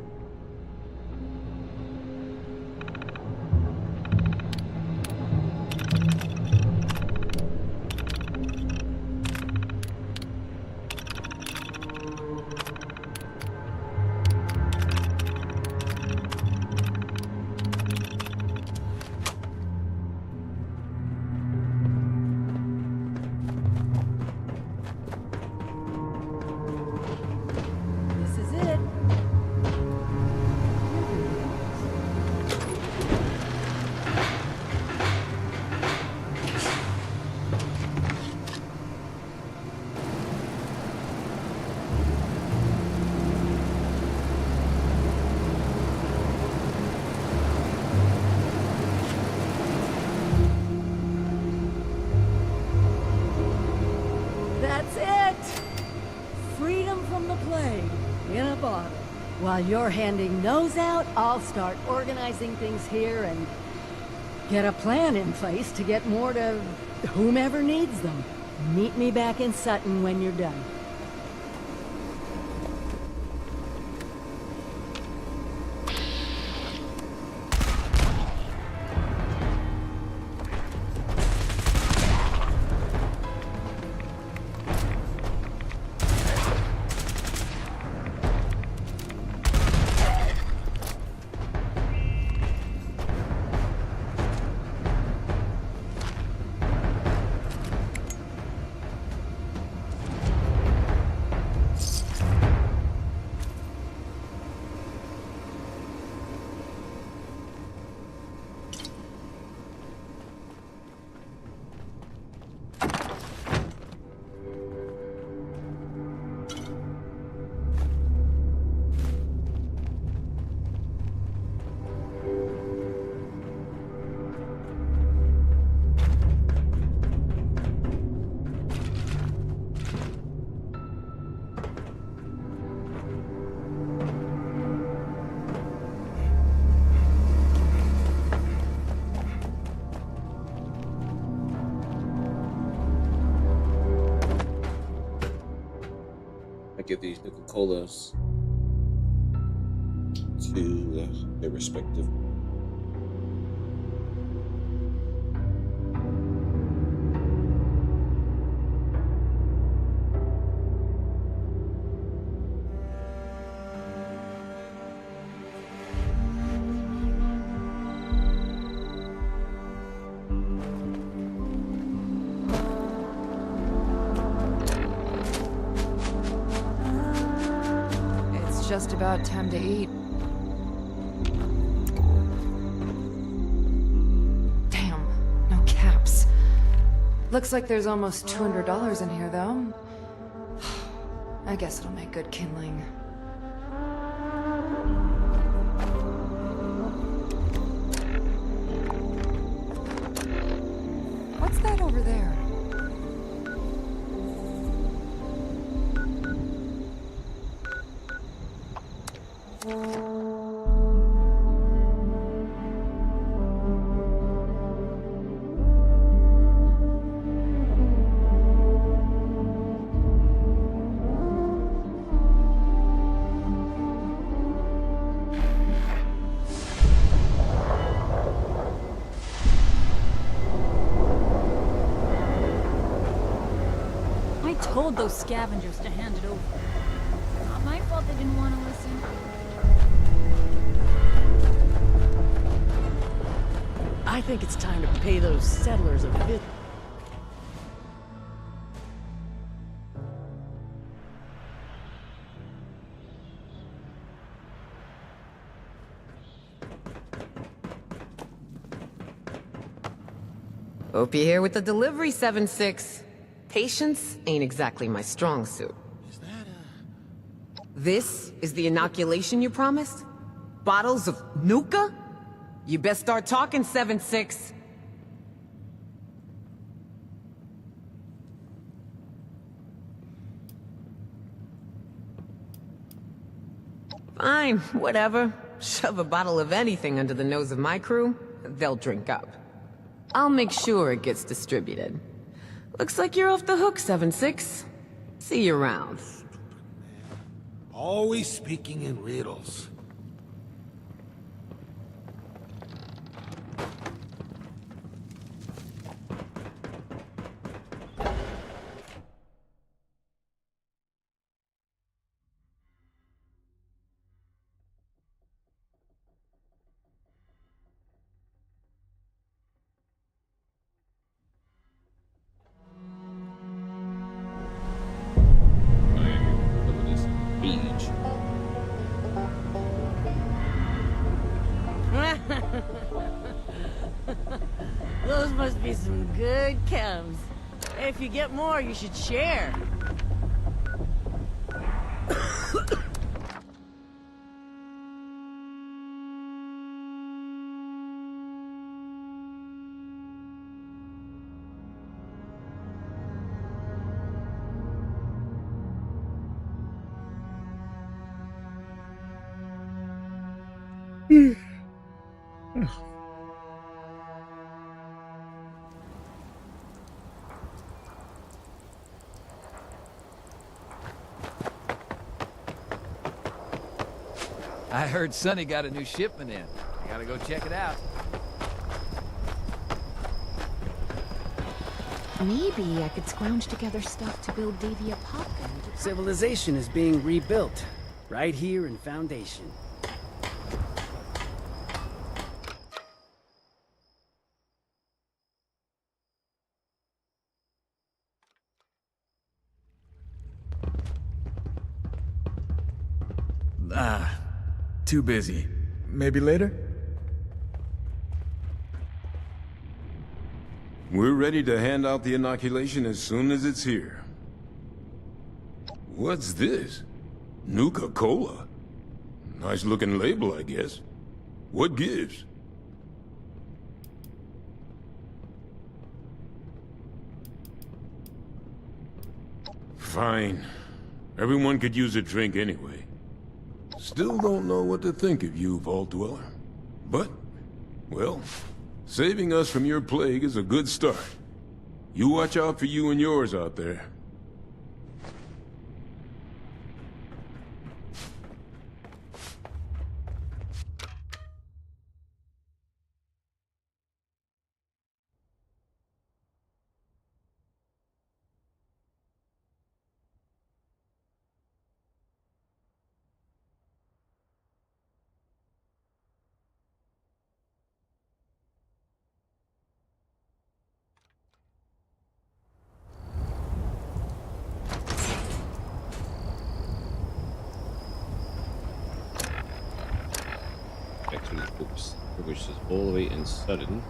That's it! Freedom from the plague, in a bottle. While you're handing those out, I'll start organizing things here and get a plan in place to get more to whomever needs them. Meet me back in Sutton when you're done. Give these Nuka-Colas to their respective. Just about time to eat. Damn, no caps. Looks like there's almost $200 in here, though. I guess it'll make good kindling. What's that over there? Told those scavengers to hand it over. Not my fault they didn't want to listen. I think it's time to pay those settlers a visit. Hope you're here with the delivery, 7-6. Patience ain't exactly my strong suit. This is the inoculation you promised? Bottles of Nuka? You best start talking, 7-6. Fine, whatever. Shove a bottle of anything under the nose of my crew, they'll drink up. I'll make sure it gets distributed. Looks like you're off the hook, 76. See you around. Always speaking in riddles. Those must be some good chems. If you get more, you should share. I heard Sonny got a new shipment in. I gotta go check it out. Maybe I could scrounge together stuff to build Davy a pup and... Civilization is being rebuilt, right here in Foundation. Too busy. Maybe later? We're ready to hand out the inoculation as soon as it's here. What's this? Nuka-Cola? Nice looking label, I guess. What gives? Fine. Everyone could use a drink anyway. Still don't know what to think of you, Vault Dweller. But, well, saving us from your plague is a good start. You watch out for you and yours out there. Oops. Which is all the way in sudden.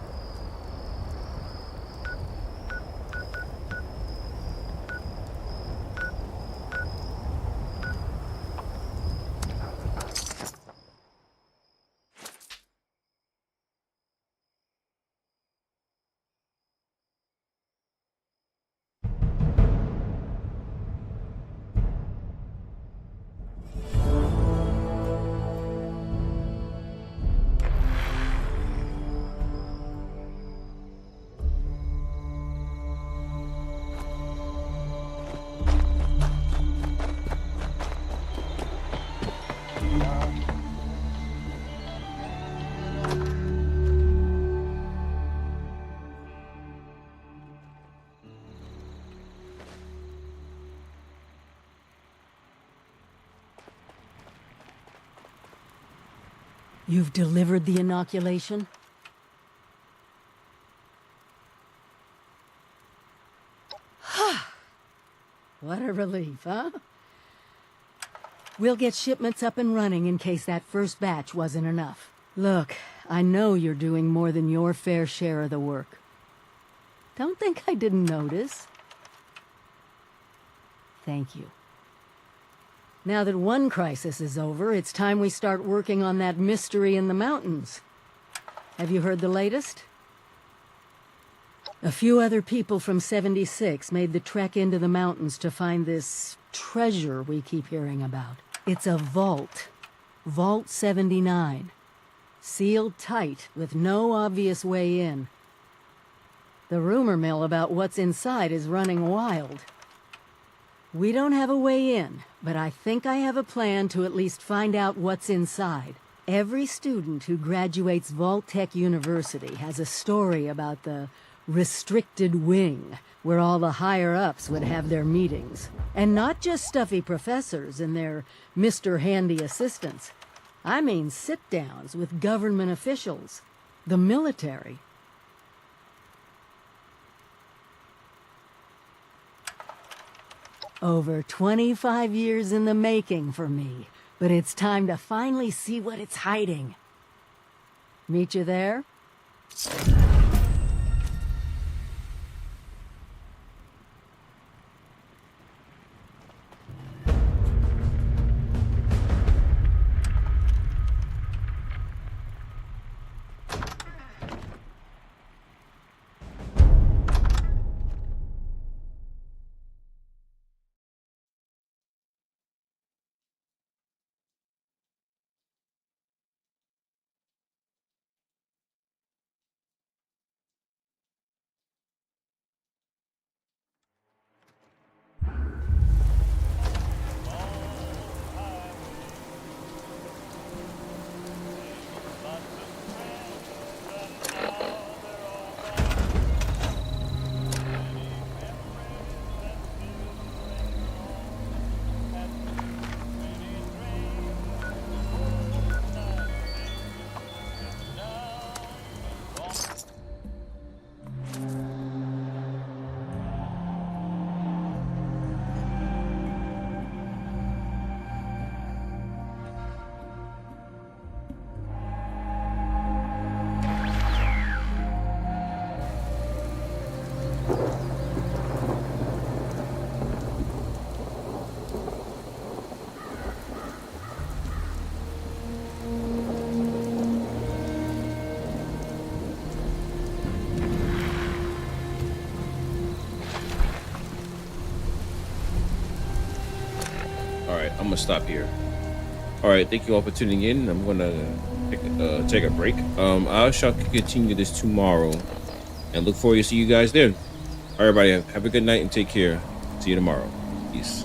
You've delivered the inoculation? What a relief, huh? We'll get shipments up and running in case that first batch wasn't enough. Look, I know you're doing more than your fair share of the work. Don't think I didn't notice. Thank you. Now that one crisis is over, it's time we start working on that mystery in the mountains. Have you heard the latest? A few other people from 76 made the trek into the mountains to find this treasure we keep hearing about. It's a vault. Vault 79. Sealed tight, with no obvious way in. The rumor mill about what's inside is running wild. We don't have a way in, but I think I have a plan to at least find out what's inside. Every student who graduates Vault-Tec University has a story about the restricted wing, where all the higher-ups would have their meetings. And not just stuffy professors and their Mr. Handy assistants. I mean sit-downs with government officials, the military. Over 25 years in the making for me, but it's time to finally see what it's hiding. Meet you there? I'm gonna stop here. All right, thank you all for tuning in. I'm gonna take a break. I shall continue this tomorrow, and look forward to see you guys there. All right, everybody, have a good night and take care. See you tomorrow. Peace.